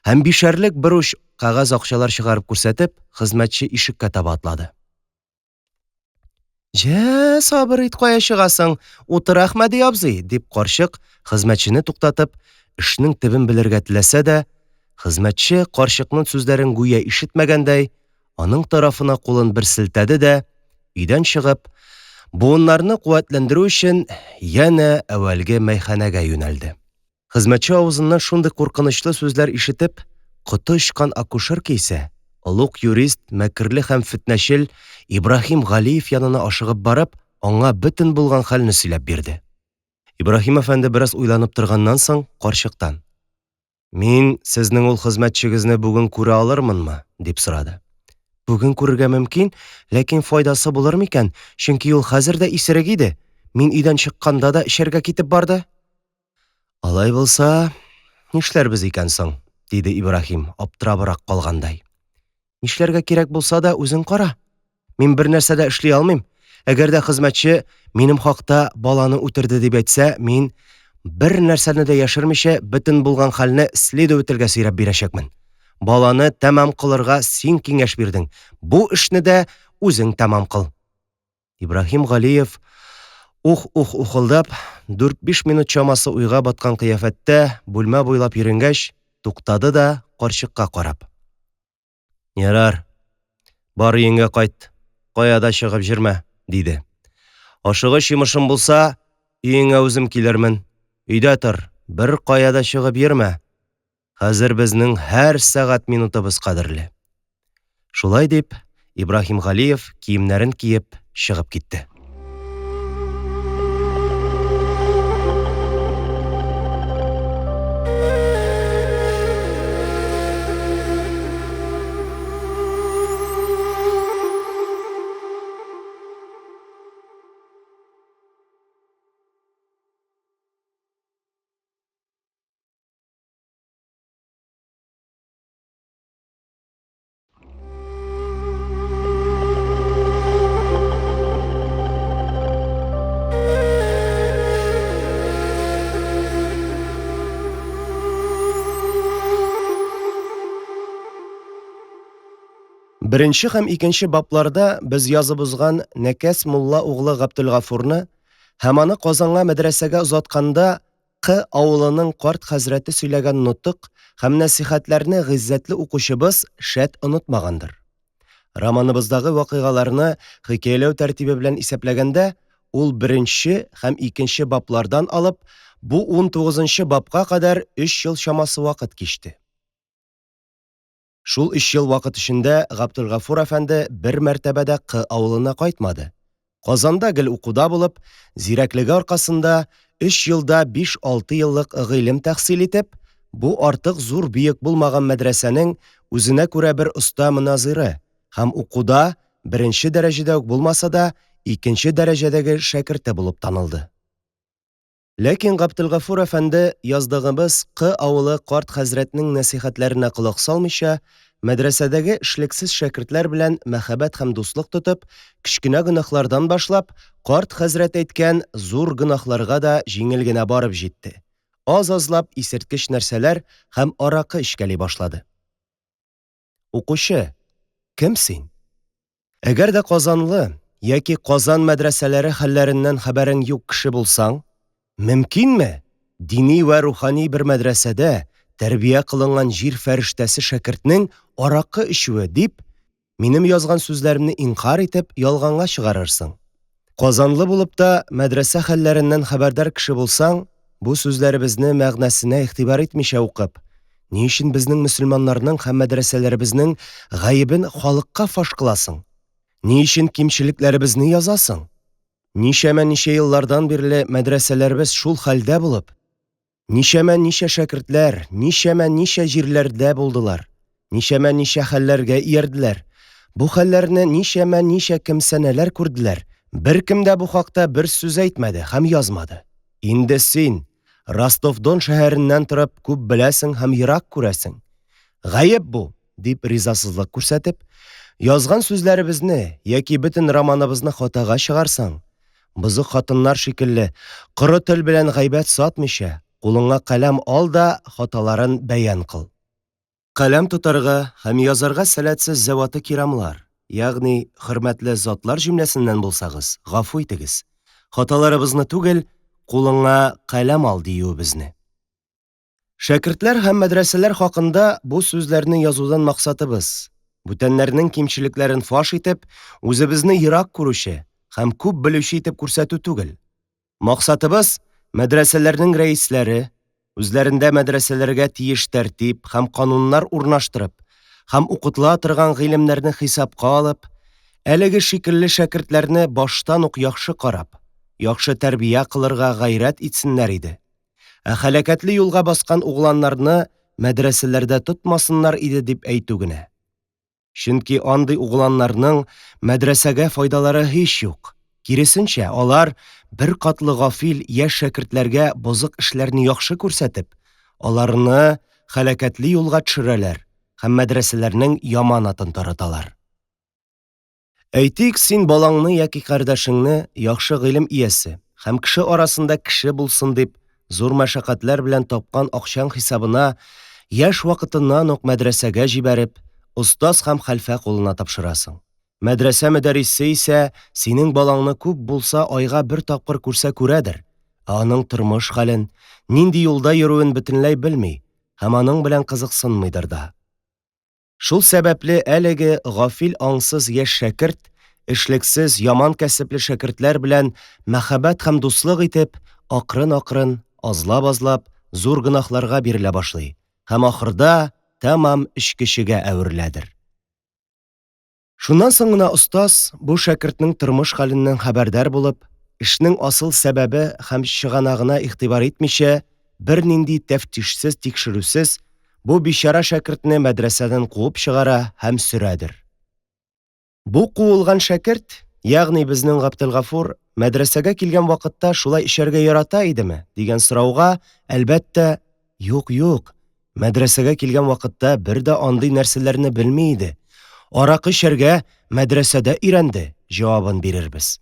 һәм бишәрлек бер уч кәгазь акчалар чыгарып күрсәтеп, хезмәтче ишеккә таба атлады. «Жә, сабыр ит, кая чыгасың? Утыр, Әхмәди абзый», – дип карчык хезмәтчене туктатып, эшнең төбен белергә теләсә дә, хезмәтче карчыкның сүзләрен гүя ишетмәгәндәй, аның тарафына кулын бер селтәде дә, өйдән чыгып, буыннарны куәтләндерү өчен янә әүвәлге мәйханәгә юнәлде. Хезмәтче авызыннан шундый куркынычлы сүзләр ишетеп, коты очкан акушерка исә, олуг юрист, мәкерле һәм фетнәчел Ибраһим Галиев янына ашыгып барып, аңа бөтен булган хәлне сөйләп бирде. Ибраһим әфәнде бераз уйланып торганнан соң карчыктан: «Мин сезнең ул хезмәтчегезне бүген күрә алырмынмы?» – дип сорады. «Бүген күрергә мөмкин, ләкин файдасы булыр микән, чөнки ул хәзер дә исерек иде. Мин өйдән чыкканда да эчәргә китеп барды». «Алай булса, нишләрбез икән соң?» – диде Ибраһим, аптырабрак калгандай. «Нишләргә кирәк булса да, үзең кара. Мин бер нәрсә дә эшли алмыйм. Әгәр дә хезмәтче минем хакта баланы үтерде дип әйтсә, мин бер нәрсәне дә яшермичә бөтен булган хәлне следовательгә сөйрәп бирәчәкмен. Баланы тәмам кылырга син киңәш бирдең. Бу эшне дә үзең тәмам кыл». Ибраһим Галиев ух ухылдап, 4-5 минут чамасы уйга баткан кыяфәттә бүлмә буйлап йөрөнгәч, туктады да карчыкка карап: «Ярар, бар өеңгә кайт, кая да чыгып җөрмә», – диде. «Ашыгыч йомышым булса, өеңә үзем килермен. Өйдә тор, бер кая да чыгып йөрмә. Хәзер безнең һәр сәгать минутыбыз кадерле». Шулай дип, Ибраһим Галиев киемнәрен киеп чыгып китте. Беренче һәм икенче бабларда без язып узган Нәкәс мулла угълы Габделгафурны һәм аны Казанга мәдрәсәгә озатканда К авылының карт хәзрәте сөйләгән нутык һәм нәсихәтләрне гыйззәтле укучыбыз шәт онытмагандыр. Романыбыздагы вакыйгаларны хикәяләү тәртибе белән исәпләгәндә, ул беренче һәм икенче баблардан алып, бу 19нчы бабка кадәр 3 ел чамасы вакыт кичте. Шул 3 ел вакыт эчендә Габделгафур әфәнде бер мәртәбә дә К авылына кайтмады. Казанда гел укуда булып, зирәклеге аркасында 3 елда 5-6 еллык гыйлем тәхсил итеп, бу артык зур биек булмаган мәдрәсәнең үзенә күрә бер оста мөназиры һәм укуда беренче дәрәҗәдә үк булмаса да, икенче дәрәҗәдәге шәкерте булып танылды. Ләкин Габделгафур әфәнде яздыгыбыз К авылы карт хәзрәтнең нәсихәтләренә колак салмыйча, мәдрәсәдәге эшлексез шәкертләр белән мәхәббәт һәм дуслык тотып, кечкенә гөнаһлардан башлап, карт хәзрәт әйткән зур гөнаһларга да җиңел генә барып җитте. Аз-азлап исерткеч нәрсәләр һәм аракы эчкәли башлады. Укучы, кем син? Әгәр дә Казанлы яки Казан мәдрәсәләре хәлләреннән хәбәрең юк кеше булсаң, мөмкинме дини вә рухани бер мәдрәсәдә тәрбия кылынган җир фәрештәсе шәкертнең аракы эчүе дип, минем язган сүзләремне инкар итеп ялганга чыгарырсың? Казанлы булып та мәдрәсә хәлләреннән хәбәрдар кеше булсаң, бу сүзләребезне мәгънәсенә игътибар итмичә укып, ни өчен безнең мөселманнарның һәм мәдрәсәләребезнең гаебен халыкка фаш кыласың? Ни өчен кимчелекләребезне язасың? Ничә еллардан бирле мәдрәсәләребез шул хәлдә булып, ничә шәкертләр, ничә җирләрдә булдылар, ничә хәлләргә иярделәр. Бу хәлләрне ничә кемсәнәләр күрделәр. Беркем дә бу хакта бер сүз әйтмәде һәм язмады. Инде син Ростов-Дон шәһәреннән торып күп беләсең һәм ерак күрәсең. Гаеп бу, дип ризасызлык күрсәтеп, язган сүзләребезне яки бөтен романыбызны хатага чыгарсаң, бызык хатыннар шикелле, коры тел белән гайбәт сатмыйча, кулыңа каләм ал да хаталарын бәян кыл. Каләм тотарга һәм язарга сәләтсез зәваты кирамлар, ягъни хөрмәтле затлар җөмләсеннән булсагыз, гафу итегез. Хаталарыбызны түгел, кулыңа каләм ал диюебезне. Шәкертләр һәм мәдрәсәләр хакында бу сүзләрне язудан максатыбыз бүтәннәрнең кимчелекләрен фаш итеп, үзебезне ерак күрүче һәм күп белүче итеп күрсәтү түгел. Максатыбыз мәдрәсәләрнең рәисләре үзләрендә мәдрәсәләргә тиеш тәртип һәм кануннар урнаштырып һәм укытыла торган гыйлемнәрне хисапка алып, әлеге шикелле шәкертләрне баштан ук яхшы карап, яхшы тәрбия кылырга гайрәт итсеннәр иде. Ә хәлакәтле юлга баскан угланнарны мәдрәсәләрдә тотмасыннар иде дип әйтү генә. Чөнки андый угланнарның мәдрәсәгә файдалары һич юк. Киресенчә, алар бер катлы гафил яшь шәкертләргә бозык эшләрне яхшы күрсәтеп, аларны хәлакәтле юлга төшерәләр һәм мәдрәсәләрнең яман атын тараталар. Әйтик, син балаңны яки кардәшеңне яхшы гыйлем иясе һәм кеше арасында кеше булсын дип зур мәшәкатьләр белән тапкан акчаң хисабына яшь вакытыннан ук мәдрәсәгә җибәреп, остаз һәм хәлфә кулына тапшырасың. Мәдрәсә мөдәррисе исә синең балаңны күп булса айга бер тапкыр күрсә күрәдер, аның тормыш хәлен, нинди юлда йөрүен бөтенләй белми һәм аның белән кызыксынмыйдыр да. Шул сәбәпле әлеге гафил аңсыз яшь шәкерт эшлексез яман кәсепле шәкертләр белән мәхәббәт һәм дуслык итеп, акрын-акрын, азлап-азлап зур гөнаһларга бирелә башлый һәм ахырда тамам эчкечегә әвереләдер. Шуннан соң гына остаз бу шәкертнең тормыш хәленнән хәбәрдар булып, эшнең асыл сәбәбе һәм чыганагына игътибар итмичә, бернинди тәфтишсез, тикшерүсез бу бичара шәкертне мәдрәсәдән куып чыгара һәм сөрәдер. Бу куылган шәкерт, ягъни безнең Габделгафур, мәдрәсәгә килгән вакытта шулай эчәргә ярата идеме дигән сорауга, әлбәттә, юк, мәдрәсәгә килгән вакытта бер дә андый нәрсәләрне белми иде. Аракы эчәргә мәдрәсәдә өйрәнде җавабын бирербез.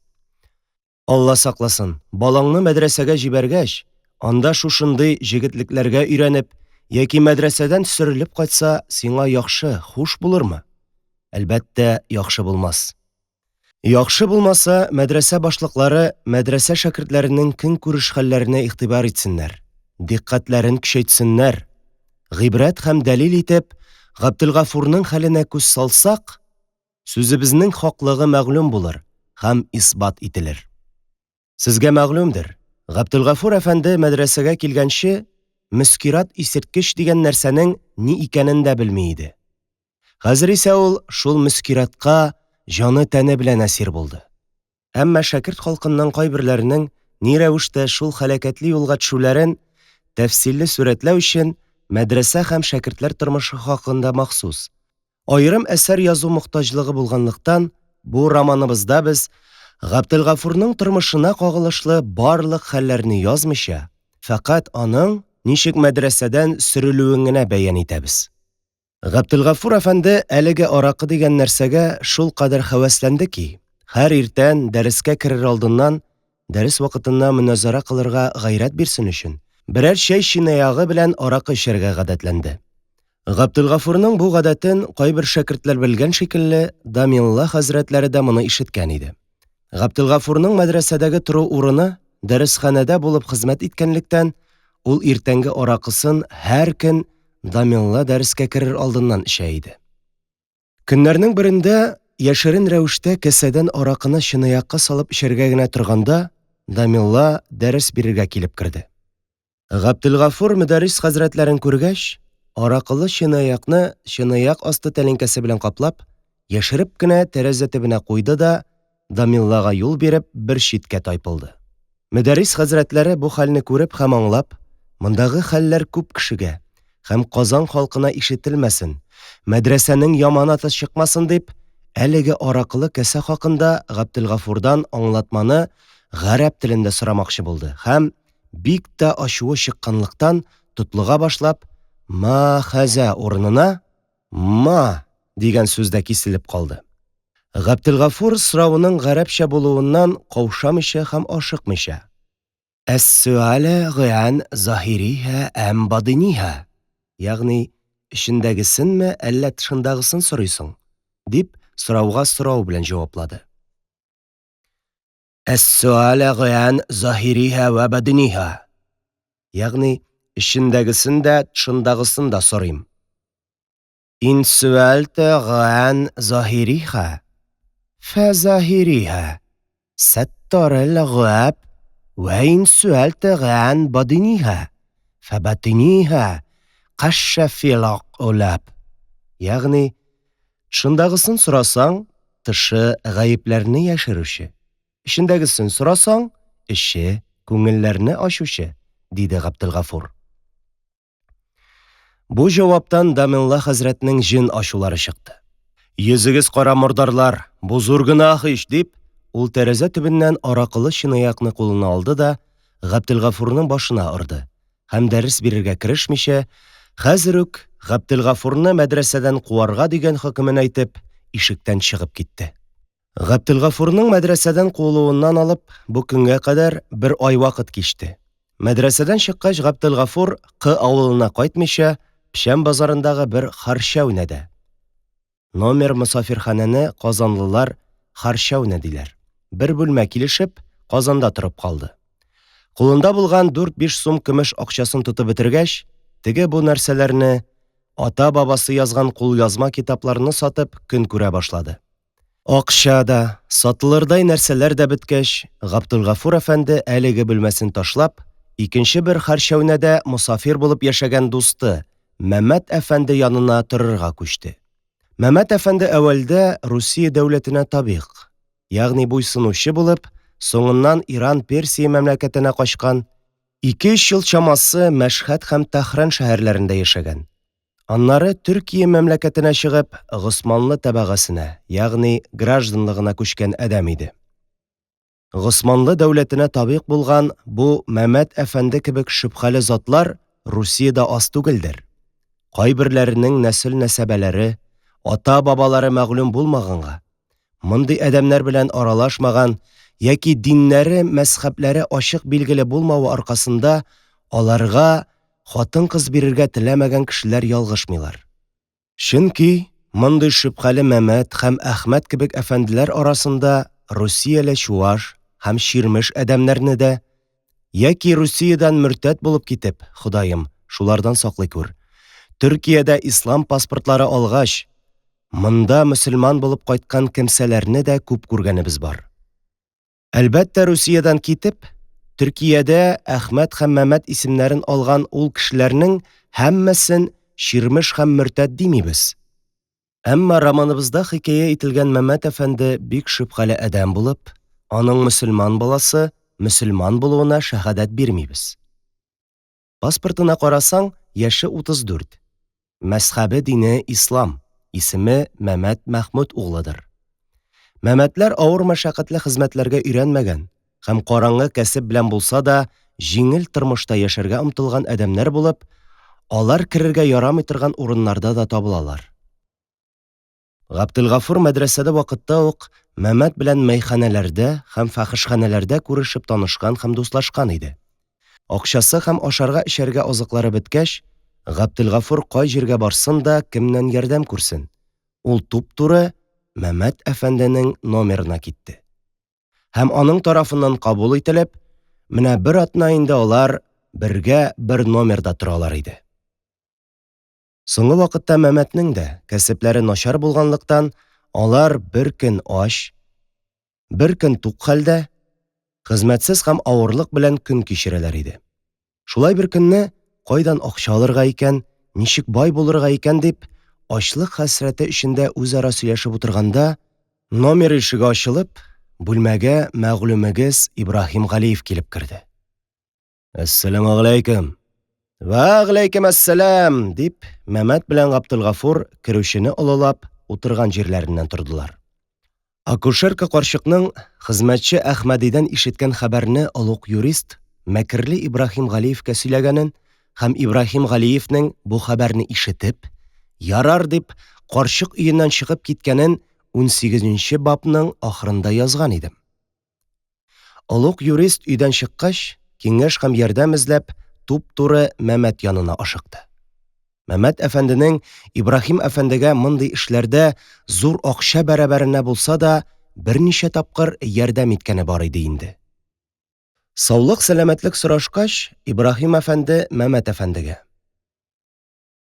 Алла сакласын, балаңны мәдрәсәгә җибәргәч, анда шушындый җегетлекләргә өйрәнеп, яки мәдрәсәдән сөрелеп кайтса, сиңа яхшы, хуш булырмы? Әлбәттә, яхшы булмас. Яхшы булмаса, мәдрәсә башлыклары мәдрәсә шәкертләренең көнкүреш хәлләренә игътибар итсеннәр, диккатьләрен көчәйтсеннәр. Гыйбрәт һәм дәлил итеп, Габделгафурның хәленә күз салсак, сүзебезнең хаклыгы мәгълүм булыр һәм исбат ителер. Сезгә мәгълүмдер, Габделгафур әфәнде мәдрәсәгә килгәнче, мөскират исерткеч дигән нәрсәнең ни икәнен дә белми иде. Хәзер исә ул шул мөскиратка җаны-тәне белән әсир булды. Әмма шәкерт халкының кайберләренең ни рәвештә шул хәлакәтле юлга төшүләрен тәфсилле сурәтләү өчен мәдрәсә һәм шәкертләр тормышы хакында махсус аерым әсәр язу мохтаҗлыгы булганлыктан, бу романыбызда без Габделгафурның тормышына кагылышлы барлык хәлләрне язмыйча, фақат аның ничек мәдрәсәдән сөрелүен генә бәян итәбез. Габделгафур әфәнде әлеге аракы дигән нәрсәгә шул кадәр һәвәсләнде ки, һәр иртән дәрескә керер алдыннан, дәрес вакытында мөназара кылырга гайрәт бирсен өчен, берәр чәй чинаягы белән аракы эчәргә гадәтләнде. Габделгафурның бу гадәтен кайбер шәкертләр белгән шикелле, Дамилла хәзрәтләре дә моны ишеткән иде. Габделгафурның мәдрәсәдәге тору урыны дәресханәдә булып хезмәт иткәнлектән, ул иртәнге аракысын һәр көн Дамилла дәрескә керер алдыннан эчә иде. Көннәрнең берендә яшерен рәвештә кәсәдән аракыны чынаякка салып эчәргә генә торганда, Дамилла дәрес бирергә килеп керде. Габделгафур мөдәррис хәзрәтләрен күргәч, аракылы чынаякны чынаяк асты тәлинкәсе белән каплап, яшереп кенә тәрәзә төбенә куйды да, Дамиллага юл биреп, бер читкә тайпылды. Мөдәррис хәзрәтләре бу хәлне күреп һәм аңлап, мондагы хәлләр күп кешегә һәм Казан халкына ишетелмәсен, мәдрәсәнең яманаты чыкмасын дип, әлеге аракылы кәсә хакында Габделгафурдан аңлатманы гарәп телендә сорамакчы булды һәм бик тә ачуы чыкканлыктан тотлыга башлап, «ма хәзә» урынына «ма» дигән сүздә киселеп калды. Габделгафур сорауының гарәпчә булуыннан каушамыйча һәм ашыкмыйча, «әс-суәлә гыян заһириһә әм бадиниһә», ягъни «эчендәгесенме, әллә тышындагысын сорыйсың?» дип сорауга сорау белән җаваплады. «Әс-суалә гыян заһириһа ва бадиниһа». Ягъни, эчендәгесен дә, тышындагысын да сорыйм. «Ин суалта гыян заһириһа, фа заһириһа саттарал гыаб, ва ин суалта гыян бадиниһа, фа бадиниһа кашша фил улаб». Ягъни, тышындагысын сорасаң, тышы гаепләрне яшерүче. Эчендәгесен сорасаң, эче күңелләрне ачучы, диде Габделгафур. Бу җаваптан Дамелла хәзрәтнең җен ачулары чыкты. «Йөзегез кара мордарлар, бу зур гынах иш», дип, ул тәрәзә төбеннән аракылы чынаякны кулына алды да Габделгафурның башына орды һәм дәрес бирергә керешмичә, хәзер үк Габделгафурны мәдрәсәдән куарга дигән хөкемен әйтеп, ишектән чыгып китте. Габделгафурның мәдрәсәдән куылуыннан алып, бу көнгә кадәр бер ай вакыт кичте. Мәдрәсәдән чыккач, Габделгафур Кы авылына кайтмыйча, Печән базарындагы бер харчәүнәдә. Номер мусафирханәне казанлылар харчәүнә диләр. Бер бүлмә килешеп, Казанда торып калды. Кулында булган 4-5 сум көмеш акчасын тотып бетергәч, теге бу нәрсәләрне, ата-бабасы язган кулъязма китапларны сатып көн күрә башлады. Акча да, сатылырдай нәрсәләр дә беткәч, Габделгафур әфәнде әлеге бүлмәсен ташлап, икенче бер харчәүнәдә мусафир булып яшәгән дусты Мәмәт әфәнде янына торырга күчте. Мәмәт әфәнде әвәлдә Русия дәүләтенә табигъ, ягъни буйсынучы булып, соңыннан Иран-Персия мәмләкәтенә качкан, 2-3 ел чамасы Мәшһәд һәм Тәһран шәһәрләрендә яшәгән. Аннары Төркия мәмләкәтенә чыгып, Госманлы табагасына, ягъни гражданлыгына күчкән әдәм иде. Госманлы дәүләтенә табигъ булган бу Мәмәт әфәнде кебек шөбһәле затлар Русиядә аз түгелдер. Кайберләренең нәсел-нәсәбәләре, ата-бабалары мәгълүм булмаганга, мондый әдәмнәр белән аралашмаган яки диннәре, мәзһәбләре ачык билгеле булмавы аркасында аларга хатын-кыз бирергә теләмәгән кешеләр ялгышмыйлар. Чөнки мондый шөбһәле Мәмәт һәм Әхмәт кебек әфәнделәр арасында Русияле чуаш һәм чирмеш әдәмнәрне дә, яки Русиядан мөртәт булып китеп, Ходаем, шулардан саклый күр, Төркиядә ислам паспортлары алгач, монда мөселман булып кайткан кемсәләрне дә күп күргәнебез бар. Әлбәттә, Русиядан китеп, Төркиядә Әхмәт һәм Мәмәт исемнәрен алган ул кешеләрнең һәммәсен чирмеш һәм мөртәт димибез. Әмма романыбызда хикәя ителгән Мәмәт әфәнде бик шөбһәле әдәм булып, аның мөселман баласы мөселман булуына шәһадәт бирмибез. Паспортына карасаң, яше 34. Мәзһәбе дине ислам, исеме Мәмәт Мәхмүд углыдыр. Мәмәтләр авыр мәшәкатьле хезмәтләргә өйрәнмәгән һәм караңгы кәсеп белән булса да җиңел тормышта яшәргә омтылган әдәмнәр булып, алар керергә ярамый торган урыннарда да табылалар. Габделгафур мәдрәсәдә вакытта ук Мәмәт белән мәйханәләрдә һәм фәхешханәләрдә күрешеп танышкан һәм дуслашкан иде. Акчасы һәм ашарга-эчәргә азыклары беткәч, Габделгафур кай җиргә барсын да кемнән ярдәм күрсен. Ул туп-туры Мәмәт әфәнденең номерына китте. Һәм аның тарафыннан кабул ителеп, менә бер атна инде алар бергә бер номерда торалар иде. Соңгы вакытта Мәмәтнең дә кәсепләре начар булганлыктан, алар бер көн ач, бер көн тук хәлдә, хезмәтсез һәм авырлык белән көн кичерәләр иде. Шулай бер көнне кайдан акча алырга икән, ничек бай булырга икән дип, ачлык хәсрәте эчендә үзара сөйләшеп утырганда, номер ишеге ачылып, бүлмәгә мәгълүмегез Ибраһим Галиев килеп керде. «Әссәламу алейкум». «Ва алейкум әссәлам», дип, Мәмәт белән Габделгафур керүчене олылап утырган җирләреннән тордылар. Акушерка карчыкның хезмәтче Әхмәдидән ишеткән хәбәрне олуг юрист Мәкерле Ибраһим Галиевкә сөйләгәнен һәм Ибраһим Галиевнең бу хәбәрне ишетеп, ярар дип, карчык өеннән чыгып киткәнен 18-нче бапның ахырында язган идем. Олуг юрист өйдән чыккач, киңәш һәм ярдәм эзләп, туп-туры Мәмәт янына ашыкты. Мәмәт әфәнденең Ибраһим әфәндегә мондый эшләрдә зур акча бәрабәренә булса да берничә тапкыр ярдәм иткәне бар иде инде. Саулык-сәламәтлек сорашкач, Ибраһим әфәнде Мәмәт әфәндегә: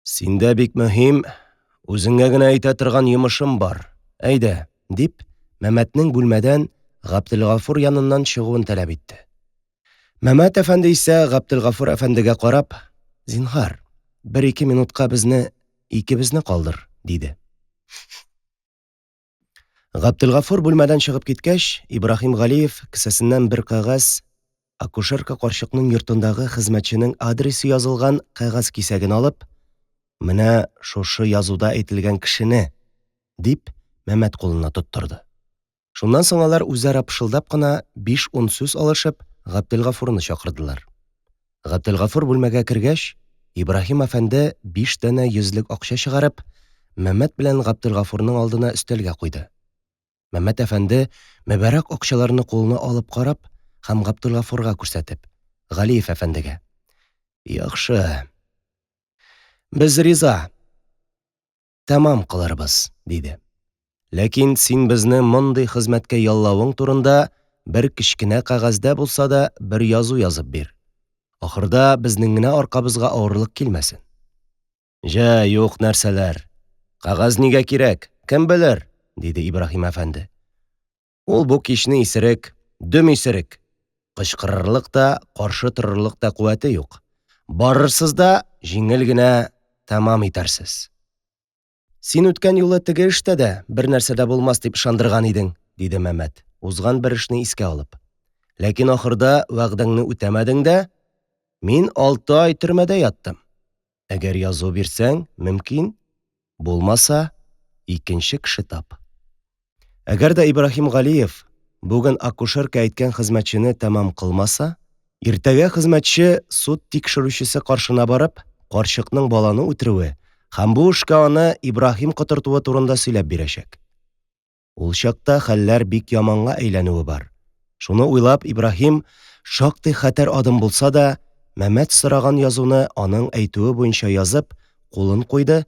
«Синдә бик мөһим, үзеңә генә әйтә торган йомышым бар. Әйдә», – дип, Мәмәтнең бүлмәдән Габделгафур яныннан чыгуын таләп итте. Мәмәт әфәнде исә Габделгафур әфәндегә карап: «Зинһар, 1-2 минутка безне икебезне калдыр», – диде. Габделгафур бүлмәдән чыгып киткәч, Ибраһим Галиев кесәсеннән бер кәгазь, акушерка карчыкның йортындагы хезмәтченең адресы язылган кәгазь кисәген алып: «Менә шушы язуда әйтелгән кешене», – дип, Мәмәт кулына тоттырды. Шуннан соң алар үзара пышылдап кына 5-10 сүз алышып, Габделгафурны чакырдылар. Габделгафур бүлмәгә кергәч, Ибраһим әфәнде 5 дәнә 100лек акча чыгарып, Мәмәт белән Габделгафурның алдына өстәлгә куйды. Мәмәт әфәнде мәбәрәк акчаларны кулына алып карап һәм Габделгафурга күрсәтеп, Галиев әфәндегә: «Яхшы, без риза, тәмам кылырбыз», – диде. «Ләкин син безне мондый хезмәткә яллавың турында бер кечкенә кәгазьдә булса да бер язу язып бир. Ахырда безнең генә аркабызга авырлык килмәсен». «Җә, юк нәрсәләр. Кәгазь нигә кирәк? Кем белер?» – диде Ибраһим әфәнде. «Ул бу кичне исерек, дөм исерек. Кычкырырлык та, каршы торырлык та куәте юк. Барырсыз да җиңел генә тәмам итәрсез. Син үткән юлы теге эштә дә бер нәрсә дә булмас дип ышандырган идең», – диде Мәмәт, узган бер эшне искә алып. «Ләкин ахырда вәгъдәңне үтәмәдең дә, мин 6 ай төрмәдә яттым. Әгәр язу бирсәң, мөмкин, булмаса, икенче кеше тап». Әгәр дә Ибраһим Галиев бүген акушерка әйткән хезмәтчене тәмам кылмаса, иртәгә хезмәтче суд тикшерүчесе каршына барып, карчыкның баланы үтерүе һәм бу эшкә аны Ибраһим котыртуы турында сөйләп бирәчәк. Ул чакта хәлләр бик яманга әйләнүе бар. Шуны уйлап, Ибраһим шактый хәтәр адым булса да, Мәмәт сораган язуны аның әйтүе буенча язып, кулын куйды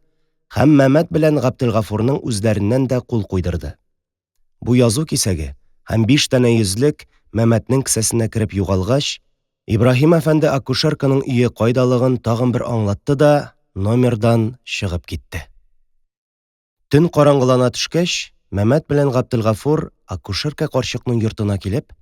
һәм Мәмәт белән Габделгафурның үзләреннән дә кул куйдырды. Бу язу кисәге һәм 5 дәнә 100лек Мәмәтнең кесәсенә кереп югалгач, Ибраһим әфәнде акушерканың өе кайдалыгын тагын бер аңлатты да номердан чыгып китте. Төн караңгылана төшкәч, Мәмәт белән Габделгафур акушерка карчыкның йортына килеп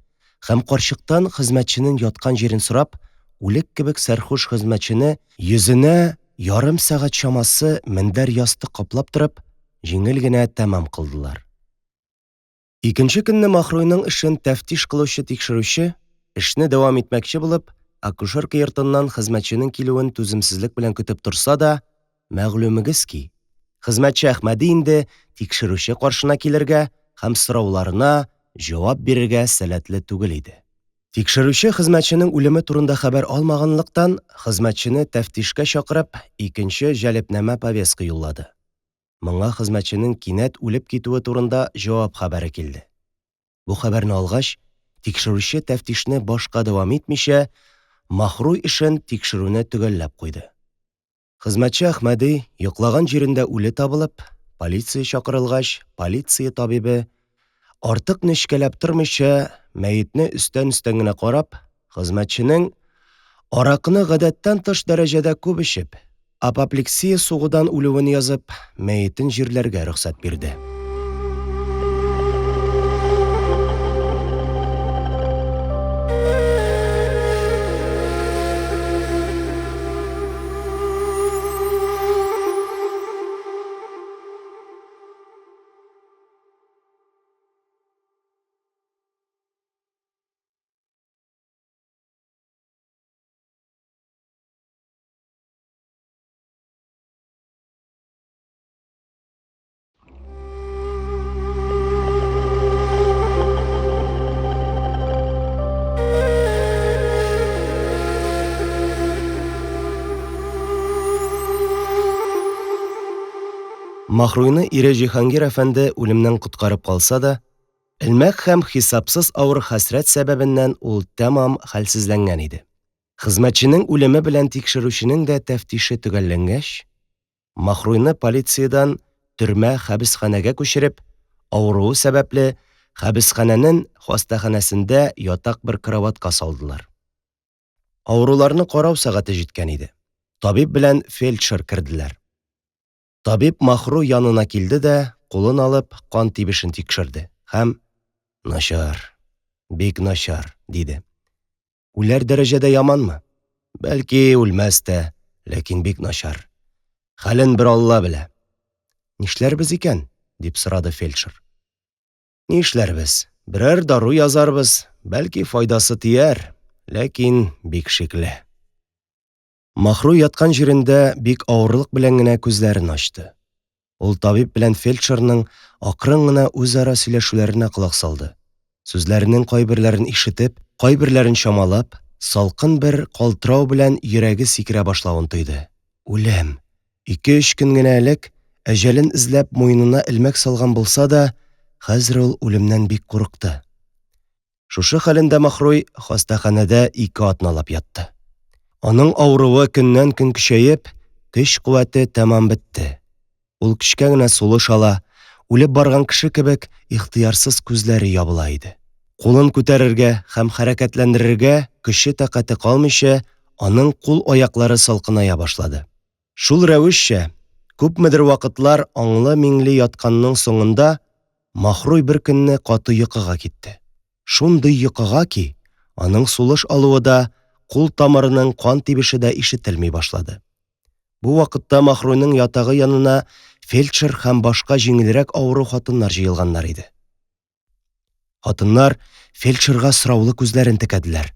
һәм карчыктан хезмәтченең яткан җирен сорап, үлек кебек сәрхүш хезмәтчене йөзенә ярым сәгать чамасы мендәр ястык каплап торып, җиңел генә тәмам кылдылар. Икенче көнне Махруйның эшен тәфтиш кылучы тикшерүче, эшне дәвам итмәкче булып, акушерка йортыннан хезмәтченең килүен түземсезлек белән көтеп торса да, мәгълүмегез ки, хезмәтче Әхмәди инде тикшерүче каршына килергә һәм сорауларына җавап бирергә сәләтле түгел иде. Тикшерүче хезмәтченең үлеме турында хәбәр алмаганлыктан, хезмәтчене тәфтишкә чакырып, икенче җәлепнамә повестка юллады. Моңа хезмәтченең кинәт үлеп китүе турында җавап хәбәре килде. Бу хәбәрне алгач, тикшерүче тәфтишне башка дәвам итмичә, Махруй эшен тикшерүне төгәлләп куйды. Хезмәтче Әхмәди йоклаган җирендә үле табылып, полиция чакырылгач, полиция табибы артык нечкәләп тормыйча, мәетне өстән генә карап, хезмәтченең аракыны гадәттән тыш дәрәҗәдә күп эчеп, апоплексия сугудан үлүен язып, мәетен җирләргә рөхсәт бирде. Махруйны ире Җиһангир әфәнде үлемнән коткарып калса да, элмәк һәм хисапсыз авыр хәсрәт сәбәбеннән ул тәмам хәлсезләнгән иде. Хезмәтченең үлеме белән тикшерүченең дә тәфтише төгәлләнгәч, Махруйны полициядән төрмә хәбесханәгә күчереп, авыруы сәбәпле хәбесханәнең хастаханәсендә ятак бер караватка салдылар. Авыруларны карау сәгате җиткән иде. Табиб белән фельдшер керделәр. Табиб Махруй янына килде дә, кулын алып, кан тибешен тикшерде һәм «Начар, бик начар», диде. «Үләр дәрәҗәдә яманмы? Бәлки үлмәс тә, ләкин бик начар. Хәлен бер Алла белә». «Нишләрбез икән?» дип сорады фельдшер. «Нишләрбез? Берәр дару язарбыз, бәлки файдасы тияр, ләкин бик шикле». Махруй яткан җирендә бик авырлык белән генә күзләрен ачты. Ул табиб белән фельдшерның акрын гына үзара сөйләшүләренә колак салды. Сүзләренең кайберләрен ишетеп, кайберләрен чамалап, салкын бер калтырау белән йөрәге сикерә башлавын тойды. Үлем. 2-3 көн генә элек әҗәлен эзләп муенына илмәк салган булса да, хәзер ул үлемнән бик курыкты. Шушы хәлендә Махруй хастаханәдә 2 атналап ятты. Аның авыруы көннән-көн көчәеп, көч-куәте тәмам бетте. Ул көчкә генә сулыш ала, үлеп барган кеше кебек ихтыярсыз күзләре ябыла иде. Кулын күтәрергә һәм хәрәкәтләндерергә көче тәкате калмыйча, аның кул-аяклары салкыная башлады. Шул рәвешчә, күпмедер вакытлар аңлы-миңле ятканның соңында Махруй бер көнне каты йокыга китте. Шундый йокыга ки, аның сулыш алуы да, кул тамырының кан тибеше дә ишетелми башлады. Бу вакытта Махруйның ятагы янына фельдшер һәм башка җиңелрәк авыру хатыннар җыелганнар иде. Хатыннар фельдшерга сораулы күзләрен текәделәр.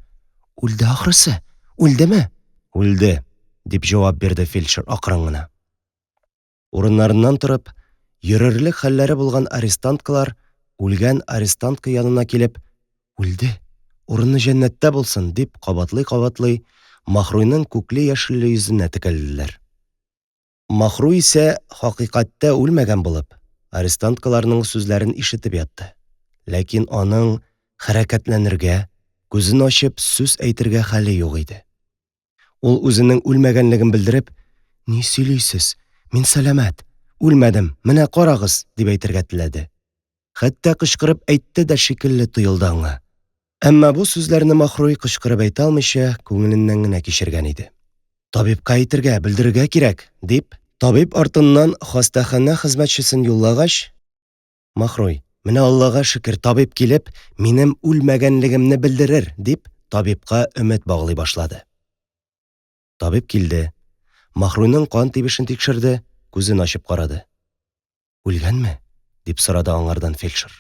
«Үлде ахрысы? Үлдеме?» «Үлде», дип җавап бирде фельдшер акрын гына. Урыннарыннан торып, йөрерлек хәлләре булган арестанткалар үлгән арестантка янына килеп, «Үлде, урыны җәннәттә булсын», дип кабатлый-кабатлый Махруйның күкле-яшелле йөзенә текәлделәр. Махруй исә хакыйкатьтә үлмәгән булып, арестанткаларның сүзләрен ишетеп ятты. Ләкин аның хәрәкәтләнергә, күзен ачып сүз әйтергә хәле юк иде. Ул үзенең үлмәгәнлеген белдереп, «Ни сөйлисез? Мин сәламәт, үлмәдем, менә карагыз», дип әйтергә теләде. Хәтта кычкырып әйтте дә шикелле тоелды аңа. Әмма бу сүзләрне Махруй кычкырып әйтә алмыйча, күңеленнән генә кичергән иде. «Табибка әйтергә, белдерергә кирәк», дип, табиб артыннан хастахана хезмәтчесен юллагач, «Махруй, менә Аллага шөкер, табиб килеп, минем үлмәгәнлегемне белдерер», дип, табибка өмет баглый башлады. Табиб килде. Махруйның кан тибешен тикшерде, күзен ачып карады. «Үлгәнме?» дип сорады аңардан фельдшер.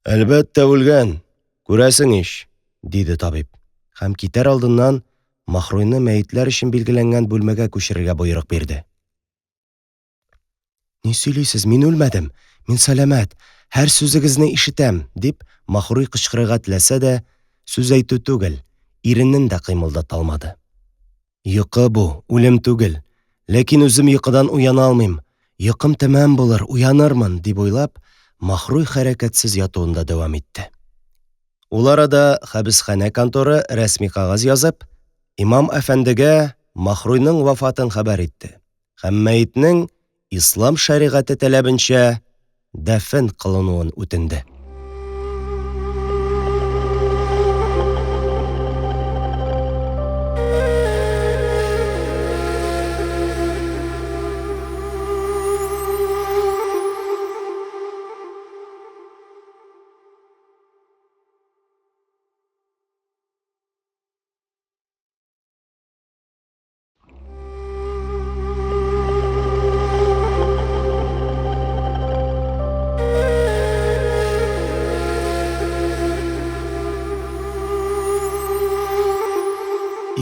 «Әлбәттә үлгән, күрәсең иш», диде табиб. Һәм китәр алдыннан Махруйны мәетләр өчен билгеләнгән бүлмәгә күчерергә боерык бирде. «Ни сөйлисез? Мин үлмәдем, мин сәламәт, һәр сүзегезне ишетәм», дип Махруй кычкырырга теләсә дә, сүз әйтү түгел, иренен дә кыймылдата алмады. «Йокы бу, үлем түгел, ләкин үзем йокыдан уяна алмыйм, йокым тәмам булыр, уянырмын», дип уйлап, Махруй хәрәкәтсез ятуында дәвам итте. Ул арада хәбесханә конторы рәсми кагаз язып, имам әфәндегә Махруйның вафатын хәбәр итте һәм мәетнең ислам шәригате таләбенчә дәфен кылынуын үтенде.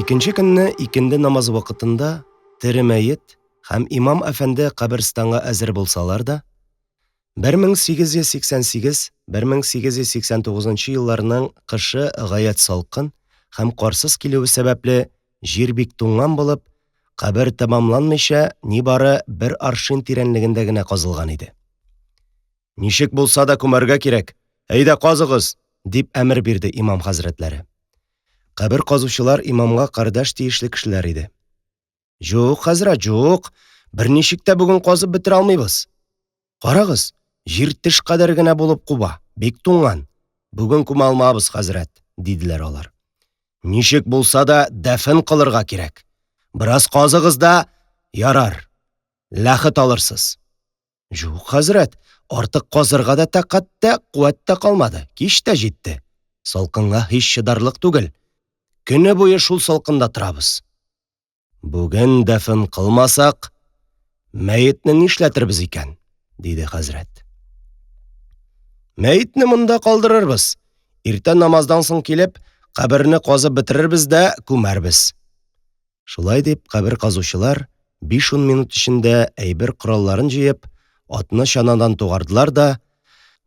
Икенче көнне икенде намаз вакытында тере мәет һәм имам әфәнде каберстанга әзер булсалар да, 1888-1889 елларның кышы гаять салкын һәм карсыз килүе сәбәпле җир бик туңган булып, кабер тәмамланмыйча нибары 1 аршин тирәнлегендә генә казылган иде. «Ничек булса да күмәргә кирәк, әйдә казыгыз», дип әмер бирде имам хәзрәтләре. Кабер казучылар имамга кардәш тиешле кешеләр иде. «Юк, хәзрәт, юк, Берничек тә бүген казып бетерә алмыйбыз. Карагыз, җир теш кадәр генә булып куба, бик туңган. Бүген күмә алмабыз, хәзрәт, диделәр алар. Ничек булса да дәфен кылырга кирәк. Бераз казыгыз да, ярар, ләхет алырсыз. Юк, хәзрәт, артык казырга да тәкать тә, куәт тә калмады. Кич тә җитте. Салкынга һич чыдарлык түгел. Көне буе шул салкында торабыз. Бүген дәфен кылмасак, мәетне нишләтербез икән? Диде хәзрәт. Мәетне монда калдырырбыз. Иртә намаздан соң килеп, каберне казып бетерербез дә күмәрбез. Шулай дип, кабер казучылар 5-10 минут эчендә әйбер коралларын җыеп, атны чанадан тугардылар да,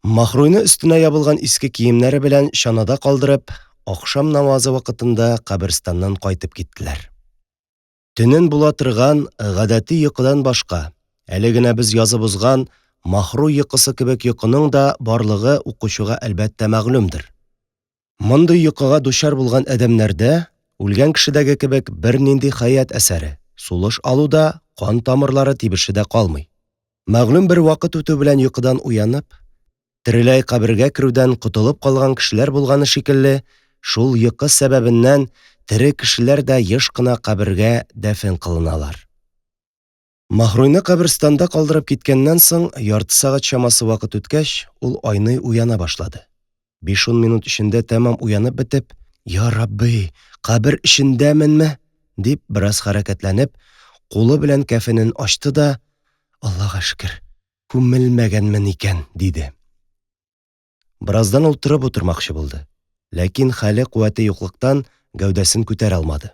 Махруйны өстенә ябылган иске киемнәре белән чанада калдырып, акшам намазы вакытында каберстаннан кайтып киттеләр. Төнен була торган гадәти йокыдан башка, әле генә без язып узган Махруй йокысы кебек йокының да барлыгы укучыга әлбәттә мәгълүмдер. Мондый йокыга дучар булган адәмнәрдә үлгән кешедәге кебек бернинди хаят әсәре, сулыш алуда, кан тамырлары тибеше дә калмый. Мәгълүм бер вакыт үтү белән йокыдан уянып, тереләй кабергә керүдән котылып калган кешеләр булганы шикелле, шул йокы сәбәбеннән тере кешеләр дә еш кына кабергә дәфен кылыналар. Махруйны каберстанда калдырып киткәннән соң, ярты сагать чамасы вакыт үткәч, ул айный уяна башлады. 5-10 минут эчендә тәмам уянып бетеп, «Я Рабби, кабер эчендәменме?» дип бераз хәрәкәтләнеп, кулы белән кәфенен ачты да, «Аллага шөкер, күмелмәгәнмен икән», диде. Бераздан ул торып утырмакчы булды, ләкин хәле куәте юклыктан гәүдәсен күтәрә алмады.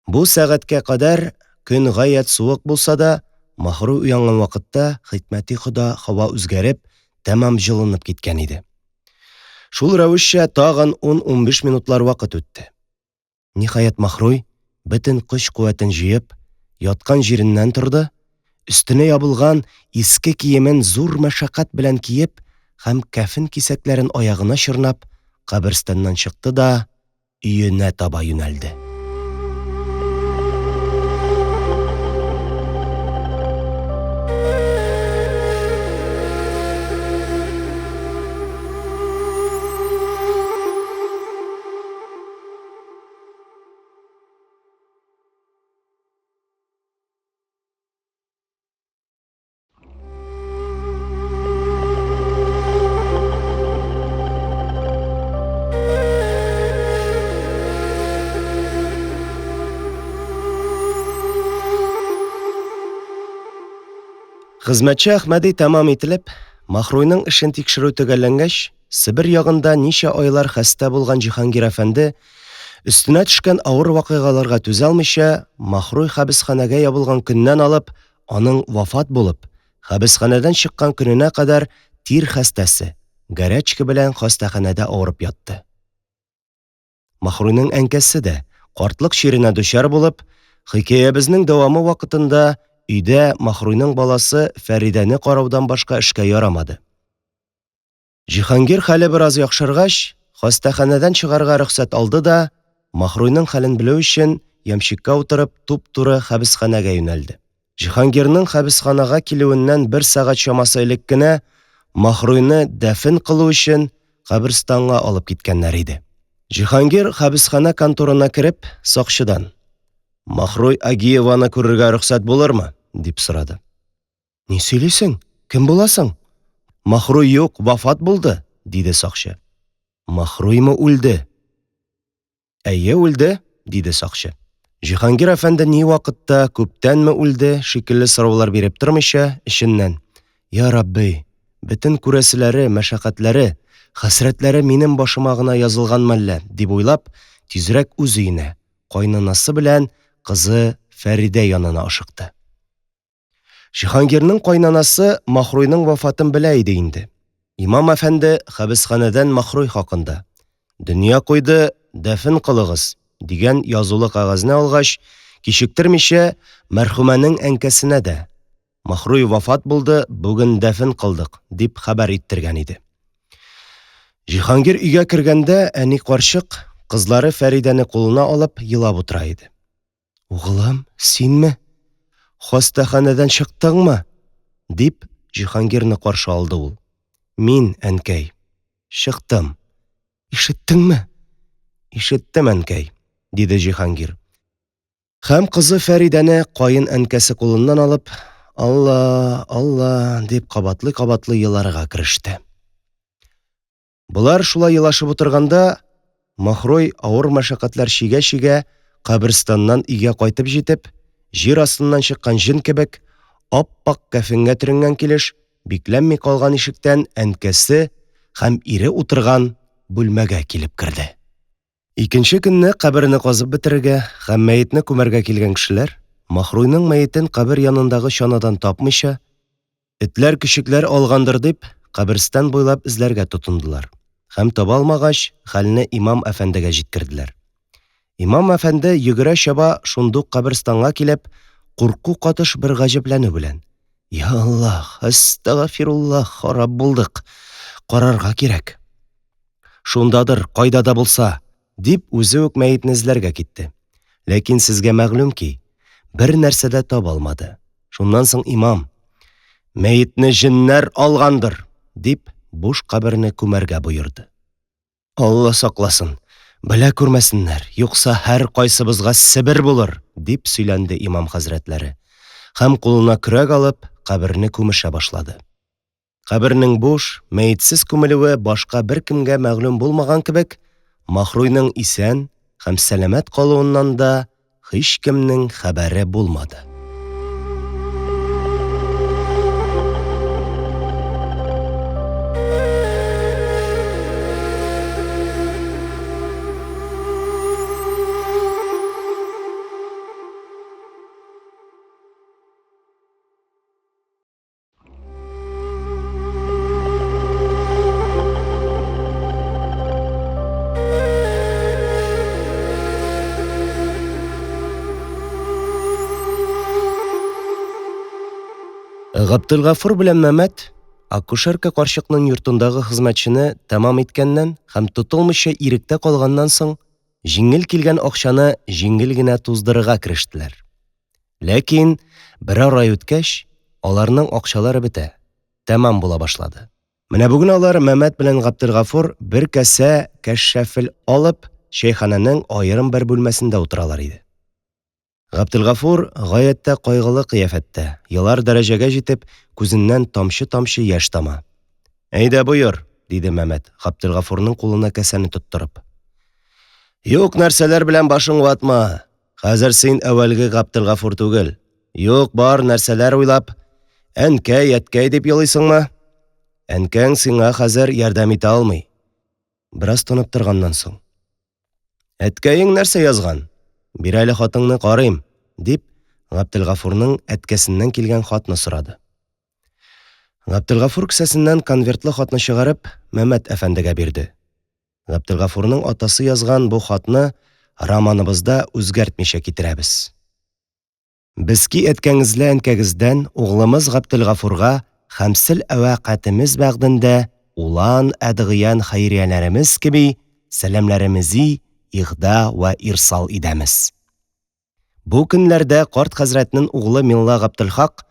Бу сәгатькә кадәр көн гаять суык булса да, Махруй уянган вакытта хикмәти Худа һава үзгәреп, тәмам җылынып киткән иде. Шул рәвешчә тагын 10-15 минутлар вакыт үтте. Ниһаять Махруй бөтен көч-куәтен җыеп, яткан җиреннән торды, өстенә ябылган иске киемен зур мәшәкать белән киеп һәм кәфен кисәкләрен аягына чорнап, каберстаннан чыкты да өенә таба юнәлде. Хезмәтче Әхмәди тәмам ителеп, Махруйның эшен тикшерү төгәлләнгәч, Себер ягында ничә айлар хәстә булган Җиһангир әфәнде өстенә төшкән авыр вакыйгаларга түзә алмыйча, Махруй хәбесханәгә ябылган көннән алып, аның вафат булып, хәбесханәдән чыккан көненә кадәр тир хәстәсе, горячка белән хастаханәдә авырып ятты. Махруйның әнкәсе дә картлык чиренә дучар булып, хикаябезнең дәвамы вакытында өйдә Махруйның баласы Фәридәне караудан башка эшкә ярамады. Җиһангир хәле бераз яхшыргач, хастаханәдән чыгарга рөхсәт алды да, Махруйның хәлен белү өчен ямщикка утырып туп-туры хәбесханәгә юнәлде. Җиһангирның хәбесханага килүеннән 1 сагать чамасы элек кенә Махруйны дәфен кылу өчен каберстанга алып киткәннәр иде. Җиһангир хәбесхана конторына кереп, сакчыдан: «Махруй Агиеваны күрергә рөхсәт булырмы?» дип сорады. «Ни сөйлисең? Кем буласың?» «Махруй юк, вафат булды», диде сакчы. «Махруймы үлде?» «Әйе, үлде», диде сакчы. Җиһангир әфәнде ни вакытта, күптәнме үлде шикелле сораулар биреп тормыйча, эченнән: «Я Рабби, бөтен күрәселәре, мәшәкатьләре, хәсрәтләре минем башыма гына язылганмы әллә?» дип уйлап, тизрәк үз өенә, кайнанасы белән кызы Фәридә янына ашыкты. Җиһангирның кайнанасы Махруйның вафатын белә иде инде. Имам әфәнде хәбесханәдән Махруй хакында: «Дөнья куйды, дәфен кылыгыз» дигән язулы кагазны алгач, кичектермичә мәрхүмәнең әнкәсенә дә: «Махруй вафат булды, бүген дәфен кылдык» дип хәбәр иттергән иде. Җиһангир өйгә кергәндә, әни карчык кызлары Фәридәне кулына алып елап утыра иде. «Угылым, синме? Хастаханәдән чыктыңмы? Дип, Җиһангирны каршы алды ул. Мин, әнкәй, чыктым. Ишеттеңме? Ишеттем, әнкәй, диде Җиһангир. Һәм кызы Фәридәне каен әнкәсе кулыннан алып, Алла, Алла, дип кабатлый-кабатлый еларга кереште. Булар шулай елашып утырганда, Махрой авыр мәшәкатьләр чигә-чигә каберстаннан өйгә кайтып җитеп, җир астыннан чыккан җен кебек, ап-ак кәфенгә төренгән килеш, бикләнми калган ишектән әнкәсе һәм ире утырган бүлмәгә килеп керде. Икенче көнне каберне казып бетерергә һәм мәетне күмәргә килгән кешеләр Махруйның мәетен кабер янындагы чанадан тапмыйча, этләр көчекләр алгандыр дип, каберстан буйлап эзләргә тотындылар. Һәм таба алмагач, хәлне имам әфәндегә җиткерделәр. Имам әфәнде йөгерә чаба шундук каберстанга килеп, курку катыш бер гаҗәпләнү белән: «Я Аллаһ, астагфируллаһ, харап булдык. Карарга кирәк. Шундадыр, кайда да булса», дип үзе үк мәетне эзләргә китте. Ләкин сезгә мәгълүм ки, бер нәрсә дә таба алмады. Шуннан соң имам: «Мәетне җеннәр алгандыр», дип, буш каберне күмәргә боерды. «Алла сакласын, белә күрмәсеннәр, юкса һәр кайсыбызга себер булыр», дип сөйләнде имам хәзрәтләре. Һәм кулына көрәк алып, каберне күмешә башлады. Кабернең буш, мәетсез күмелүе башка бер кемгә мәгълүм булмаган кебек, Махруйның исән һәм сәламәт калуыннан да һич кемнең хәбәре булмады. Габделгафур белән Мәмәт акушерка карчыкның йортындагы хезмәтчене тәмам иткәннән һәм тотылмыйча иректә калганнан соң, җиңел килгән акчаны җиңел генә туздырырга керештеләр. Ләкин бер ай үткәч, аларның акчалары бетә, тәмам була башлады. Менә бүген алар Мәмәт белән Габделгафур бер кәсә кәшшәфел алып, чәйханәнең аерым бер бүлмәсендә утыралар иде. Габделгафур гаятә кайгылы кыяфәттә, елар дәрәҗәгә җитеп, күзеннән тамчы-тамчы яшь тама. «Әйдә боер», диде Мәмәт, Габделгафурның кулына кәсәне тоттырып. «Юк нәрсәләр белән башың ватма. Хәзер син әвәлге Габделгафур түгел. Юк, бар нәрсәләр уйлап, әнкәй, әткәй дип елыйсыңмы? Әнкәң сиңа хәзер ярдәм итә алмый». Бераз тынып торганнан соң: «Әткәең нәрсә язган? Бир әле хатыңны карыйм», дип, Габделгафурның әткәсеннән килгән хатны сорады. Габделгафур кесәсеннән конвертлы хатны чыгарып, Мәмәт әфәндегә бирде. Габделгафурның атасы язган бу хатны романыбызда үзгәртмичә китерәбез. Безки әткәңезле әнкәгездән угълымыз Габделгафурга хәмсел әвәкатimiz бәгъдендә улан әдгыян хәйрияләрimiz кеби сәламләрimizi игъда ва ирсал идәмез. Бу көннәрдә карт хәзрәтнең углы Милла Габделхак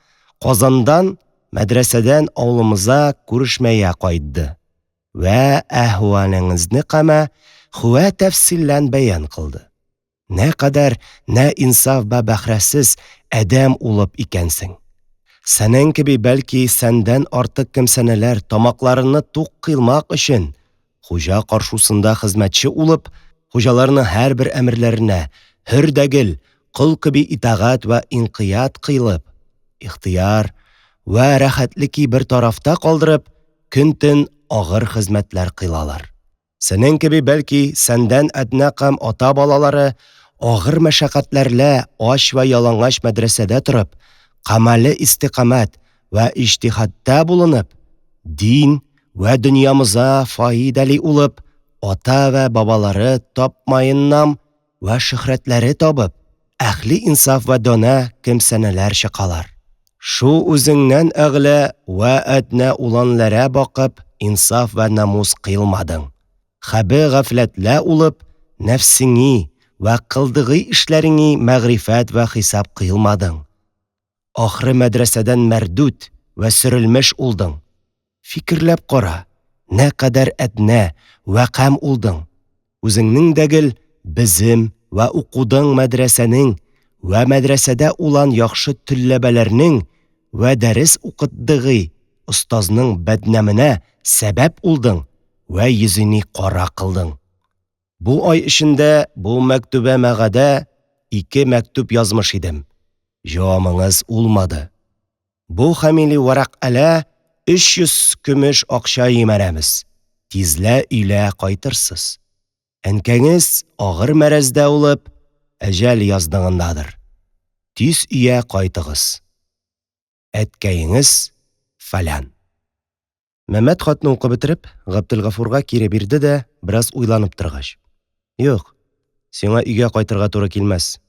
Казандан мәдрәсәдән авылымызга күрешмәя кайтты вә әһвалыңызны кама хуа тәфсиллән бәян кылды. Нәкадәр инсаф ба бәхрәсез адәм улып икәнсең. Сәнең кеби бәлки сәндән артык кемсәнәләр тамакларını тук кыйлмак өчен хуҗа каршысында хезмәтче улып, хуҗаларның һәрбер әмерләренә хөрдәгел, кол кеби итагать ва инқият кыйлып, ихтияр ва рәхәтлеки бер тарафта калдырып, көн-төн агыр хезмәтләр кыйлалар. Сәнең кеби бәлки сәндән әднәкам ата балалары агыр мәшәкатьләрлә ач ва ялангач мәдрәсәдә торып, камалы истиқамат ва иҗтихадта булынып, дин ва дөньямызга фаидали улып, ата ва бабалары тапмайыннам ва шөһрәтләре табып, әхли инсаф ва дона кемсәнәләр чыкалар. Шу үзеңнән әгълә ва әднә уланлара бакып, инсаф ва намус кыйлмадың. Хәбе гафләтлә улып, нәфсеңи ва кылдыгы эшләреңи мәгрифәт ва хисап кыйлмадың. Ахры мәдрәсәдән мәрдүт вә сөрелмеш улдың. Фикерләп кара, нәкадәр әднә вә кәм улдың. Үзеңнең дәгел безем вә укудың мәдрәсәнең вә мәдрәсәдә улан яхшы төлләбәләрнең вә дәрес укытдыгый остазның бәднәменә сәбәп улдың вә йөзене кара кылдың. Бу ай эчендә бу мәктүбә мәгадә 2 мәктүб язмыш идем. Җавабыңыз улмады. Бу хәмили варак әлә 300 көмеш акча йимәрәмез. Тизлә өйлә кайтырсыз. Әнкәңез агыр мәрәздә улып, әҗәл яздыгындадыр. Тиз өйә кайтыгыз. Әткәеңез фәлән. Мәмәт хатны укып бетереп, Габделгафурга кире бирде дә, бераз уйланып торгач: "Юк, сиңа өйгә кайтырга туры килмәс.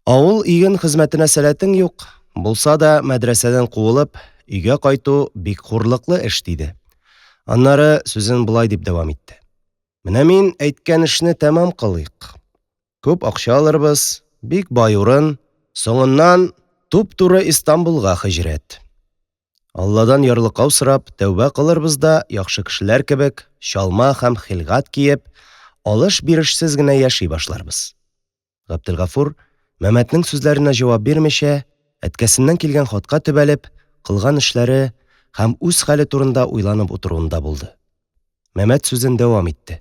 Авыл иген хезмәтенә сәләтең юк, булса да мәдрәсәдән куылып, өйгә кайту бик хурлыклы эш" диде. Аннары сүзен булай дип дәвам итте: "Менә мин әйткән эшне тәмам кылыйк. Күп акча алырбыз, бик бай урын, соңыннан туп-туры Истанбулга хиҗрәт. Алладан ярлыкау сорап, тәүбә кылырбыз да, яхшы кешеләр кебек, чалма һәм хилгат киеп, алыш-бирешсез генә яши башларбыз." Габделгафур Мәмәтнең сүзләренә җавап бирмичә, әткәсеннән килгән хатка төбәлеп, кылган эшләре һәм үз хәле турында уйланып утыруында булды. Мәмәт сүзен дәвам итте: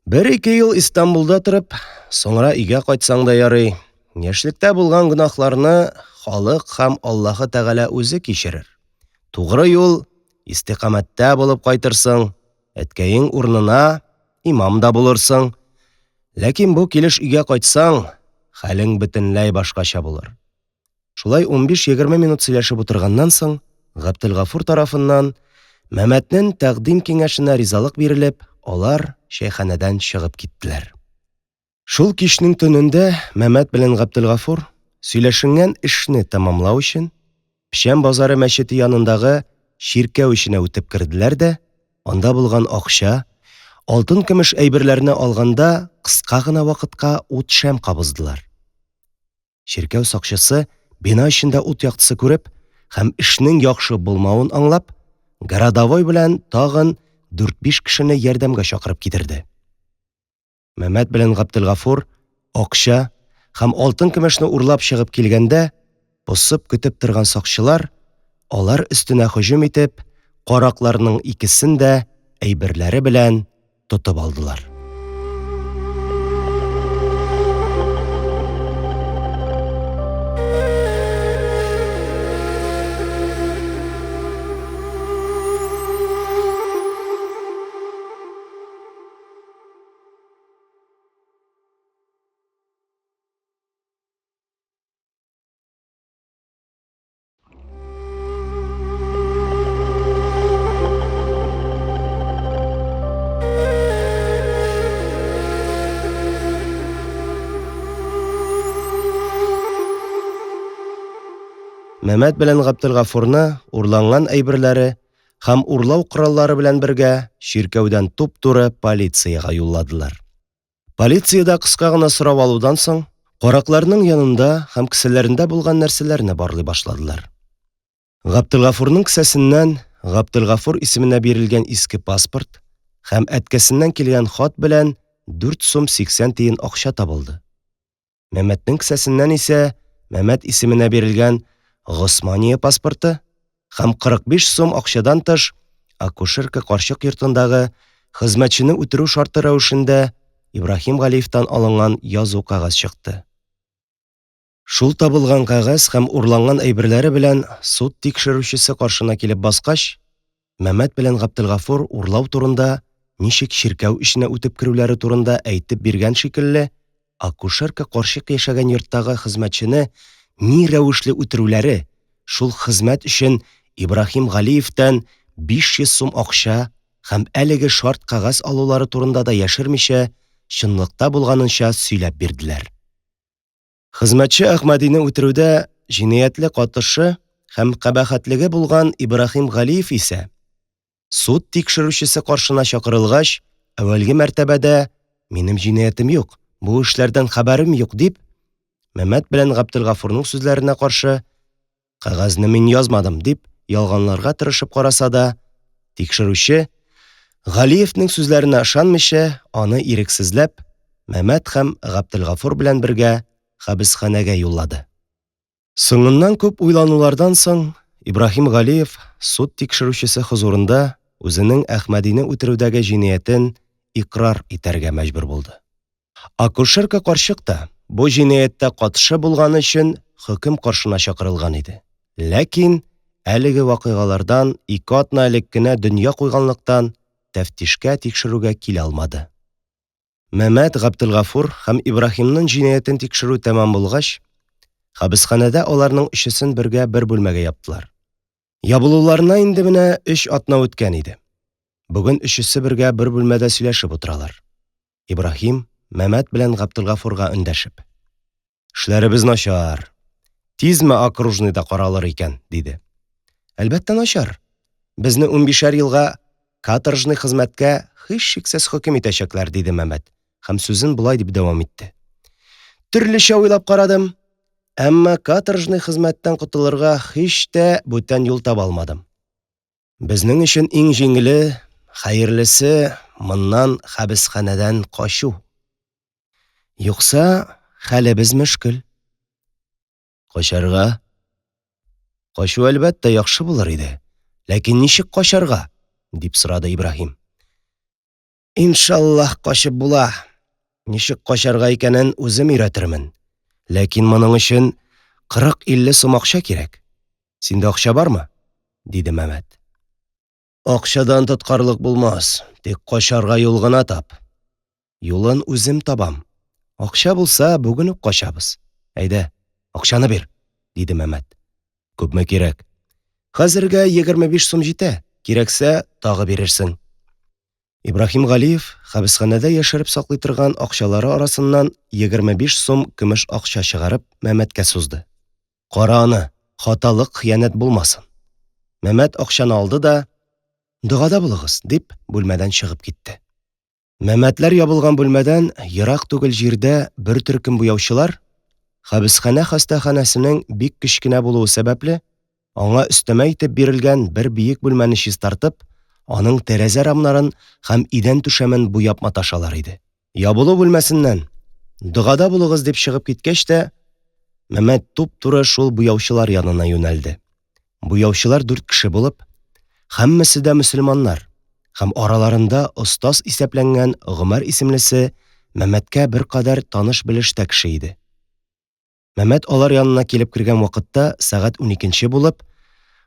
"1-2 ел Истанбулда торып, соңра өйгә кайтсаң да ярый. Яшьлектә булган гөнаһларны халык һәм Аллаһы Тәгалә үзе кичерер. Тугры юл, истиқамәттә булып кайтырсың, әткәең урынына имам да булырсың. Ләкин бу килеш өйгә кайтсаң, хәлең бөтенләй башкача булыр." Шулай 15-20 минут сөйләшеп утырганнан соң, Габделгафур тарафыннан Мәмәтнең тәкъдим киңәшенә ризалык бирелеп, алар шәйханәдән чыгып киттеләр. Шул кичнең төнендә Мәмәт белән Габделгафур сөйләшенгән эшне тәмамлау өчен Печән базары мәчете янындагы чиркәү эченә үтеп керделәр дә, анда булган акча, алтын-көмеш әйберләрне алганда кыска гына вакытка ут шәм кабыздылар. Чиркәү сакчысы бина эчендә ут яктысы күреп һәм эшнең яхшы булмавын аңлап, городовой белән тагын 4-5 кешене ярдәмгә чакырып китерде. Мәмәт белән Габделгафур акча һәм алтын-көмешне урлап чыгып килгәндә, посып көтеп торган сакчылар алар өстенә һөҗүм итеп, каракларның икесен дә әйберләре белән тотып алдылар. Мәмәт белән Габделгафурны урланган әйберләре һәм урлау кораллары белән бергә чиркәүдән туп-туры полициягә юлладылар. Полициядә кыска гына сорау алудан соң, каракларның янында һәм кесәләрендә булган нәрсәләрне барлый башладылар. Габделгафурның кесәсеннән Габделгафур исеменә бирелгән иске паспорт һәм әткәсеннән килгән хат белән 4 сум 80 тиен акча табылды. Мәмәтнең кесәсеннән исә Мәмәт исеменә бирелгән Госмания паспорты һәм 45 сум акчадан тыш акушерка карчык йортындагы хезмәтчене үтерү шарты рәвешендә Ибрахим Галиевтан алынган язу кагаз чыкты. Шул табылган кагаз һәм урланган әйберләре белән суд тикшерүчесе каршына килеп баскач, Мәмәт белән Габделгафур урлау турында, ничек чиркәү эченә үтеп керүләре турында әйтеп биргән шикелле, акушерка карчык яшәгән йорттагы хезмәтчене ни рәвешле үтерүләре, шул хезмәт өчен Ибрахим Галиевтан 500 сум акча һәм әлеге шарт кагаз алулары турында да яшермичә, чынлыкта булганынча сөйләп бирделәр. Хезмәтче Әхмәдине үтерүдә җинаятле катышы һәм кабахәтлеге булган Ибрахим Галиев исә суд тикшерүчесе каршына чакырылгач, әвәлге мәртәбәдә "Минем җинаятым юк, бу эшләрдән хәбәрем юк" дип, Мәмәт белән Габделгафурның сүзләренә каршы «Кәгазьне мин язмадым», дип ялганларга тырышып караса да, тикшерүче, Галиевнең сүзләренә ышанмыйча, аны ирексезләп, Мәмәт һәм Габделгафур белән бергә хәбесханәгә юллады. Соңыннан күп уйланулардан соң, Ибраһим Галиев суд тикшерүчесе хузурында үзенең Әхмәдине үтерүдәге җинаятен икрар итәргә мәҗбүр булды. Акушерка карчык та бу җинаяттә катышы булганы өчен хөкем каршына чакырылган иде. Ләкин әлеге вакыйгалардан 2 атна элек кенә дөнья куйганлыктан тәфтишкә тикшерүгә килә алмады. Мәмәт, Габделгафур һәм Ибраһимның җинаятен тикшерү тәмам булгач, хәбесханәдә аларның өчесен бергә бер бүлмәгә яптылар. Ябылуларына инде менә 3 атна үткән иде. Бүген өчесе бергә бер бүлмәдә сөйләшеп утыралар. Ибраһим Мәмәт белән Габделгафурга өндәшеп: «Эшләребез начар. Тизме окружныйда каралыр икән?» – диде. «Әлбәттә начар. Безне 15 елга каторжный хезмәткә һичшиксез хөкем итәчәкләр», – диде Мәмәт һәм сүзен болай дип дәвам итте. «Төрлечә уйлап карадым, әмма каторжный хезмәттән котылырга һич тә бүтән юл таба алмадым. Безнең өчен иң җиңеле, хәерлесе моннан хәбесханәдән качу. Юкса, хәлебез мөшкел». «Качарга?» «Качу әлбәттә яхшы булыр иде. Ләкин ничек качарга?» – дип сорады Ибраһим. «Иншаллаһ качып була. Ничек качарга икәнен үзем өйрәтермен. Ләкин моның өчен 40-50 сум акча кирәк. Синдә акча бармы?» – диде Мәмәт. «Акчадан тоткарлык булмас, тик качарга юл гына тап. Юлын үзем табам. Акча булса, бүген үк качабыз. Әйдә, акчаны бир», – диде Мәмәт. «Күпме кирәк?» «Хәзергә 25 сум җитә. Кирәксә, тагы бирерсең». Ибраһим Галиев хәбесханәдә яшереп саклый торган акчалары арасыннан 25 сум көмеш акча чыгарып Мәмәткә сузды. «Кара аны, хаталык, хыянәт булмасын». Мәмәт акчаны алды да: «Дугада булыгыз», – дип бүлмәдән чыгып китте. Мәмәтләр ябылган бүлмәдән ерак түгел җирдә бер төркем буяучылар хәбесханә хастаханәсенең бик кечкенә булуы сәбәпле аңа өстәмә итеп бирелгән бер биек бүлмәне чистартып, аның тәрәзә рамнарын һәм идән түшәмен буяп маташалар иде. Ябылу бүлмәсеннән «Дугада булыгыз» дип чыгып киткәч тә, Мәмәт туп-туры шул буяучылар янына юнәлде. Буяучылар 4 кеше булып, һәммәсе дә мөселманнар һәм араларында остаз исәпләнгән Гомәр исемлесе Мәмәткә бер кадәр таныш-белештә кеше иде. Мәмәт алар янына килеп кергән вакытта сәгать 12 булып,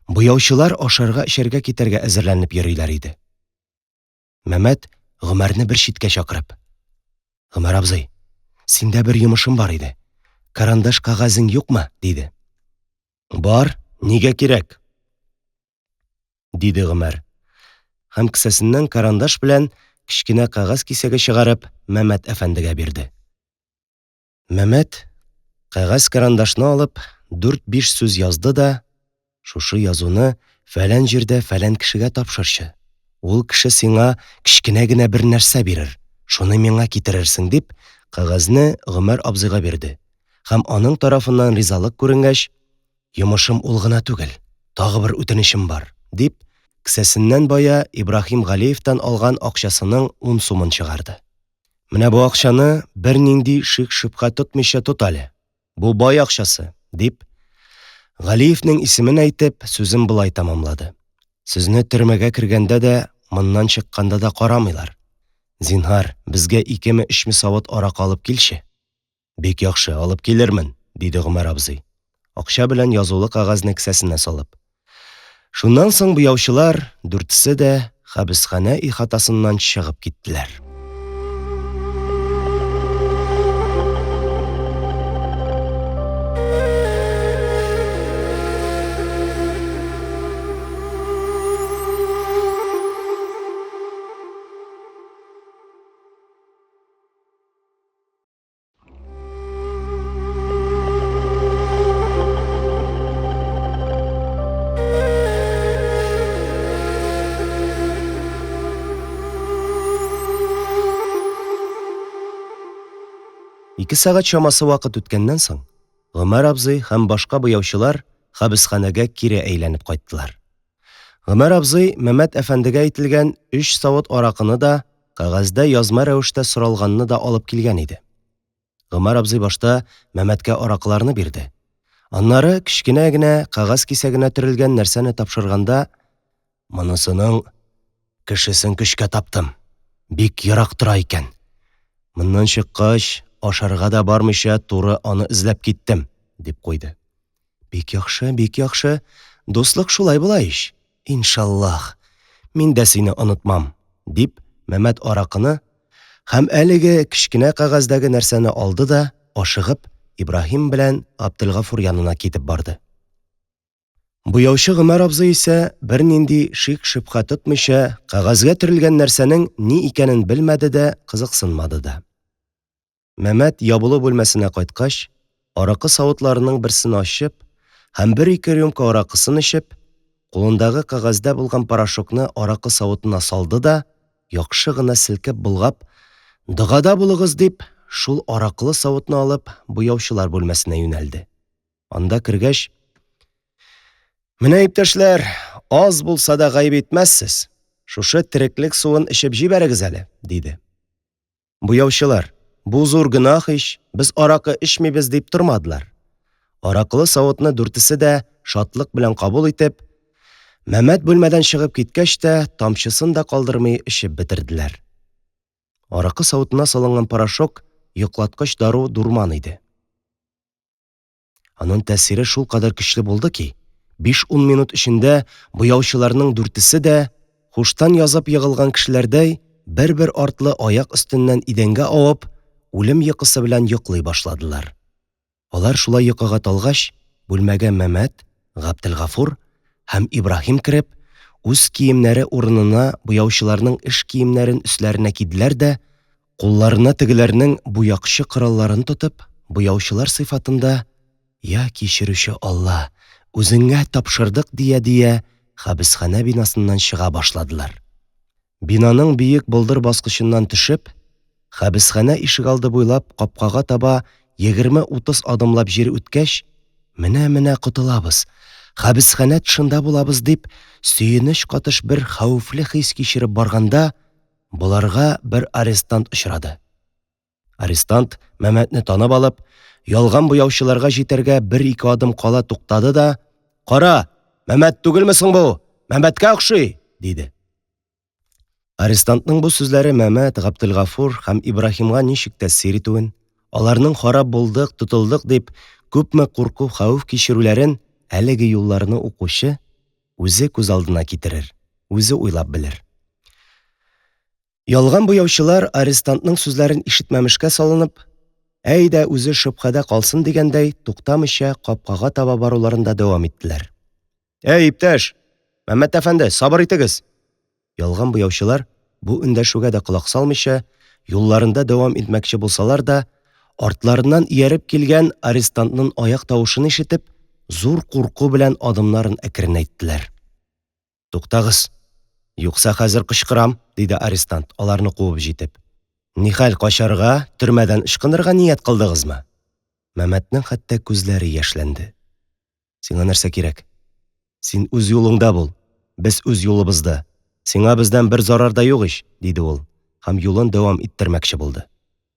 буяучылар ашарга-эчәргә китәргә әзерләнеп йөриләр иде. Мәмәт Гомәрне бер читкә чакырып: «Гомәр абзый, синдә бер йомышым бар иде. Карандаш кагазың юкмы?» – диде. «Бар, нигә кирәк?» – диде Гомәр. Һәм кесәсеннән карандаш белән кечкенә кагаз кисәге чыгарып Мәмәт әфәндегә бирде. Мәмәт кагаз карандашны алып 4-5 сүз язды да: «Шушы язуны фәлән җирдә фәлән кешегә тапшырчы. Ул кеше сиңа кечкенә генә бер нәрсә бирер. Шуны миңа китерерсең», – дип кагазны Гомәр абзыйга бирде. Һәм аның тарафыннан ризалык күренгәч: «Йомышым ул гына түгел, тагы бер үтенечем бар», – дип кесәсеннән бая Ибраһим Галиевтан алган акчасының 10 сумын чыгарды. «Менә бу акчаны бернинди шик-шөбһә тотмыйча тот әле. Бу бай акчасы», – дип Галиевнең исемен әйтеп, сүзен болай тамамлады. «Сезне төрмәгә кергәндә дә, моннан чыкканда да карамыйлар. Зинһар, безгә 2-3 савыт арак алып килче». «Бик яхшы, алып килермен», – диде Гомәр абзый, акча белән язулы кагазны кесәсенә салып. Шуннан соң буяучылар 4-се дә хәбесханә ихатасыннан чыгып киттеләр. Ике сәгать чамасы вакыт үткәннән соң, Гомәр абзый һәм башка буяучылар хабисханәгә кире әйләнеп кайттылар. Гомәр абзый Мәмәт әфәндегә әйтелгән 3 савыт аракыны да, кәгазьдә язма рәвештә соралганны да алып килгән иде. Гомәр абзый башта Мәмәткә аракыларны бирде. Аннары кечкенә генә кәгазь кисәгенә төрелгән нәрсәне тапшырганда, «Монысының кешесен көчкә таптым. Бик ерак тора икән. Моннан чыккач, ашарга да бармыйча туры аны эзләп киттем», дип куйды. «Бик яхшы. Дуслык шулай була ич. Иншаллах, мин дә сине онытмам», дип Мәмәт аракыны һәм әлеге кечкенә кәгазьдәге нәрсәне алды да, ашыгып, Ибраһим белән Абделгафур янына китеп барды. Буяучы Гомәр абзый исә бернинди шик-шөбһә тотмыйча, кәгазьгә төрелгән нәрсәнең ни икәнен белмәде дә, кызыксынмады да. Мәмәт ябылу бүлмәсенә кайткач, аракы савытларының берсен ачып һәм 1-2 рюмка аракысын эчеп, кулындагы кәгазьдә булган порошокны аракы савытына салды да, яхшы гына селкеп булгап, «Догада булыгыз» дип, шул аракылы савытны алып, буяучылар бүлмәсенә юнәлде. Анда кергәч, «Менә, иптәшләр, аз булса да гаеп итмәссез. Шушы тереклек суын эчеп җибәрегез әле», диде. Буяучылар, «Бу зур гөнаһ ич, без аракы эчмибез» дип тормадылар. Аракылы савытны дүртесе дә шатлык белән кабул итеп, Мәмәт бүлмәдән чыгып киткәч тә, тамчысын да калдырмый эчеп бетерделәр. Аракы савытына салынган порошок йоклаткыч дару дурман иде. Аның тәсире шул кадәр көчле булды ки, 5-10 минут эчендә буяучыларның дүртесе дә, хуштан язып егылган кешеләрдәй, бер-бер артлы аяк өстеннән идәнгә авып, үлем йокысы белән йоклый башладылар. Алар шулай йокыга талгач, бүлмәгә Мәмәт, Габделгафур һәм Ибраһим кереп, үз киемнәре урынына буяучыларның эш киемнәрен өсләренә киделәр дә, кулларына тегеләрнең буякчы коралларын тотып, буяучылар сыйфатында «Я кичерүче Алла, үзеңә тапшырдык» дия-дия, хабисханә бинасыннан чыга башладылар. Бинаның биек болдыр баскычыннан төшеп, хабисханә ишегалды буйлап капкага таба 20-30 адымлап җир үткәч, «Менә котылабыз, хабисханә тышында булабыз» дип, сөенеч катыш бер хәвефле хис кичереп барганда, буларга бер арестант очрады. Арестант Мәмәтне танып алып, ялган буяучыларга җитәргә 1-2 адым кала туктады да, «Кара, Мәмәт түгелме соң бу? Мәмәткә охшый», диде. Арестантның бу сүзләре Мәмәт, Габделгафур һәм Ибраһимга ничек тәэсир итүен, аларның харап булдык, тотылдык дип күпме курку, хәвеф кичерүләрен әлеге юлларны укучы үзе күз алдына китерер, үзе уйлап белер. Ялган буяучылар арестантның сүзләрен ишетмәмешкә салынып, әйдә үзе шөбһәдә калсын дигәндәй, туктамыйча капкага таба баруларында дәвам иттеләр. «Әй, иптәш, Мәмәт әфәнде, сабыр итегез!» Ялган буяучылар бу өндәшүгә дә колак салмыйча, юлларында дәвам итмәкче булсалар да, артларыннан ияреп килгән арестантның аяк тавышын ишетеп, зур курку белән адымнарын әкренәйттеләр. «Туктагыз, юкса хәзер кычкырам», диде арестант, аларны куып җитеп. «Нихәл, качарга, төрмәдән ычкынырга ният кылдыгызмы?» Мәмәтнең хәтта күзләре яшьләнде. «Сиңа нәрсә кирәк? Син үз юлыңда бул, без үз юлыбызда. Сиңа бездән бер зарар да юк ич», диде ул, һәм юлын дәвам иттермәкче булды.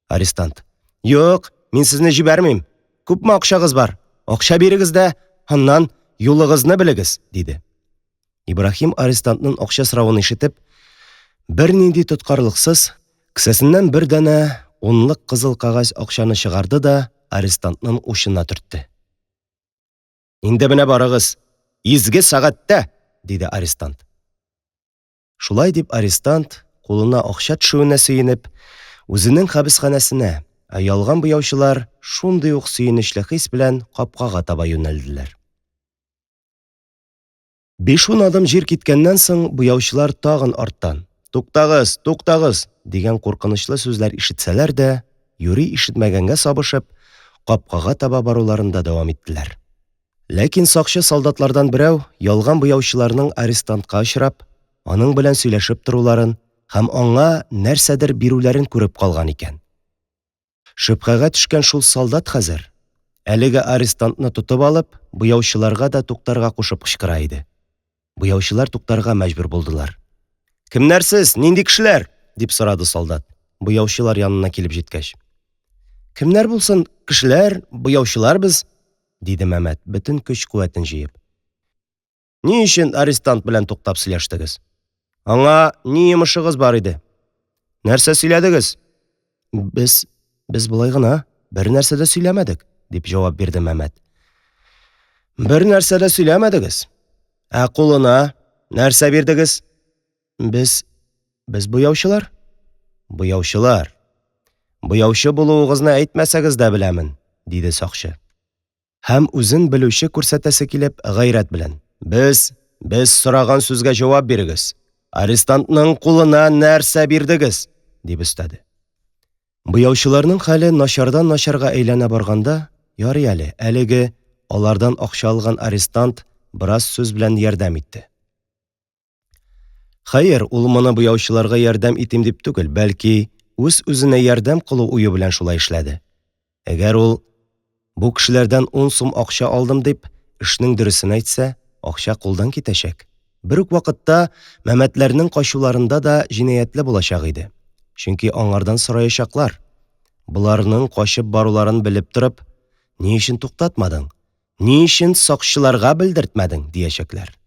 Арестант: «Юк, мин сезне җибәрмим. Күпме акчагыз бар? Акча бирегез дә, аннан юлыгызны белегез», диде. Ибраһим арестантның акча соравын ишетеп, бернинди тоткарлыксыз, кесәсеннән бер дәнә 10лык кызыл кагаз акчаны чыгарды да арестантның ушына төртте. «Инде менә барыгыз, изге сәгатьтә», диде арестант. Шулай дип арестант, кулына акча төшүенә сөенеп, үзенең хәбисханәсенә, ялган буяучылар шундый ук сөенечле хис белән капкага таба юнәлделәр. 5-10 адым җир киткәннән соң буяучылар тагын арттан «Туктагыз, туктагыз» дигән куркынычлы сүзләр ишетсәләр дә, юри ишетмәгәнгә сабышып, капкага таба баруларында дәвам иттеләр. Ләкин сакчы солдатлардан берәү ялган буяучыларның арестантка очрап, аның белән сөйләшеп торуларын һәм аңа нәрсәдер бирүләрен күреп калган икән. Шөбһәгә төшкән шул солдат хәзер әлеге арестантны тотып алып, буяучыларга да туктарга кушып кычкыра иде. Буяучылар туктарга мәҗбүр булдылар. «Кемнәр сез? Нинди кешеләр?» – дип сорады солдат, буяучылар янына килеп җиткәч. «Кемнәр булсын, кешеләр, буяучылар без», – диде Мәмәт, бөтен көч-куәтен җыеп. «Ни өчен арестант белән туктап сөйләштегез? Аңа ни йомышыгыз бар иде? Нәрсә сөйләдегез?» Без болай гына, бер нәрсә дә сөйләмәдек», – дип җавап бирде Мәмәт. «Бер нәрсә дә сөйләмәдегез? Ә кулына нәрсә бирдегез?» Без буяучылар. Буяучылар. Буяучы булуыгызны әйтмәсәгез дә беләмен, диде сакчы. Һәм үзен белүче күрсәтәсе килеп гайрәт белән. Без сораган сүзгә җавап бирегез. Арестантның кулына нәрсә бирдегез? Дип өстәде. Буяучыларның хәле начардан начарга әйләнә барганда, ярый әле, әлеге алардан акча алган арестант бераз сүз белән ярдәм итте. Хәер, ул моны буяучыларга ярдәм итим дип түгел, бәлки үз-үзенә ярдәм кылу уе белән шулай эшләде. Әгәр ул бу кешеләрдән 10 сум акча алдым дип эшнең дөресен әйтсә, акча кулдан китәчәк. Бер үк вакытта Мәмәтләрнең качуларында да җинаятле булачак иде. Чөнки аңардан сораячаклар. Буларның качып баруларын белеп торып, ни өчен туктатмадың? Ни өчен сакчыларга белдертмәдең? Диячәкләр.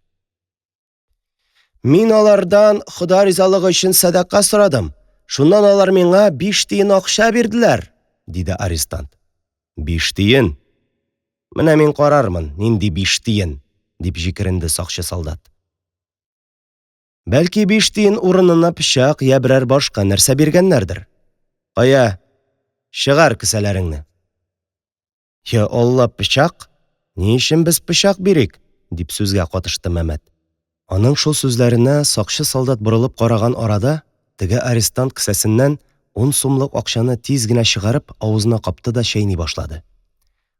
Мин алардан Хода ризалыгы өчен садака сорадым. Шуннан алар миңа 5 тиен акча бирделәр, диде арестант. 5 тиен? Менә мин карармын, нинди 5 тиен, дип җикеренде сакчы солдат. Бәлки 5 тиен урынына пычак я берәр башка нәрсә биргәннәрдер. Кая? Чыгар кесәләреңне. Я Алла, пычак? Ни өчен без пычак бирик? Дип сүзгә катышты Мәмәт. Аның шул сүзләренә сакчы солдат борылып караган арада, теге арестант кесәсеннән 10 сумлык акчаны тиз генә чыгарып, авызына капты да чәйни башлады.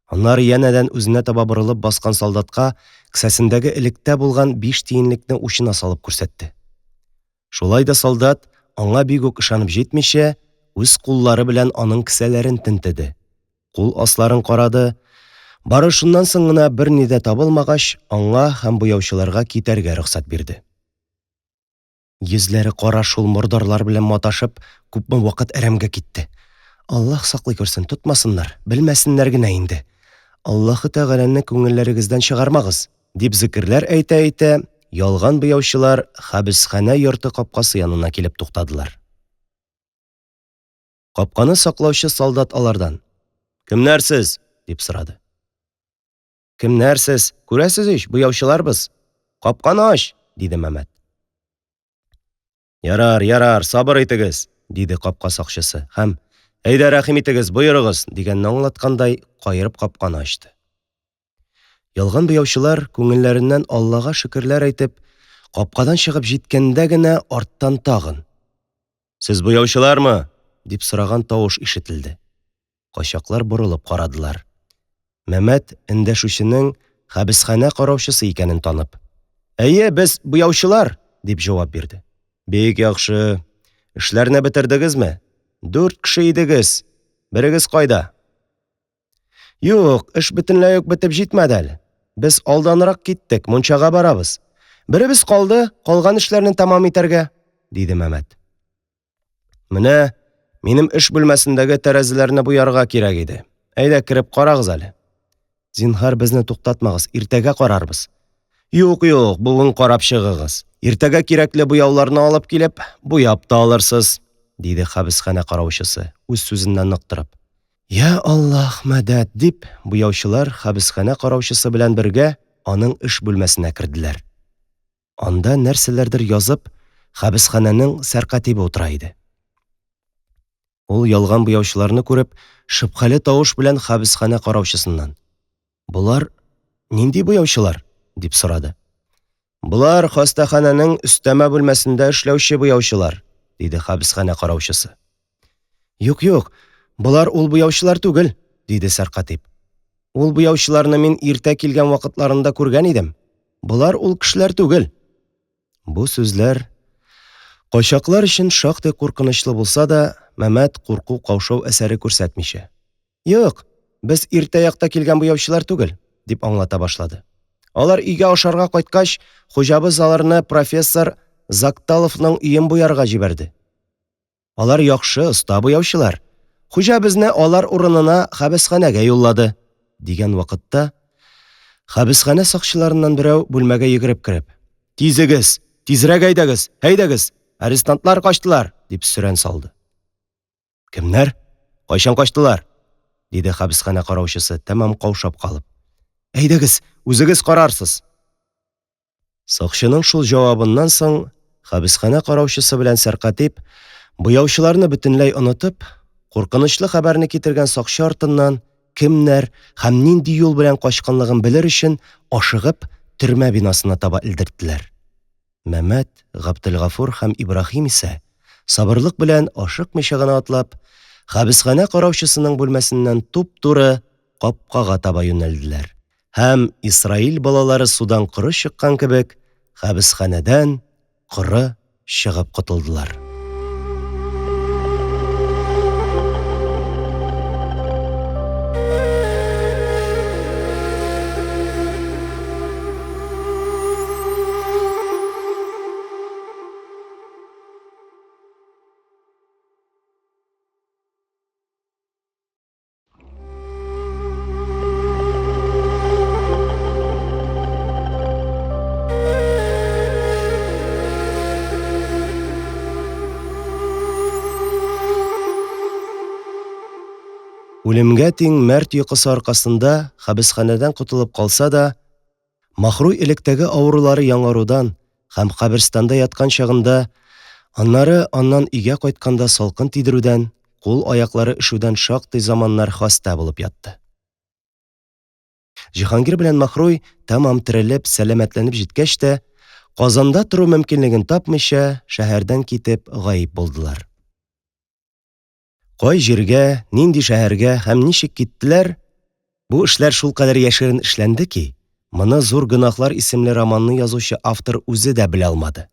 Аннары янәдән үзенә таба борылып баскан солдатка кесәсендәге электә булган 5 тиенлекне учына салып күрсәтте. Шулай да солдат аңа бик үк ышанып җитмичә, үз куллары белән аның кесәләрен тентеде. Кул асларын карады. Бары шуннан соң гына берни дә табылмагач, аңа һәм буяучыларга китәргә рөхсәт бирде. Йөзләре кара шул мордарлар белән маташып, күпме вакыт әрәмгә китте. Аллаһ саклый күрсен, тотмасыннар, белмәсеннәр генә инде. Аллаһы Тәгаләне күңелләрегездән чыгармагыз, дип зикрләр әйтә-әйтә, ялган буяучылар хәбесханә йорты капкасы янына килеп туктадылар. Капканы саклаучы солдат алардан: «Кемнәр сез?» дип сорады. «Кемнәр сез? Күрәсез ич, буяучыларбыз. Капканы ач», диде Мәмәт. Ярар, сабыр итегез, диде капка сакчысы һәм «Әйдә, рәхим итегез, боерыгыз», дигәнне аңлаткандай кайырып капканы ачты. Ялган буяучылар күңелләреннән Аллага шөкерләр әйтеп, капкадан чыгып җиткәндә генә арттан тагын: «Сез буяучылармы?» дип сораган тавыш ишетелде. Качаклар борылып карадылар. Мәмәт эндәшүченең хәбесханә караучысы икәнен танып: «Әйе, без буяучылар», дип җавап бирде. «Бик яхшы. Эшләрне бетердегезме? 4 кеше идегез. Берегез кайда?» «Юк, эш бөтенләй үк бетеп җитмәде әле. Без алданрак киттек, мунчага барабыз. Беребез калды, калган эшләрне тәмам итәргә», диде Мәмәт. «Менә минем эш бүлмәсендәге тәрәзәләрне буярга кирәк иде. Әйдә кереп карагыз әле». «Зинһар, безне туктатмагыз, иртәгә карарбыз». «Юк, бүген карап чыгыгыз. Иртәгә кирәкле буяуларны алып килеп, буяп та алырсыз», диде хәбесханә караучысы, үз сүзеннән нык торып. «Я Аллаһ, мәдәт», дип, буяучылар хәбесханә караучысы белән бергә аның эш бүлмәсенә керделәр. Анда нәрсәләрдер язып, хәбесханәнең сәркатибе утыра иде. Ул ялган буяучыларны күреп, шөбһәле тавыш белән хәбесханә караучысыннан: «Булар нинди буяучылар?» дип сорады. «Булар хастаханәнең өстәмә бүлмәсендә эшләүче буяучылар», диде хәбесханә караучысы. «Юк, булар ул буяучылар түгел», диде сәркатиб. «Ул буяучыларны мин иртә килгән вакытларында күргән идем. Булар ул кешеләр түгел». Бу сүзләр качаклар өчен шактый куркынычлы булса да, Мәмәт курку каушау әсәре күрсәтмичә: «Юк, без иртә якта килгән буяучылар түгел, дип аңлата башлады. Алар өйгә ашарга кайткач, хуҗабыз аларны профессор Закталовның өен буярга җибәрде. Алар яхшы, оста буяучылар. Хуҗа безне алар урынына хәбесханәгә юллады, дигән вакытта, хәбесханә сакчыларыннан берәү бүлмәгә йөгереп кереп: «Тизегез, тизрәк әйдәгез, арестантлар качтылар», дип сүрән салды. «Кемнәр? Кайчан качтылар?» диде хәбесханә караучысы, тәмам каушап калып. «Әйдәгез, үзегез карарсыз». Сакчының шул җавабыннан соң хәбесханә караучысы белән Сәркатип, буяучыларны бөтенләй онытып, куркынычлы хәбәрне китергән сакчы артыннан кемнәр һәм нинди юл белән качканлыгын белер өчен ашыгып төрмә бинасына таба элдерттеләр. Мәмәт, Габделгафур һәм Ибраһим исә сабырлык белән ашыкмыйча гына атлап, хәбесханә караучысының бүлмәсеннән туп-туры капкага таба юнәлделәр. Һәм Исраил балалары судан коры чыккан кебек, хәбесханәдән коры чыгып котылдылар. Үлемгә тиң мәрт йокысы аркасында хәбесханәдән котылып калса да, Махруй электәге авырулары яңарудан һәм каберстанда яткан чагында, аннан өйгә кайтканда салкын тидерүдән, кул-аяклары эшүдән шактый заманнар хаста булып ятты. Җиһангир белән Махруй тәмам терелеп, сәламәтләнеп җиткәч тә, Казанда тору мөмкинлеген тапмыйча, шәһәрдән китеп гаип булдылар. Кай җиргә, нинди шәһәргә һәм ничек киттеләр, бу эшләр шулкадәр яшерен эшләнде ки, моны «Зур гөнаһлар» исемле романны язучы автор үзе дә белә алмады.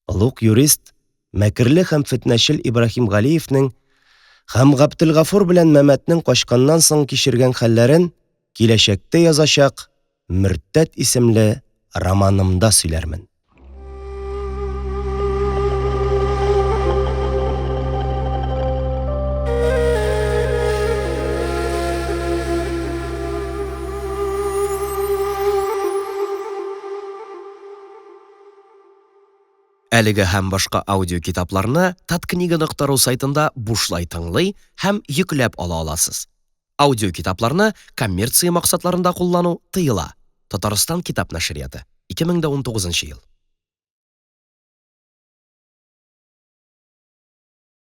Олуг юрист, мәкерле һәм фетнәчел Ибраһим Галиевнең һәм Габделгафур белән Мәмәтнең качканнан соң кичергән хәлләрен киләчәктә язачак «Мөртәт» исемле романымда сөйләрмен. Әлеге һәм башка аудио китапларны tatkniga.ru сайтында бушлай тыңлый һәм йөкләп ала аласыз. Аудио китапларны коммерция максатларында куллану тыела. Татарстан китап нәшрияты, 2019 ел.